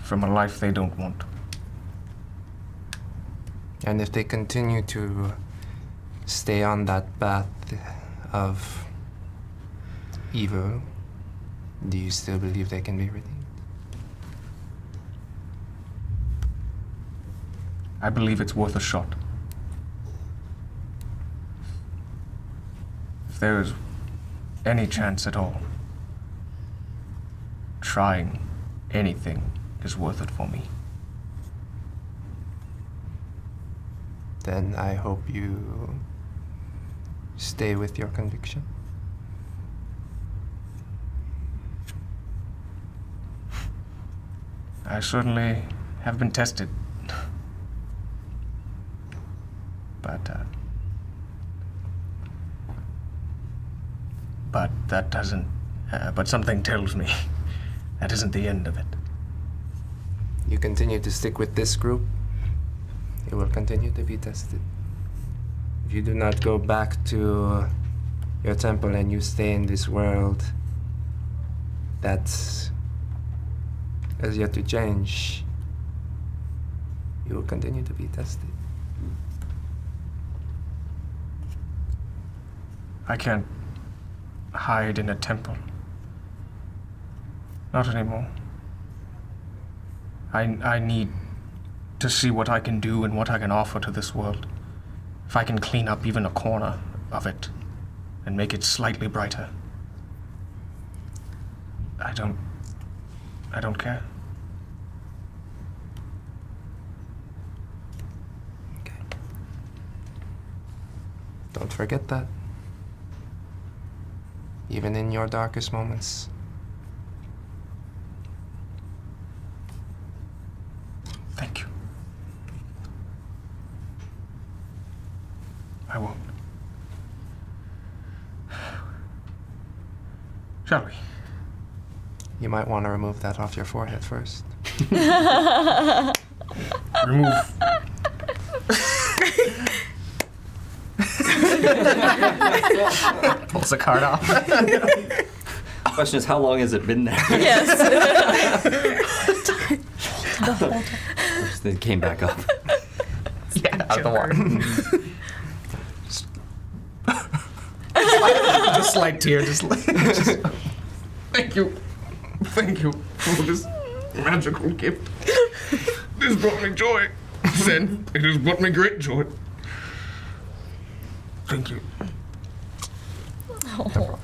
from a life they don't want. And if they continue to stay on that path of evil, do you still believe they can be redeemed? I believe it's worth a shot. If there is any chance at all, trying anything is worth it for me. Then I hope you stay with your conviction. I certainly have been tested. But that doesn't, but something tells me that isn't the end of it. You continue to stick with this group, you will continue to be tested. If you do not go back to your temple and you stay in this world that has yet to change, you will continue to be tested. I can't hide in a temple. Not anymore. I need to see what I can do and what I can offer to this world. If I can clean up even a corner of it and make it slightly brighter. I don't care. Okay. Don't forget that. Even in your darkest moments. Thank you. I won't. Shall we? You might want to remove that off your forehead first. Remove. Pulls the card off. Question is, how long has it been there? Yes. The whole time. Then it came back up. Yeah, out the water. Just slight tear, just thank you. Thank you for this magical gift. This brought me joy. Then it has brought me great joy. Thank you. Oh.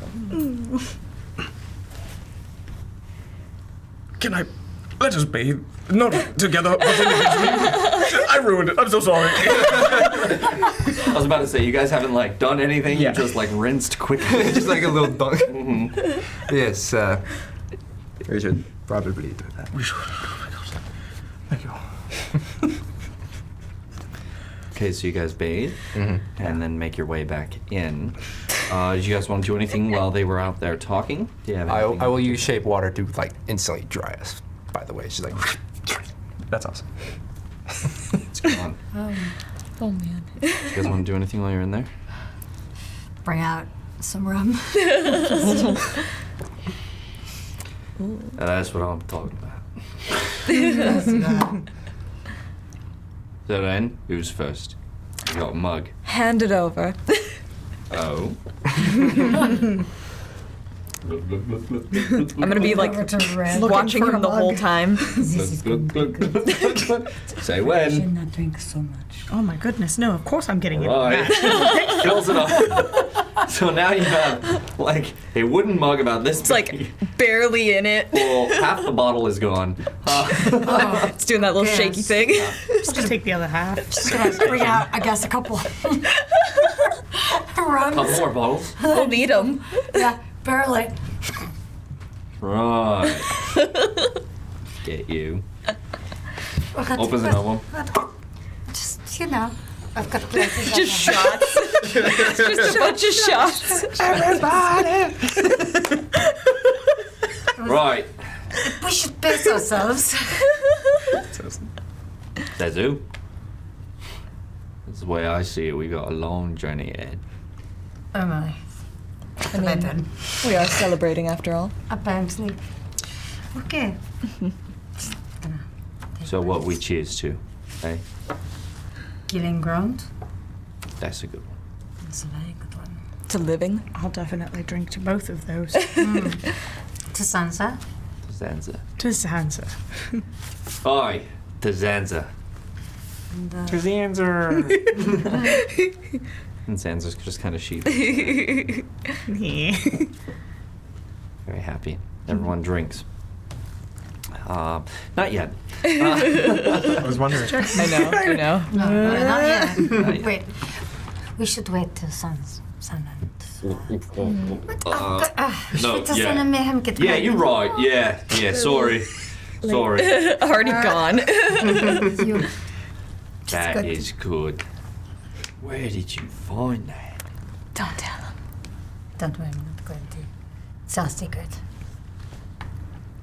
Can I let us bathe? Not together, but individually. I ruined it. I'm so sorry. I was about to say, you guys haven't done anything. Yeah. You just rinsed quickly. Just like a little dunk. Mm-hmm. Yes, we should probably do that. We should. Thank you. Okay, so you guys bathe and then make your way back in. Did you guys want to do anything while they were out there talking? Do you have anything? I will use shape water to instantly dry us. By the way, she's like, That's awesome. It's gone. Oh man. You guys want to do anything while you're in there? Bring out some rum. That's what I'm talking about. So then, who's first? You got a mug. Hand it over. Oh. I'm gonna be like watching him the whole time. Say when. not drink so much. Oh my goodness, no, of course I'm getting it. Right. Fills it up. So now you have like a wooden mug about this It's like barely in it. Well, half the bottle is gone. It's doing that little shaky thing. Just take the other half. Just gonna bring out, I guess, a couple rums. Couple more bottles. We'll need them. Yeah, barely. Right. Get you. Opens another one. Just, you know, I've got places. Just shots. Just a bunch of shots. Everybody! Right. We should pace ourselves. Says who? This is the way I see it. We got a long journey ahead. Oh my. I mean, we are celebrating after all. Apparently. Okay. So what we cheers to, eh? Killing ground. That's a good one. That's a very good one. To living. I'll definitely drink to both of those. To Sansa. Zanza. To Sansa. Aye, to Zanza. And, To Zanza. And Zanza's just kind of sheepish. Very happy. Everyone drinks. Not yet. I was wondering. I know. No, not yet. Not yet. Wait. We should wait till sunset. No, Does yeah. Mayhem get Yeah, you're right. Yeah, sorry. Sorry. Already gone. You. That good. is good. Where did you find that? Don't tell him. Don't worry, I'm not going to. It's our secret.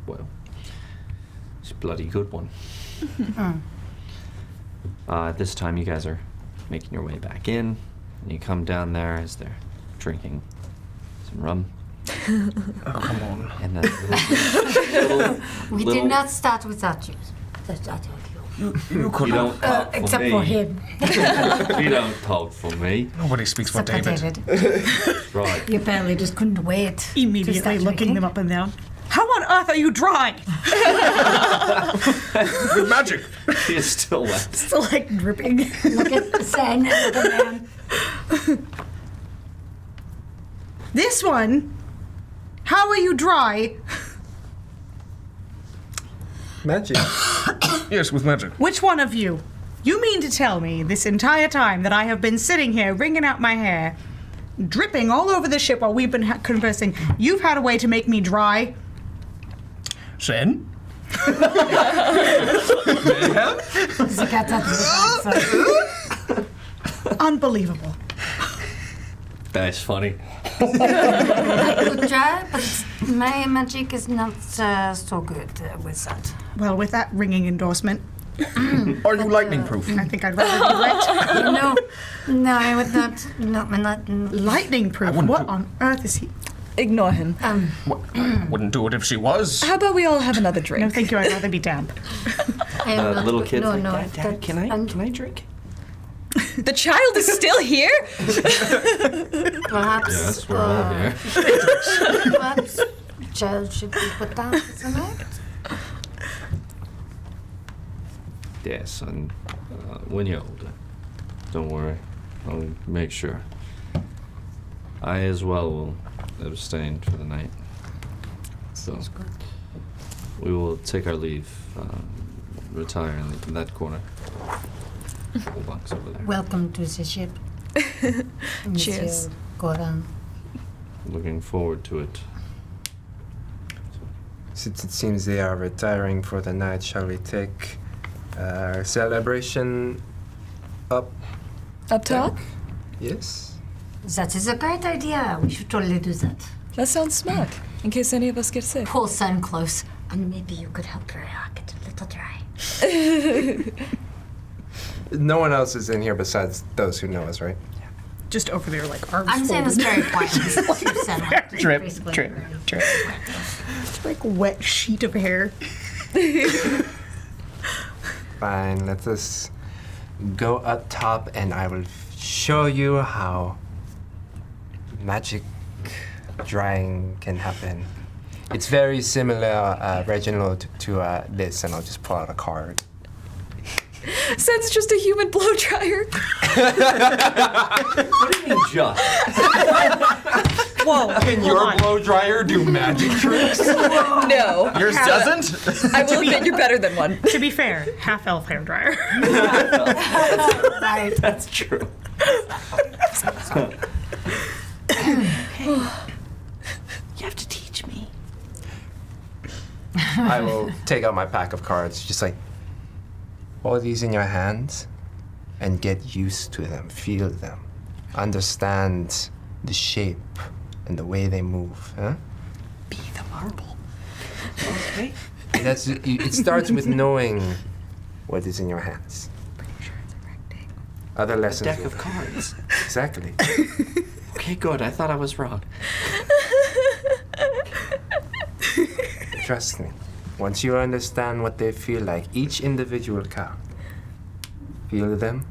Well, it's a bloody good one. This time you guys are making your way back in, and you come down there as they're drinking some rum. Oh, come on. And then little, We did not start without you. That's not you. You could You don't talk for Except me. for him. You don't talk for me. Nobody speaks for Except for David. David. Right. You apparently just couldn't wait. to Immediately start looking drinking. them up and down. How on earth are you dry? With magic. He is still wet. Still like dripping. Look at the sand and the man. This one? How are you dry? Magic. Yes, with magic. Which one of you? You mean to tell me this entire time that I have been sitting here wringing out my hair, dripping all over the ship while we've been conversing, you've had a way to make me dry? Sen? The cat out of the Unbelievable. That's funny. Good try, but my magic is not so good with that. Well, with that ringing endorsement, Are you lightning proof? I think I'd rather be right. No, I would not. No, I'm not. Lightning proof? wouldn't What do- on earth is he? Ignore him. Wouldn't do it if she was. How about we all have another drink? No, thank you. I'd rather be damp. Little kid's no, like, no, Dad, that's- can I drink? The child is still here? Perhaps. Yes, we're all here. Perhaps child should be put down for tonight. Yes, son. When you're older. Don't worry. I'll make sure. I as well will abstain for the night. So we will take our leave, retire in that corner. Couple bunks over there. Welcome to the ship. Cheers. Goran. Looking forward to it. Since it seems they are retiring for the night, shall we take our celebration up? Up top? Yes. That is a great idea. We should totally do that. That sounds smart. In case any of us get sick. Pull Sun close, and maybe you could help her get a little dry. No one else is in here besides those who know us, right? Just over there, like arms I'm saying this folded. very quietly. Drip, drip, drip. Like wet sheet of hair. Fine, let us go up top and I will show you how magic drying can happen. It's very similar, Reginald, to this, and I'll just pull out a card. Sen's just a human blow dryer. What do you mean just? Whoa. Can your blow dryer do magic tricks? No. Yours doesn't? I will admit you're better than one. To be fair, half elf hair dryer. Right. That's true. You have to teach me. I will take out my pack of cards, just like, hold these in your hands and get used to them, feel them, understand the shape and the way they move, huh? Be the marble. Okay. It starts with knowing what is in your hands. Pretty sure it's a rectangle. Other lessons. Deck of cards. Exactly. Okay, good. I thought I was wrong. Trust me. Once you understand what they feel like, each individual card, feel them,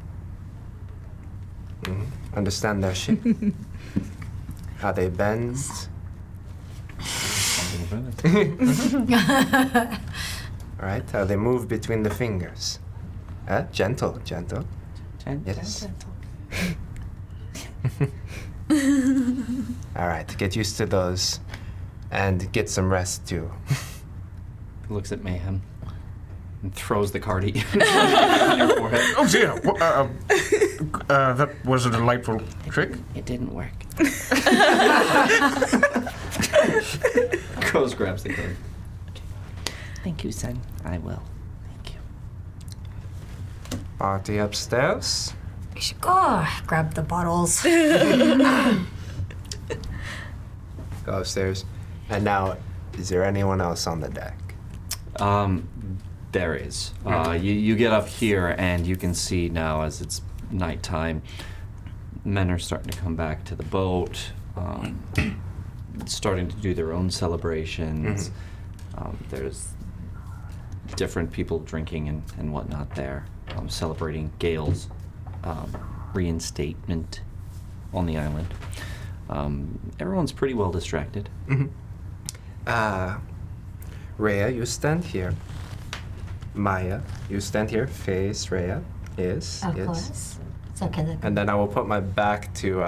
understand their shape, how they bend. All right, how they move between the fingers. Gentle, gentle. Yes. All right, get used to those and get some rest too. Looks at Mayhem and throws the card at you on your forehead. Oh dear. That was a delightful trick. It didn't work. Goes, grabs the card. Thank you, son. I will. Thank you. Party upstairs. We should go grab the bottles. Go upstairs. And now, is there anyone else on the deck? There is. You get up here and you can see now as it's nighttime, men are starting to come back to the boat, starting to do their own celebrations. There's different people drinking and whatnot there, celebrating Gale's reinstatement on the island. Everyone's pretty well distracted. Rhea, you stand here. Maya, you stand here. Face Rhea. Yes. Of yes. course. It's okay. And then I will put my back to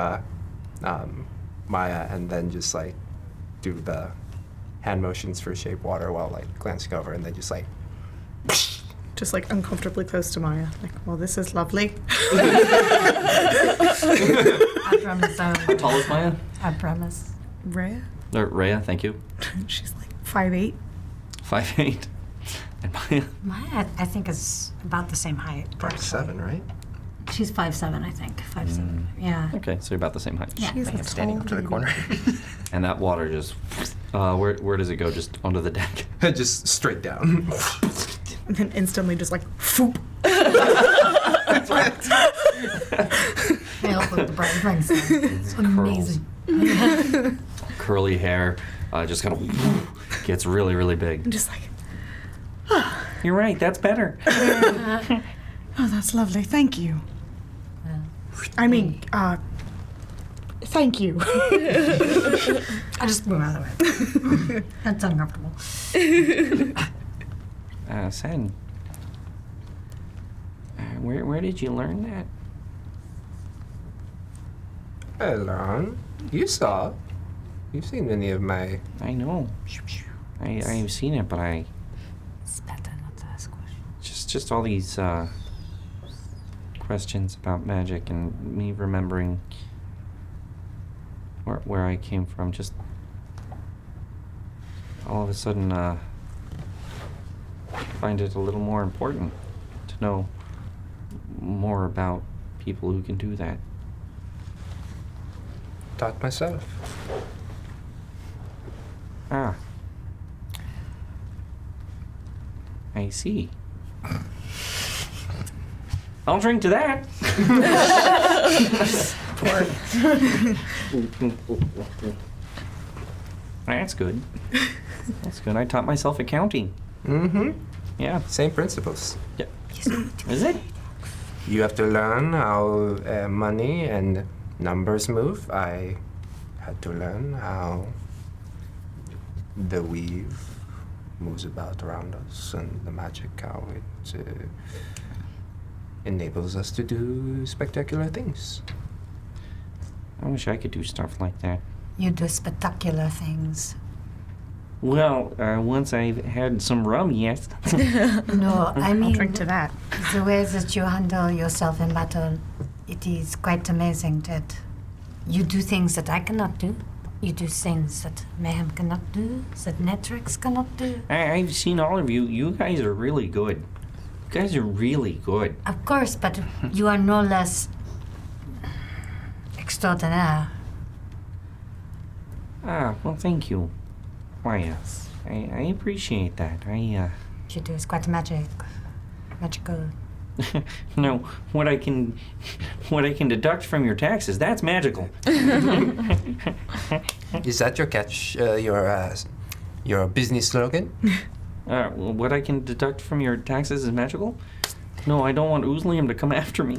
Maya and then just like do the hand motions for shape water while like glancing over and then just like Just like uncomfortably close to Maya. Like, well, this is lovely. I promise. How tall is Maya? I promise. Rhea? Rhea, thank you. She's like 5'8". 5'8". And Maya? Maya, I think, is about the same height. 5'7", right? She's 5'7", I think. 5'7". Yeah. Okay, so you're about the same height. Yeah. I'm standing up to the corner. And that water just, where does it go? Just onto the deck? Just straight down. And then instantly just like, foop. They help with the bright drinks. It's amazing. Curly hair, just kind of gets really, really big. And just like, You're right. That's better. oh, that's lovely. Thank you. I mean, thank you. I just move out of the way. That's uncomfortable. Sen. Where did you learn that? Elon, you saw. You've seen many of my... I know. I've seen it, but It's better not to ask questions. just all these questions about magic and me remembering where I came from. Just all of a sudden, find it a little more important to know more about people who can do that. Taught myself. Ah. I see. I'll drink to that. That's good. That's good. I taught myself accounting. Mm-hmm. Yeah. Same principles. Yeah. Is it? You have to learn how money and numbers move. I had to learn how the weave moves about around us and the magic, how it enables us to do spectacular things. I wish I could do stuff like that. You do spectacular things. Well, once I've had some rum, yes. No, I mean, I'll drink to that. the way that you handle yourself in battle, it is quite amazing that you do things that I cannot do. You do things that Mayhem cannot do, that Netrix cannot do. I've seen all of you. You guys are really good. You guys are really good. Of course, but you are no less extraordinaire. Ah, well, thank you. Why, yes. I appreciate that. You do is quite magical. No, what I can deduct from your taxes, that's magical. Is that your catch, your business slogan? What I can deduct from your taxes is magical? No, I don't want Oozlium to come after me.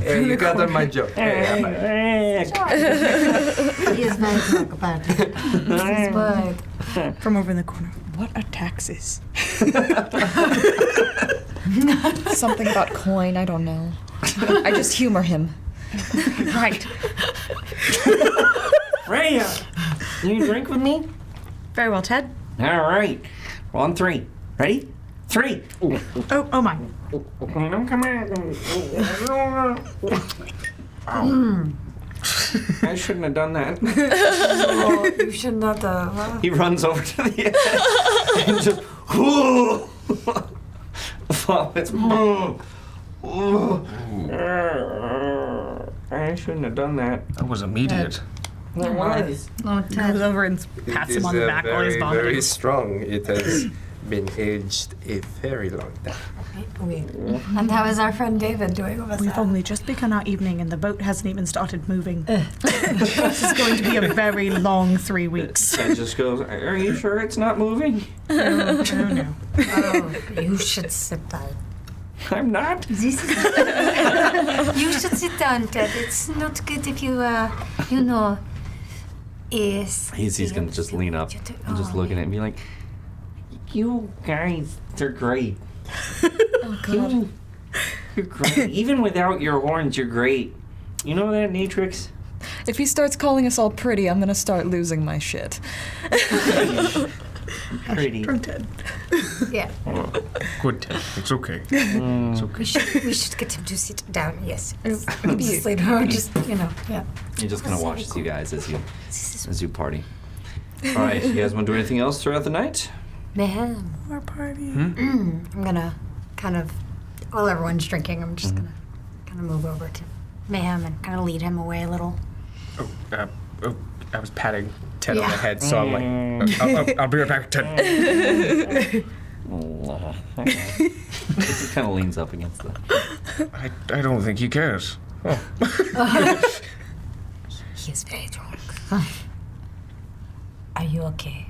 You got on my joke. He is very talk about it. This is word. From over in the corner. What are taxes? Something about coin, I don't know. I just humor him. Right. Freya, you drink with me? Very well, Ted. All right. We're on 3. Ready? 3. Oh my. Come on. I shouldn't have done that. Oh, you should not have. He runs over to the edge and just vomits. I shouldn't have done that. That was immediate. It was. Oh, Goes Ted. over and pats him on the back while he's vomiting. very strong. It has been aged a very long time. Wait. And how is our friend David doing over We've there? only just begun our evening and the boat hasn't even started moving. This is going to be a very long 3 weeks. Ted just goes, are you sure it's not moving? Oh no. Oh, you should sit down. I'm not. This is. You should sit down, Ted. It's not good if you, you know, is. He's gonna just lean up and just look at it and be like, You guys are great. Oh, God. You're great. Even without your horns, you're great. You know that, Natrix? If he starts calling us all pretty, I'm gonna start losing my shit. Pretty. From Ted. Yeah. Good, Ted. It's okay. It's okay. We should get him to sit down. Yes. Maybe just later on, just yeah. he just kind of watches you guys as you party. All right, you guys want to do anything else throughout the night? Mayhem. Our party. I'm gonna kind of, while everyone's drinking, I'm just gonna kind of move over to Mayhem and kind of lead him away a little. I was patting Ted on the Yeah. head, so I'm like, I'll be right back, Ted. Oh, he kind of leans up against the. I don't think he cares. Oh. He is very drunk. Are you okay?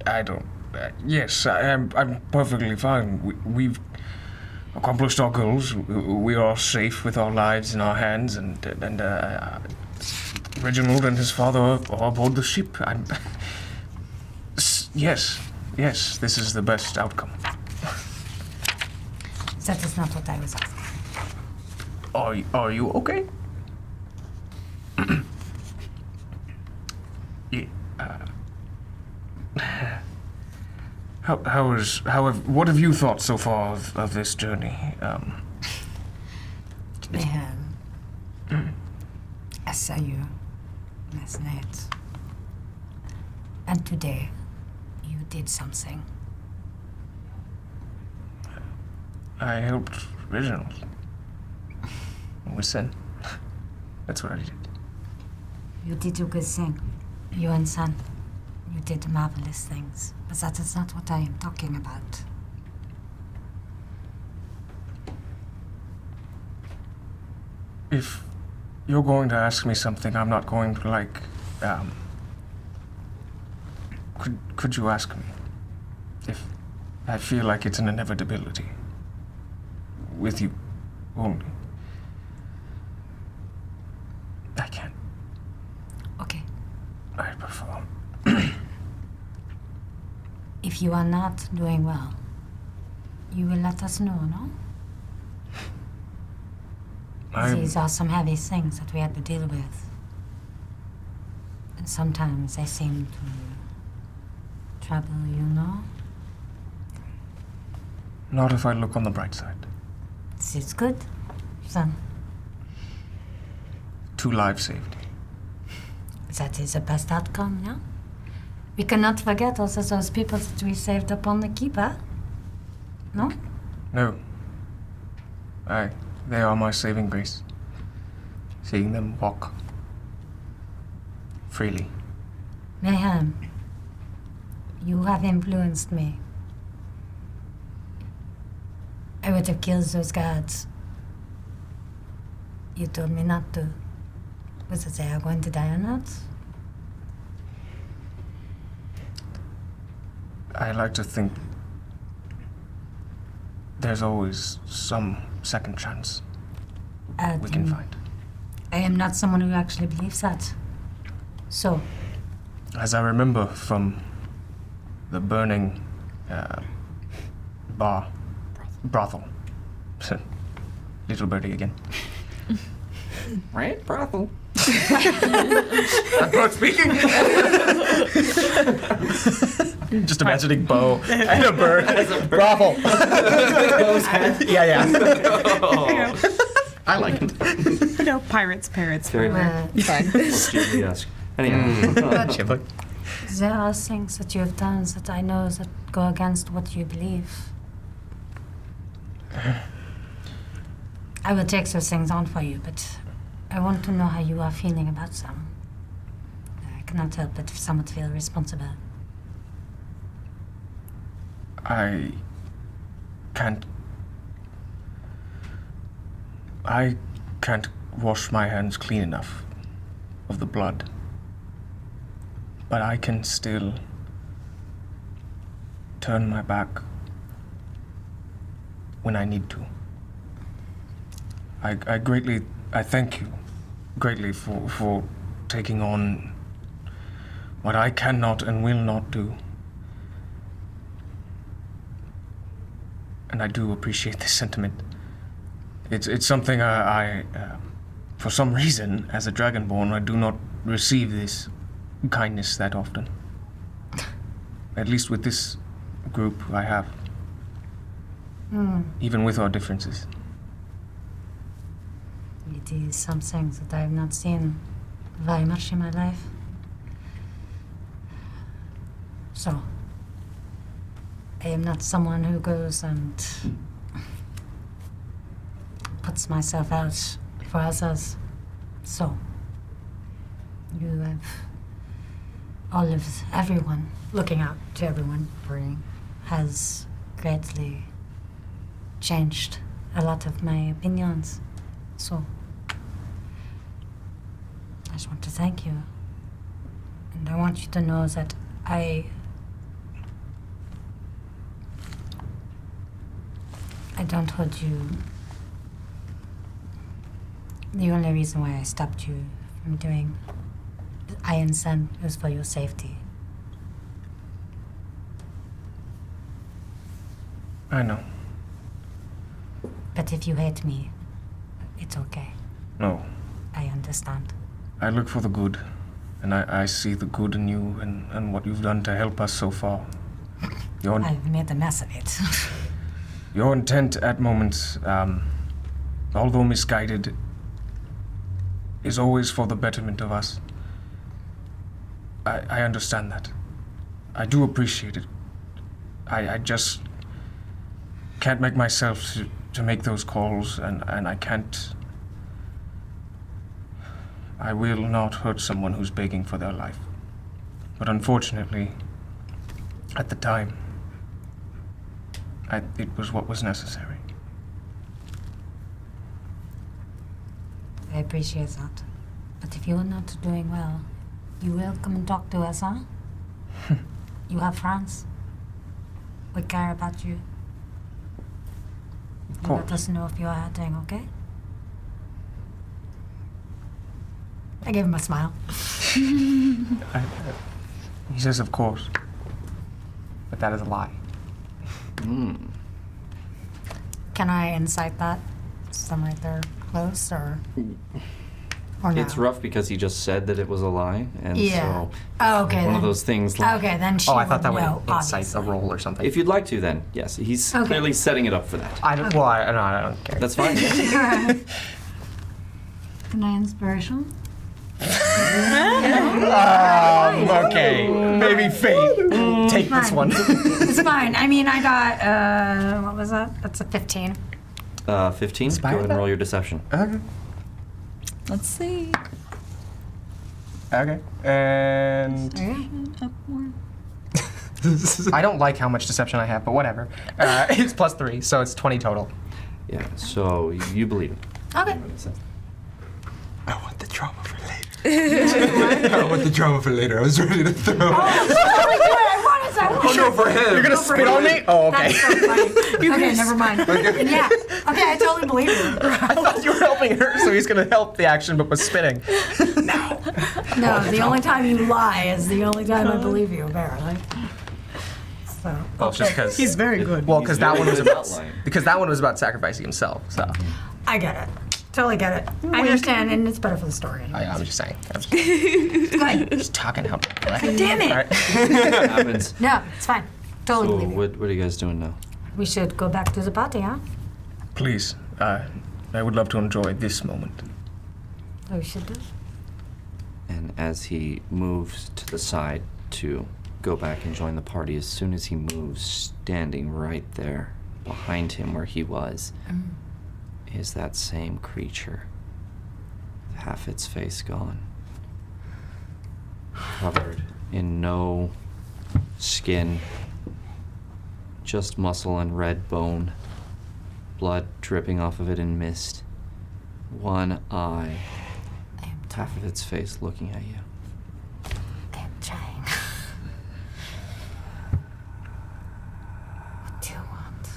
I don't. Yes, I'm perfectly fine. We've accomplished our goals. We are safe with our lives in our hands, and Reginald and his father are aboard the ship. Yes, this is the best outcome. That is not what I was asking. Are you okay? Yeah. What have you thought so far of this journey? Mayhem. I saw you last night. And today, you did something. I helped Reginald with Sen. That's what I did. You did a good thing. You and San. You did marvelous things, but that is not what I am talking about. If you're going to ask me something, I'm not going to could you ask me? If I feel like it's an inevitability. With you only. I can't. Okay. I prefer. If you are not doing well, you will let us know, no? These are some heavy things that we had to deal with. And sometimes they seem to trouble you, no? Not if I look on the bright side. This is good, son. 2 lives saved. That is the best outcome, yeah? We cannot forget also those people that we saved upon the keep, huh? No? No. They are my saving grace. Seeing them walk freely. Mayhem, you have influenced me. I would have killed those guards. You told me not to. Was it they are going to die or not? I like to think there's always some second chance we can find. I am not someone who actually believes that. So, As I remember from the burning brothel. Little birdie again. Right? Brothel. I'm both speaking. Just imagining Bo and a bird. Brothel. Yeah. I like it. You know, pirates, parrots. Very fine. Ghibli-esque. Anyhow. there are things that you have done that I know that go against what you believe. I will take those things on for you, but I want to know how you are feeling about them. I cannot help but somewhat feel responsible. I can't wash my hands clean enough of the blood. But I can still turn my back when I need to. I thank you greatly for taking on what I cannot and will not do. And I do appreciate this sentiment. It's something I for some reason, as a Dragonborn, I do not receive this kindness that often. At least with this group, I have. Even with our differences. It is some things that I have not seen very much in my life. So, I am not someone who goes and puts myself out for others. So, you have all of everyone, looking out to everyone, has greatly changed a lot of my opinions. So, I just want to thank you. And I want you to know that I don't hold you. The only reason why I stopped you from doing Iron Sun was for your safety. I know. But if you hate me, it's okay. No. I understand. I look for the good, and I see the good in you and what you've done to help us so far. I've made a mess of it. Your intent at moments, although misguided, is always for the betterment of us. I understand that. I do appreciate it. I just can't make myself to make those calls, and I can't. I will not hurt someone who's begging for their life. But unfortunately, at the time, it was what was necessary. I appreciate that. But if you are not doing well, you will come and talk to us, huh? You have friends. We care about you. Of You course. let us know if you are hurting, okay? I gave him a smile. He says, of course. But that is a lie. Can I incite that? So I'm right there close, or no? It's rough because he just said that it was a lie, and Yeah. so Oh, okay. one then. of those things. Like, Okay, then she Oh, I thought that would know, would incite a obviously. roll or something. If you'd like to, then yes, he's Okay. clearly setting it up for that. I don't. Well, I don't care. That's fine. Can I inspiration? Okay. Maybe fate. Take this Fine. one. It's fine. I mean, I got, what was that? That's a 15. 15. Go Inspired ahead and that? roll your deception. Okay. Let's see. Okay. And I don't like how much deception I have, but whatever. It's +3, so it's 20 total. Yeah. So you believe it. Okay. I want the drama for later. I want the drama for later. I was ready to throw. Oh, no, for him. You're gonna spit on me? Oh, okay. That's so funny. Okay, never mind. Yeah. Okay, I totally believe you. I thought you were helping her, so he's gonna help the action, but was spitting. No, the only time you lie is the only time I believe you, apparently. So. Well, it's just because He's very good. Well, because that one was about lying. sacrificing himself. So I get it. Totally get it. I understand, and it's better for the story. I'm just saying. I'm Good. just talking how. God damn it. All right. Happens. No, it's fine. Totally So believe you. what are you guys doing now? We should go back to the party, huh? Please, I would love to enjoy this moment. Oh, we should do. And as he moves to the side to go back and join the party, as soon as he moves, standing right there behind him where he was, is that same creature. Half its face gone. Covered in no skin, just muscle and red bone, blood dripping off of it in mist. One eye, half of its face looking at you. I'm trying. What do you want?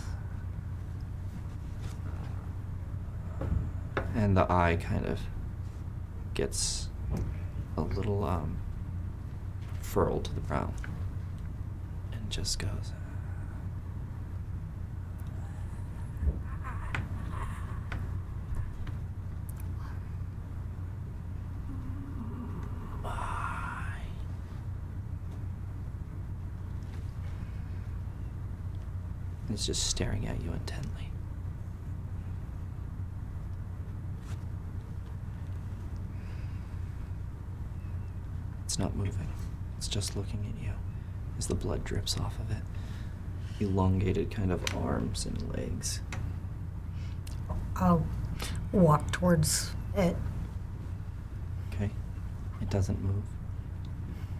And the eye kind of gets a little furrowed to the brow and just goes. It's just staring at you intently. It's not moving. It's just looking at you as the blood drips off of it. Elongated kind of arms and legs. I'll walk towards it. Okay? It doesn't move.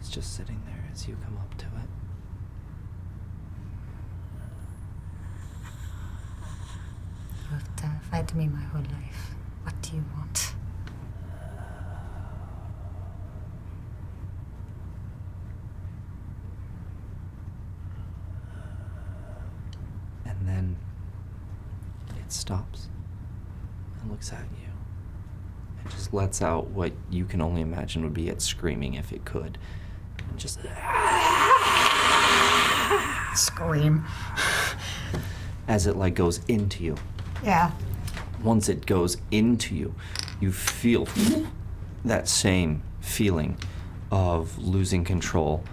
It's just sitting there as you come up to it. You've terrified me my whole life. What do you want? And then it stops and looks at you and just lets out what you can only imagine would be it screaming if it could. And just Scream. as it like goes into you. Yeah. Once it goes into you, you feel that same feeling of losing control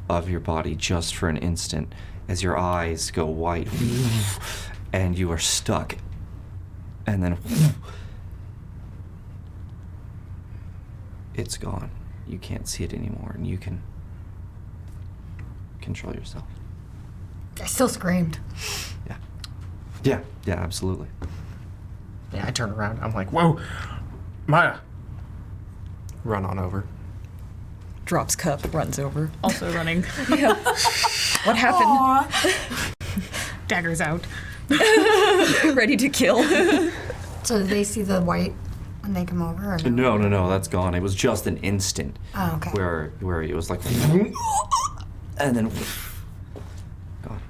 of your body just for an instant as your eyes go white and you are stuck. And then it's gone. You can't see it anymore and you can control yourself. I still screamed. Yeah, absolutely. Yeah, I turn around. I'm like, whoa, Maya. Run on over. drops cup, runs over. Also running. Yeah. What happened? Aw. Daggers out. Ready to kill. So did they see the white when they come over? Or No, that's gone. It was just an instant Oh, okay. where it was like, and then gone.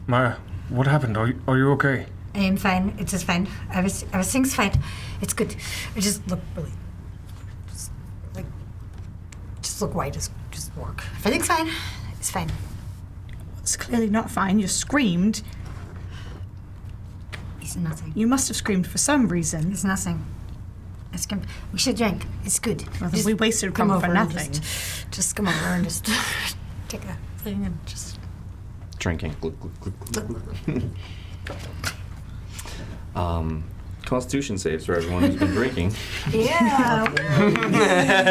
Maya, what happened? Are you okay? I am fine. It's just fine. Everything's fine. It's good. I just look really, just look white. Just work. Everything's fine. It's fine. It's clearly not fine. You screamed. It's nothing. You must have screamed for some reason. It's nothing. We should drink. It's good. Well, then we wasted come rum over for and nothing. Just come over and just take a thing and just. Drinking. Constitution saves for everyone who's been drinking. Yeah.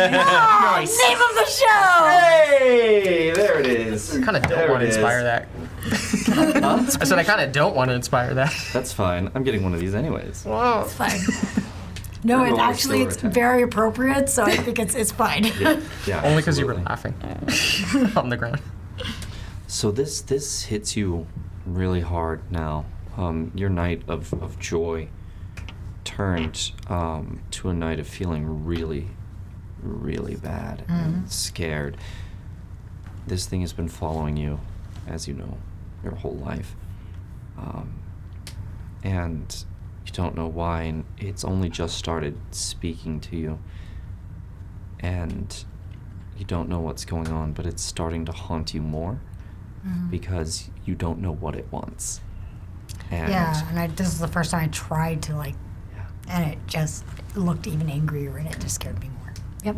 Nice. Name of the show. Hey, there it is. I kind of don't want to inspire that. I said I kind of don't want to inspire that. That's fine. I'm getting one of these anyways. Wow. It's fine. No, Roll actually, it's restore attack. very appropriate, so I think it's fine. Yeah. Only because you were absolutely. laughing on the ground. So this hits you really hard now. Your night of joy turned to a night of feeling really, really bad and scared. This thing has been following you, as you know, your whole life. And you don't know why, and it's only just started speaking to you. And you don't know what's going on, but it's starting to haunt you more because you don't know what it wants. And Yeah, and this is the first time I tried to and it just looked even angrier, and it just scared me more. Yep.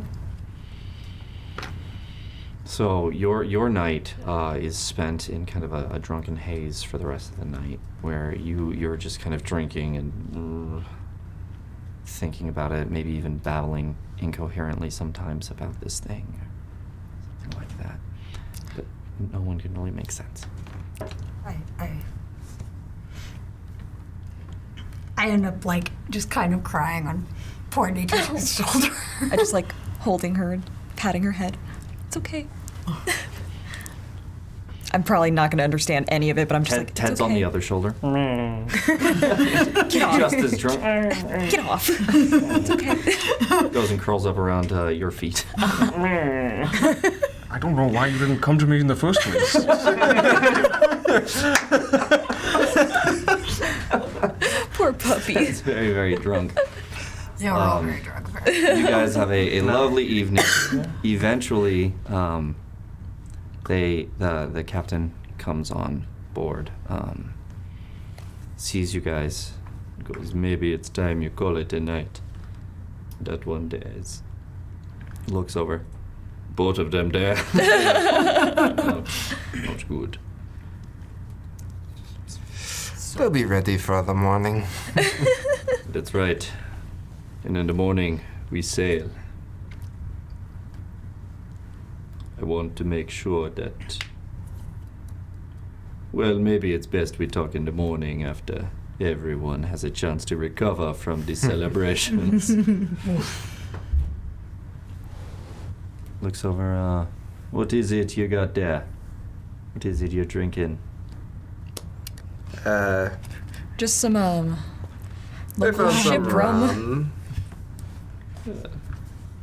so your night is spent in kind of a drunken haze for the rest of the night, where you're just kind of drinking and thinking about it, maybe even babbling incoherently sometimes about this thing, or something like that. But no one can really make sense. I end up just kind of crying on poor Nature's shoulder. I just like holding her and patting her head. It's okay. I'm probably not going to understand any of it, but I'm just like, it's Ted's okay. on the other shoulder. Get off. Just as drunk. Get off. It's okay. Goes and curls up around your feet. I don't know why you didn't come to me in the first place. Poor puppy. It's very, very drunk. Yeah, we're all very drunk. You guys have a lovely evening. Eventually, the captain comes on board, sees you guys, goes, maybe it's time you call it a night. That one dares. Looks over. Both of them there. Not good. We'll be ready for the morning. That's right. And in the morning, we sail. I want to make sure that... Well, maybe it's best we talk in the morning after everyone has a chance to recover from the celebrations. Looks over, what is it you got there? What is it you're drinking? Just some, I local found some ship rum.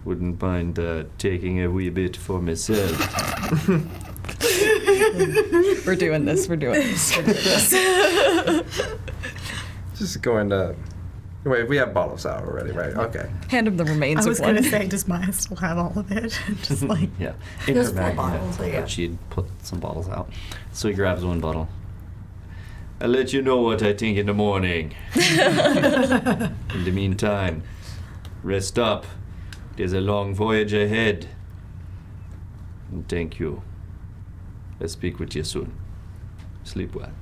Wouldn't mind taking a wee bit for myself. We're doing this. Just going to... Wait, we have bottles out already, right? Okay. Hand him the remains I was of one. going to say, does Maya still have all of it? Just like, Yeah. In There's her 4 bag, bottles, yeah, yeah. but she'd put some bottles out. So he grabs one bottle. I'll let you know what I think in the morning. In the meantime, rest up. There's a long voyage ahead. And thank you. I'll speak with you soon. Sleep well.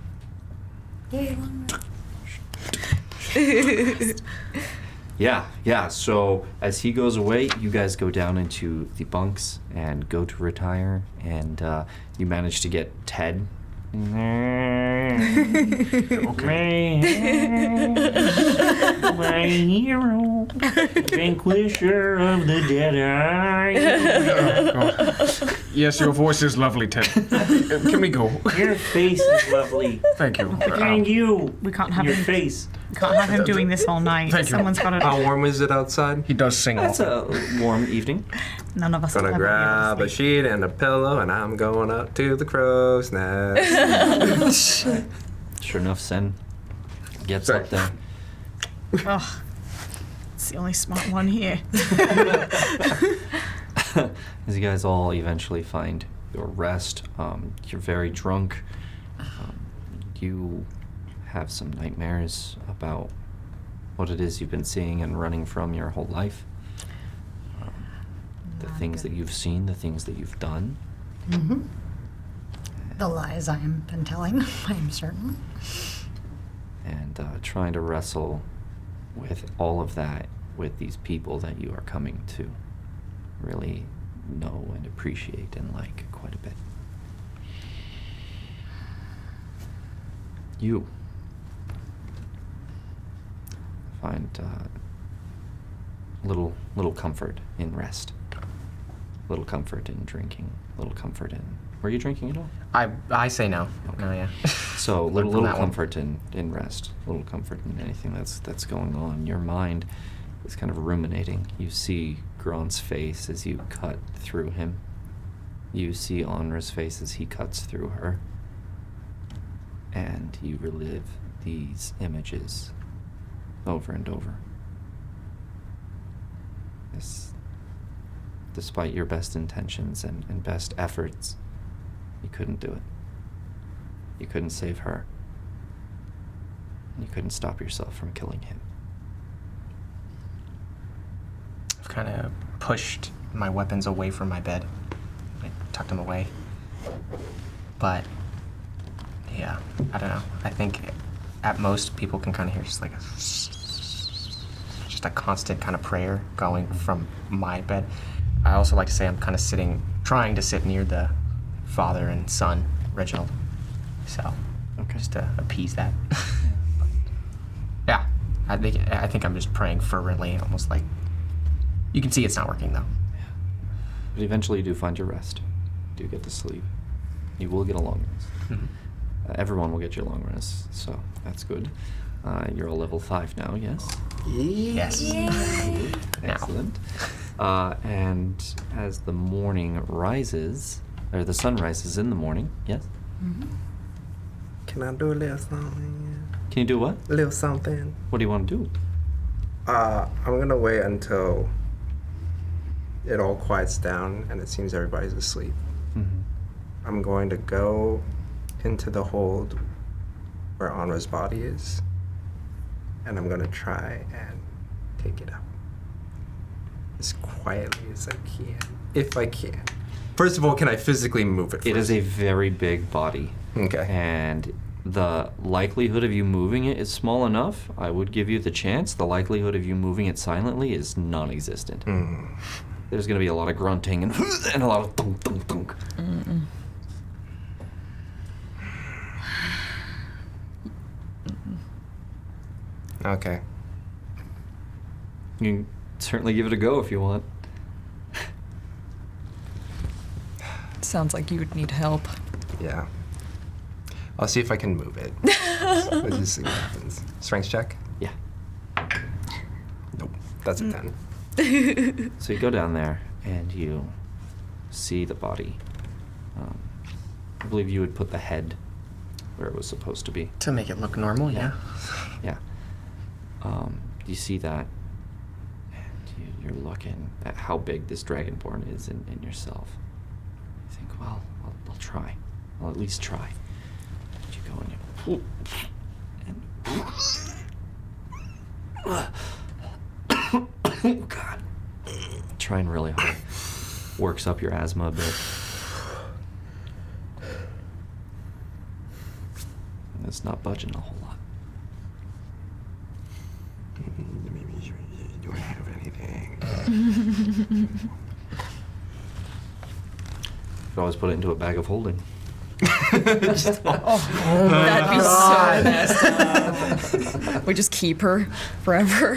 Yeah. So as he goes away, you guys go down into the bunks and go to retire, and you manage to get Ted My hero, vanquisher of the dead eye. Yes, your voice is lovely, Ted. Can we go? Your face is lovely. Thank you. And you. We can't have Your him. face. We can't have him doing this all night. Thank you. Someone's got How to. warm is it outside? He does sing That's often. a warm evening. None of us will Gonna ever be able to grab a sleep. sheet and a pillow, and I'm going up to the crow's nest. Sure enough, Sen gets Sorry. up there. Ugh. It's the only smart one here. As you guys all eventually find your rest, you're very drunk. You have some nightmares about what it is you've been seeing and running from your whole life. The things that you've seen, the things that you've done. Mm-hmm. The lies I have been telling, I am certain. And trying to wrestle with all of that with these people that you are coming to really know and appreciate and like quite a bit. You find little comfort in rest, little comfort in drinking, little comfort in. Were you drinking at all? I say no. Okay. No, yeah. So Learned little from that one. comfort in rest, little comfort in anything that's going on. Your mind is kind of ruminating. You see Grant's face as you cut through him. You see Onra's face as he cuts through her. And you relive these images over and over. Despite your best intentions and best efforts, you couldn't do it. You couldn't save her. And you couldn't stop yourself from killing him. I've kind of pushed my weapons away from my bed. I tucked them away. But, yeah, I don't know. I think at most people can kind of hear just like just a constant kind of prayer going from my bed. I also like to say I'm kind of trying to sit near the father and son, Reginald. So, Okay. just to appease that. Yeah, I think I'm just praying fervently, almost like. You can see it's not working though. But eventually you do find your rest. You do get to sleep. You will get a long rest. Mhm. Everyone will get your long rest, so that's good. You're all level 5 now, yes? Yes. Now. Excellent. And as the morning rises, or the sun rises in the morning, yes? Can I do a little something? Can you do what? A little something. What do you want to do? I'm gonna wait until it all quiets down and it seems everybody's asleep. Mm-hmm. I'm going to go into the hold where Anra's body is, and I'm gonna try and take it out as quietly as I can, if I can. First of all, can I physically move it? It is a very big body. Okay. And the likelihood of you moving it is small enough. I would give you the chance. The likelihood of you moving it silently is non-existent. There's going to be a lot of grunting and a lot of thunk, thunk, thunk. Okay. You can certainly give it a go if you want. Sounds like you would need help. Yeah. I'll see if I can move it. Let's just see what happens. Strength check? Yeah. Nope. That's a 10. So you go down there and you see the body. I believe you would put the head where it was supposed to be. To make it look normal, yeah. Yeah. You see that, and you're looking at how big this Dragonborn is in yourself. You think, well, I'll try. I'll at least try. And you go and oh God. Trying really hard. Works up your asthma a bit. And it's not budging a whole lot. Do I have anything? You could always put it into a bag of holding. That'd be so nasty. We just keep her forever.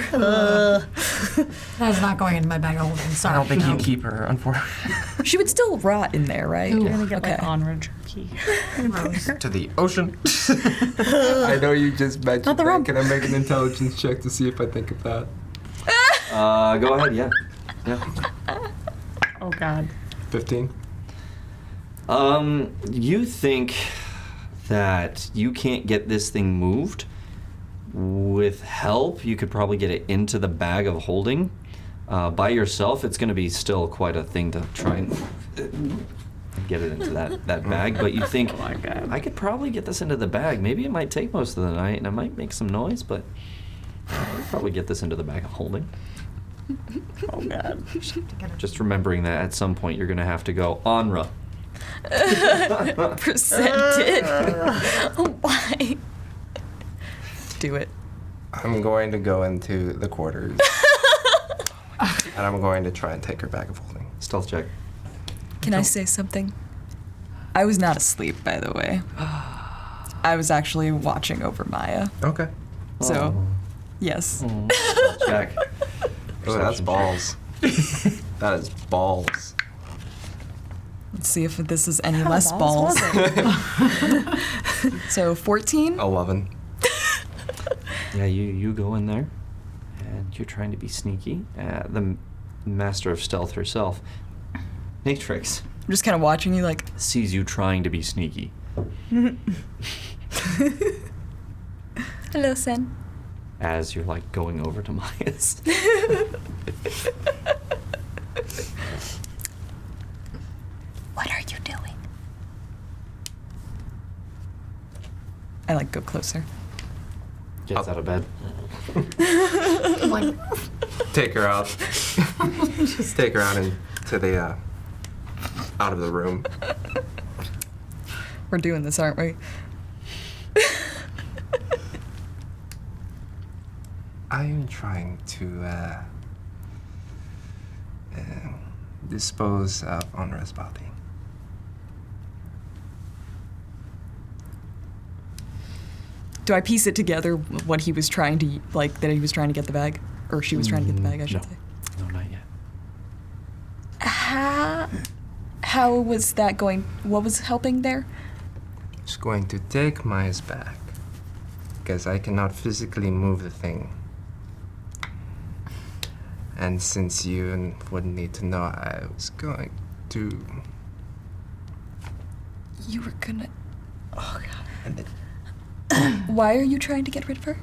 That's not going into my bag of holding. I Sorry. don't think you'd keep her, unfortunately. She would still rot in there, right? You're gonna get like Okay. Onra jerky. To the ocean. I know you just mentioned Not the that. rum. Can I make an intelligence check to see if I think of that? Go ahead, yeah. Oh god. 15. You think that you can't get this thing moved. With help, you could probably get it into the bag of holding. By yourself, it's going to be still quite a thing to try and get it into that bag. But you think, Oh my god. I could probably get this into the bag. Maybe it might take most of the night, and it might make some noise, but I could probably get this into the bag of holding. Oh god. Just remembering that at some point you're going to have to go, Onra. Percentage. Why? Do it. I'm going to go into the quarters. And I'm going to try and take her bag of holding. Stealth check. Can I say something? I was not asleep, by the way. I was actually watching over Maya. Okay. So, yes. Stealth check. Oh, that's Perception balls. That is balls. Let's see if this is any less balls. So 14? 11. Yeah, you go in there, and you're trying to be sneaky. The master of stealth herself, Natrix, I'm just kind of watching you like, sees you trying to be sneaky. hello, Sen. As you're like going over to Maya's. What are you doing? I like go closer. Gets out of bed. Like, Take her out. Take her out into the, out of the room. We're doing this, aren't we? I'm trying to, dispose of Onra's body. Do I piece it together what he was trying to, like, that he was trying to get the bag? Or she was trying to get the bag, I should no. say. No, not yet. How was that going? What was helping there? Just going to take Maya's bag. Because I cannot physically move the thing. And since you wouldn't need to know, I was going to... You were gonna. Oh, God. And Why are you trying to get rid of her?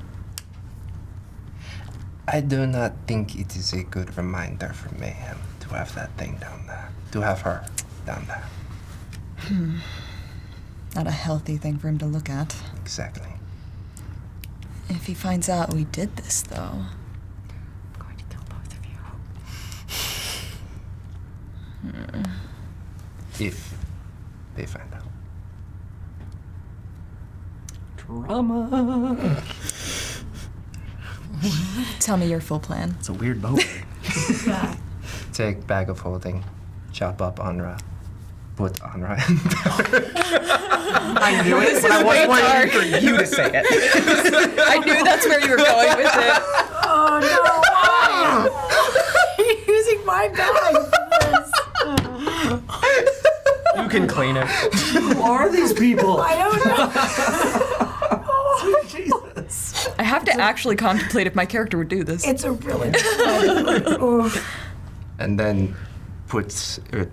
I do not think it is a good reminder for Mayhem to have that thing down there. To have her down there. Not a healthy thing for him to look at. Exactly. If he finds out we did this, though. I'm going to kill both of you. If they find out. Drama. Tell me your full plan. It's a weird boat. yeah. Take bag of holding, chop up Onra, put Onra in there. I knew it, but I wasn't waiting for you to say it. I knew that's where you were going with it. Oh no! Why? You're using my bag for this. You can clean it. Who are these people? I don't know. Jesus. I have to actually contemplate if my character would do this. It's a really oh. And then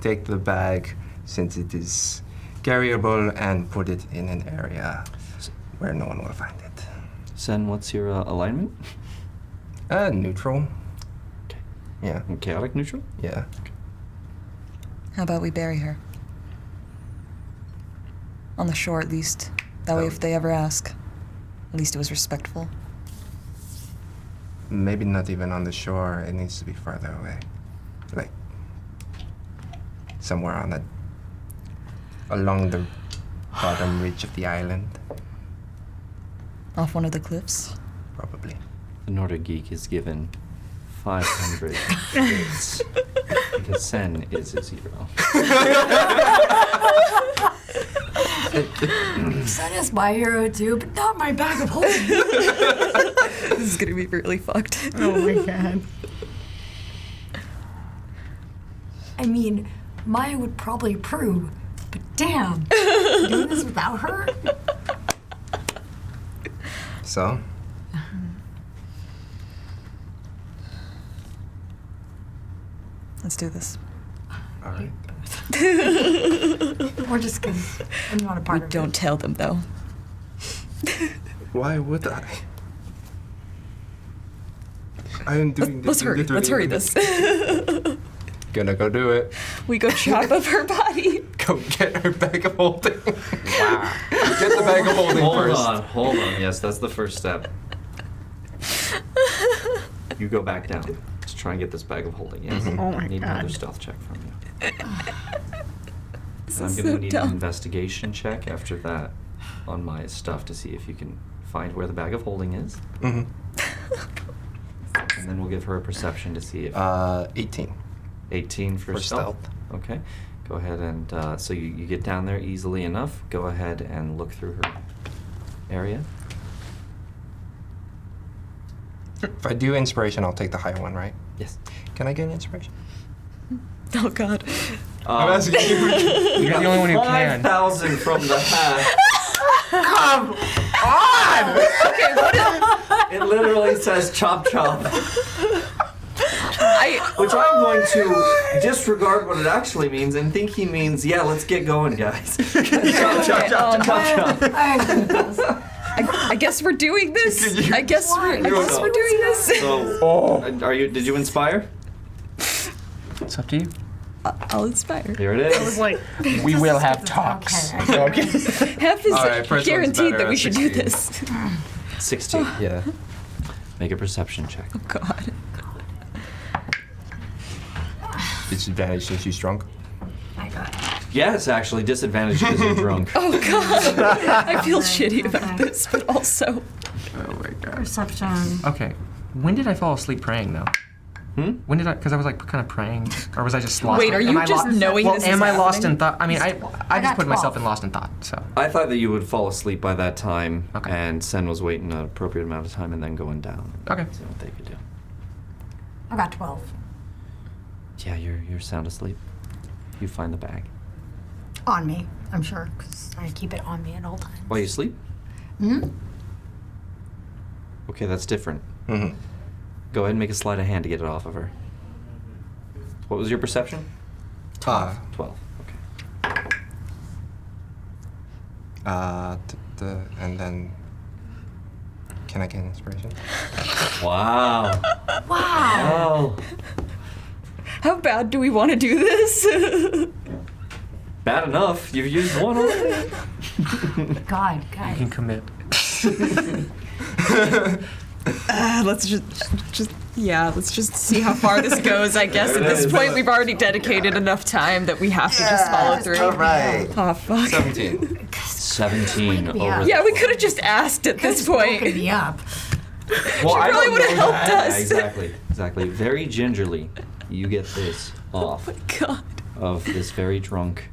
take the bag, since it is carryable, and put it in an area where no one will find it. Sen, what's your alignment? Neutral. Okay. Yeah. Chaotic neutral? Yeah. How about we bury her? On the shore, at least. That way, if they ever ask, at least it was respectful. Maybe not even on the shore. It needs to be farther away. Like, somewhere on the... along the bottom ridge of the island. Off one of the cliffs? Probably. The Nordic Geek is given 500 hits because Sen is a 0. Sen is my hero too, but not my bag of holding. This is gonna be really fucked. Oh my god. I mean, Maya would probably approve, but damn, doing this without her? So? Let's do this. All right. We're just gonna, I'm not a part of Don't tell them though. Why would I? I am doing Let's this. hurry. Let's hurry this. Gonna go do it. We go chop up her body. Go get her bag of holding. Wow. Get the bag of holding first. Hold on. Yes, that's the first step. You go back down. Just try and get this bag of holding. Yes. Mhm. Oh my I need God. another stealth check from you. This And I'm is gonna so need dumb. an investigation check after that on my stuff to see if you can find where the bag of holding is. Mm-hmm. And then we'll give her a perception to see if 18. 18 for stealth. Okay. Go ahead and so you get down there easily enough. Go ahead and look through her area. If I do inspiration, I'll take the higher one, right? Yes. Can I get an inspiration? Oh god. I'm asking you. You're the only one who can. 5,000 from the hat. Come on! Okay, what is It literally says chop chop. I Which I'm going to disregard what it actually means and think he means, yeah, let's get going, guys. Chop, chop, chop, chop, chop. I guess we're doing this. I guess we're doing this. So, did you inspire? It's up to you. I'll inspire. Here it is. We will have talks. Okay. Have this All right, first one's guaranteed better that we at should do 16. this. 16. Yeah. Make a perception check. Oh god. Disadvantage since she's drunk. Yes, actually, disadvantage because you're drunk. Oh god. I feel shitty about this, but also. Oh my god. Perception. Okay. When did I fall asleep praying though? When did I? Because I was like kind of praying, or was I just lost? Wait, are you I just knowing well, this am is I lost happening? in thought? I mean, I just got put myself 12. in lost in thought. So I thought that you would fall asleep by that time, Okay. and Sen was waiting an appropriate amount of time and then going down. okay. See what they could do. I got 12. Yeah, you're sound asleep. You find the bag. On me, I'm sure, because I keep it on me at all times. While you sleep? Hmm? Okay, that's different. Mm-hmm. Go ahead and make a sleight of hand to get it off of her. What was your perception? 12. Okay. And then, can I get an inspiration? Wow. Wow. Oh. How bad do we want to do this? Bad enough. You've used one already. God, You guys. can commit. Let's just see how far this goes. I guess There at it this is. point we've already dedicated enough time that we have to just follow through. All right. Oh fuck. 17. 17 Wake me over. up. Yeah, we could have just asked at this Woken point. me up. Well, I probably don't would've know helped that. us. Exactly. Very gingerly, you get this off God. of this very drunk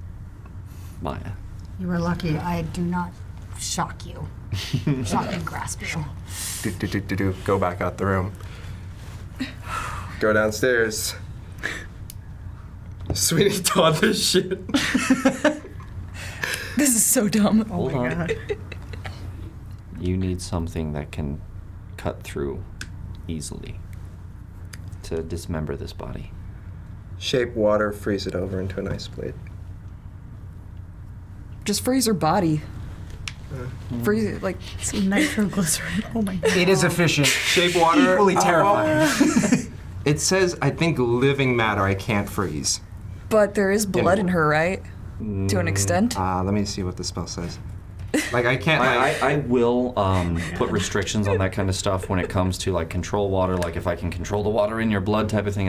Maya. You were lucky. I do not shock you. Shock and grasp you. Go back out the room. Go downstairs. Sweetie toddler shit. This is so dumb. Hold on. You need something that can cut through easily to dismember this body. Shape water, freeze it over into an ice blade. Just freeze her body. Freeze it like Some nitroglycerin. Oh my god. It is efficient. Shape water. Equally terrifying. It says, I think, living matter I can't freeze. but there is blood in her, right? To an extent. Let me see what the spell says. Like, I can't, like... I will put restrictions on that kind of stuff when it comes to like control water, like if I can control the water in your blood type of thing.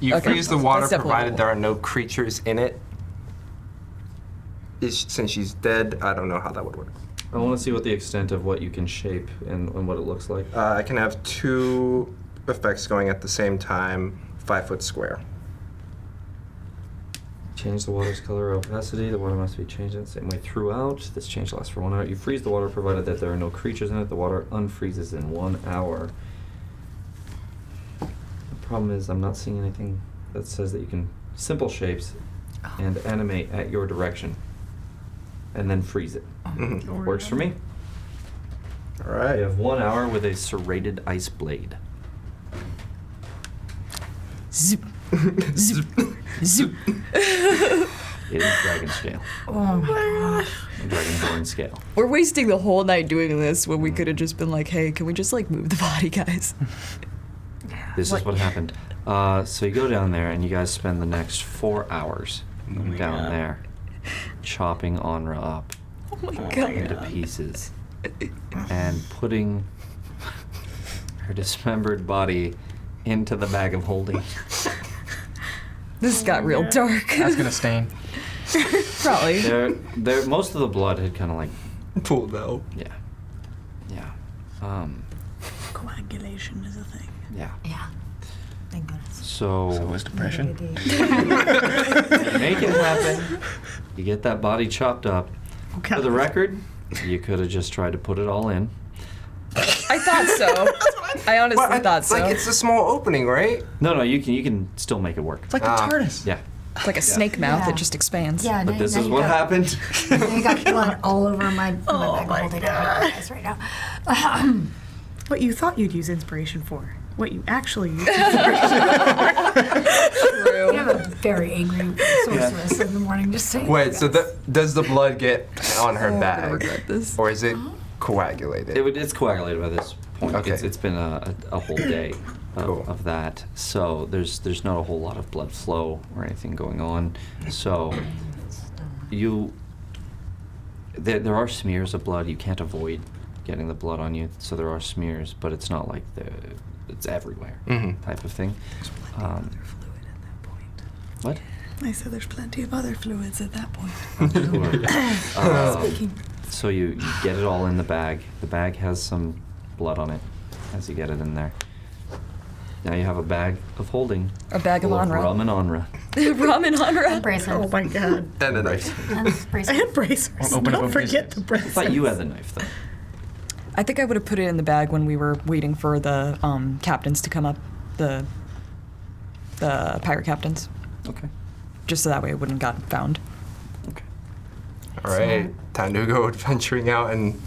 You Okay. freeze the water That's definitely provided doable. there are no creatures in it. Since she's dead, I don't know how that would work. I want to see what the extent of what you can shape and what it looks like. I can have 2 effects going at the same time, 5 foot square. Change the water's color or opacity. The water must be changed in the same way throughout. This change lasts for 1 hour. You freeze the water provided that there are no creatures in it. The water unfreezes in 1 hour. The problem is I'm not seeing anything that says that you can simple shapes and animate at your direction and then freeze it. Works for me. All right. You have 1 hour with a serrated ice blade. Zip. Zip. Zip. It is dragon scale. Oh my gosh. Dragonborn scale. We're wasting the whole night doing this when we could have just been like, hey, can we just like move the body, guys? This is what happened. So you go down there and you guys spend the next 4 hours down there chopping Onra up into pieces and putting her dismembered body into the bag of holding. This got real dark. That's gonna stain. Probably. There. Most of the blood had kind of like pulled out. Yeah. Coagulation is a thing. Yeah. Yeah. Thank goodness. So was depression. make it happen. You get that body chopped up. Okay. For the record, you could have just tried to put it all in. I thought so. I honestly thought so. Like it's a small opening, right? No, you can still make it work. It's like the TARDIS. Yeah. It's like a snake mouth. Yeah. It just expands. Yeah, But this is what happened. You got blood all over my bag of holding right now. What you thought you'd use inspiration for. What you actually use. You have a very angry sorceress in the morning, just saying. Wait, so does the blood get on her I'm gonna bag? regret this. Or is it coagulated? It's coagulated by this point. Okay. It's been a whole day Cool. of that. So there's not a whole lot of blood flow or anything going on. So there are smears of blood. You can't avoid getting the blood on you. So there are smears, but it's not like it's everywhere type of thing. What? I said there's plenty of other fluids at that point. So you get it all in the bag. The bag has some blood on it as you get it in there. Now you have a bag of holding. A bag of full Onra. Rum and Onra. Rum and Onra. Bracelets. Oh my god. And a knife. Bracelets. And bracers. Open up Don't a forget business. the I bracers. thought you had the knife though. I think I would have put it in the bag when we were waiting for the captains to come up, the pirate captains, Okay. just so that way it wouldn't got found. Okay. All right, time to go adventuring out and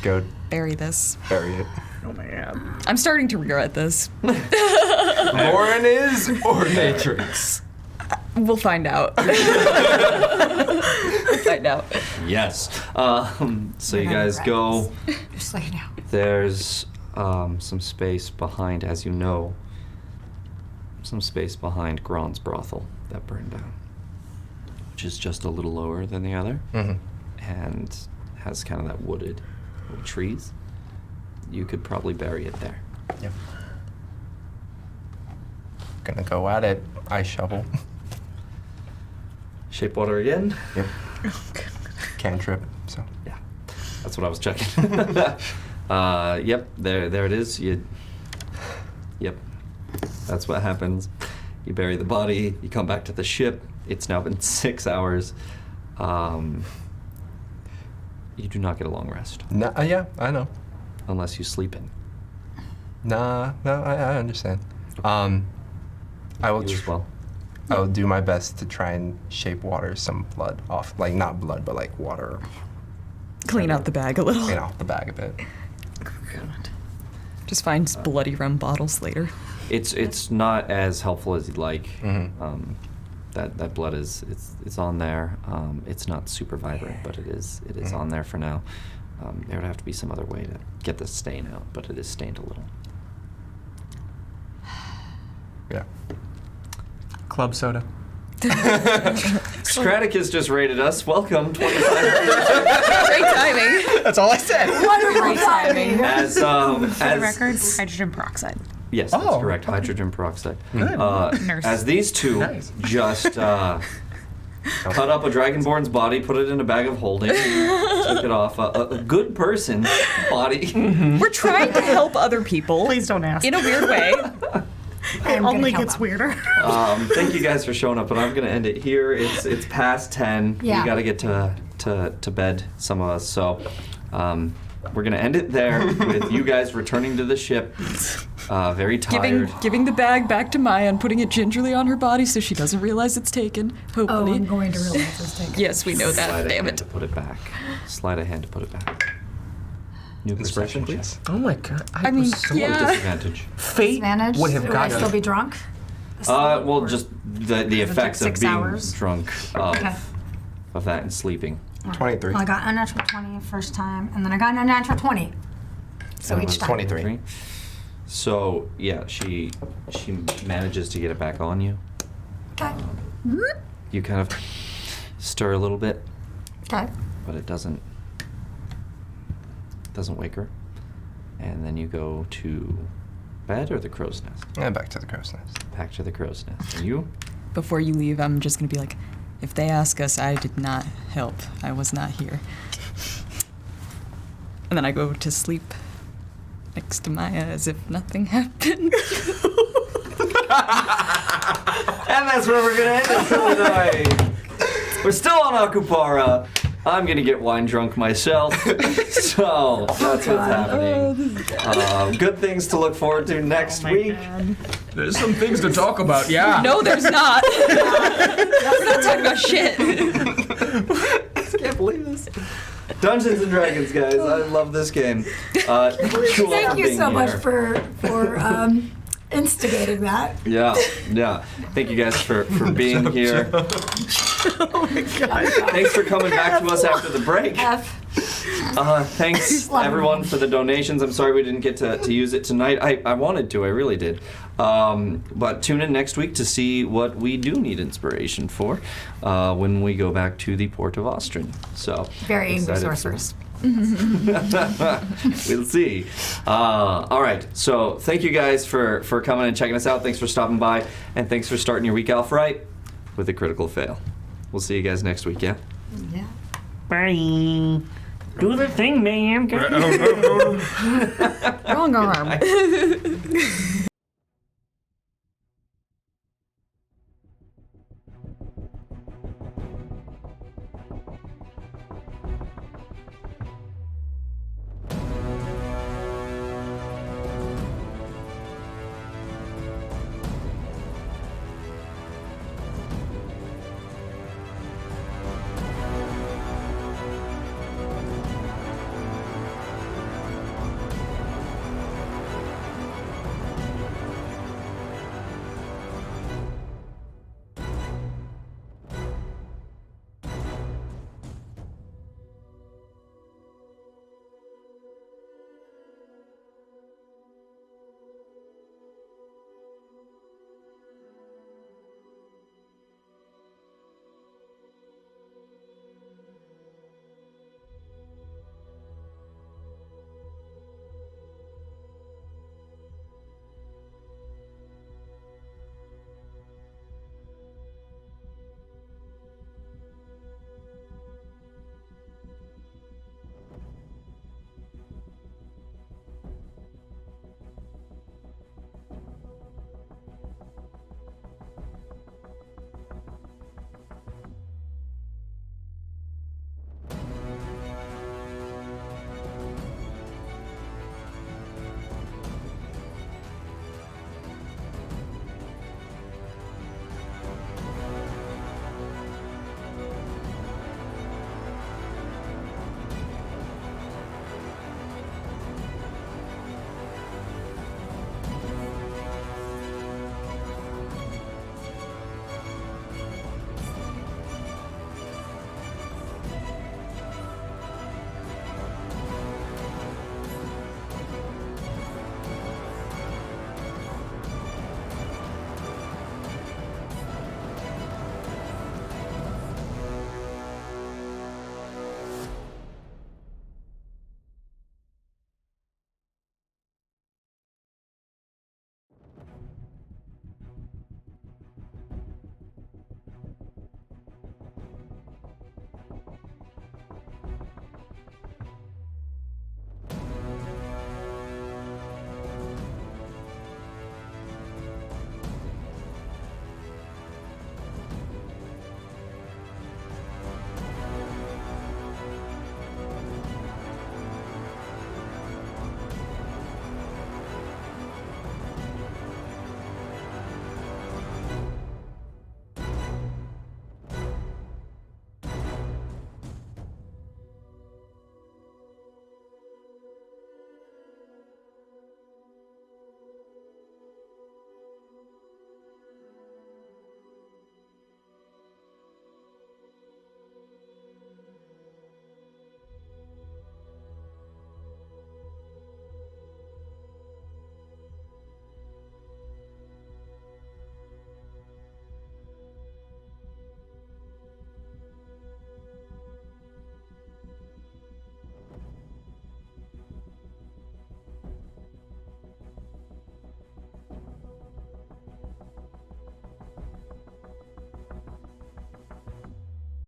go Bury this. bury it. Oh my god. I'm starting to regret this. Lauren is or Matrix? We'll find out. We'll find out. Yes. So you guys go. Just lay it out. There's some space behind, as you know, some space behind Gron's brothel that burned down, which is just a little lower than the other, and has kind of that wooded little trees. You could probably bury it there. Yep. Gonna go at it. Ice shovel. Shape water again. Yep. Cantrip. So. Yeah, that's what I was checking. Yep, there it is. Yep, that's what happens. You bury the body. You come back to the ship. It's now been 6 hours. You do not get a long rest Nah, yeah, I know. unless you sleep in. Nah, no, I understand. I will You as well. I will do my best to try and shape water some blood off, like not blood, but like water, Clean out the bag a little. clean off the bag a bit. Just find bloody rum bottles later. It's not as helpful as you'd like. That blood is it's on there. It's not super vibrant, but it is on there for now. There would have to be some other way to get the stain out, but it is stained a little. Yeah. Club soda. Straticus just rated us. Welcome, 25. Great timing. That's all I said. Wonderful timing. As For the as record, hydrogen peroxide. yes, that's Oh. correct. Hydrogen peroxide. Good. Nurse. As these two Nice. just cut up a dragonborn's body, put it in a bag of holding, took it off a good person's body. We're trying to help other people Please don't ask. in a weird way. It only gets weirder. Thank you guys for showing up, but I'm gonna end it here. It's past 10. Yeah. We gotta get to bed, some of us. So we're gonna end it there with you guys returning to the ship, very tired. Giving the bag back to Maya and putting it gingerly on her body so she doesn't realize it's taken. Oh, Hopefully. I'm going to realize it's taken. Yes, we know that. Slide a Damn hand it. to put it back. Slide a hand to put it back. New Inspiration, perception check. please. Oh my god. I mean, With yeah. disadvantage. Fate Advantage? would have Would I gotten still be drunk? Well, just the effects of 6 being hours? drunk Okay. of that and sleeping. 23. Well, I got unnatural 20 first time, and then I got an unnatural 20. So That each was time. 23. So yeah, she manages to get it back on you. Okay. You kind of stir a little bit, Okay. but it doesn't wake her. And then you go to bed or the crow's nest? Yeah, back to the crow's nest. Back to the crow's nest. And you? Before you leave, I'm just gonna be like, if they ask us, I did not help. I was not here. And then I go to sleep next to Maya as if nothing happened. And that's where we're gonna end it for tonight. We're still on Akupara. I'm gonna get wine drunk myself. So that's what's happening. Good things to look forward to next week. There's some things to talk about, yeah. No, there's not. We're not talking about shit. I can't believe this. Dungeons and Dragons, guys. I love this game. Thank you so much for instigating that. Yeah. Thank you guys for being here. Oh my god. Thanks for coming back to us after the break. Thanks Love everyone for the donations. I'm sorry we didn't get to use it tonight. I wanted to, I really did. But tune in next week to see what we do need inspiration for when we go back to the port of Ostrun. So Very angry excited for- sorcerers. We'll see. All right. So thank you guys for coming and checking us out. Thanks for stopping by, and thanks for starting your week off right with a critical fail. We'll see you guys next week. Yeah. Yeah. Bye. Do the thing, ma'am. Wrong arm.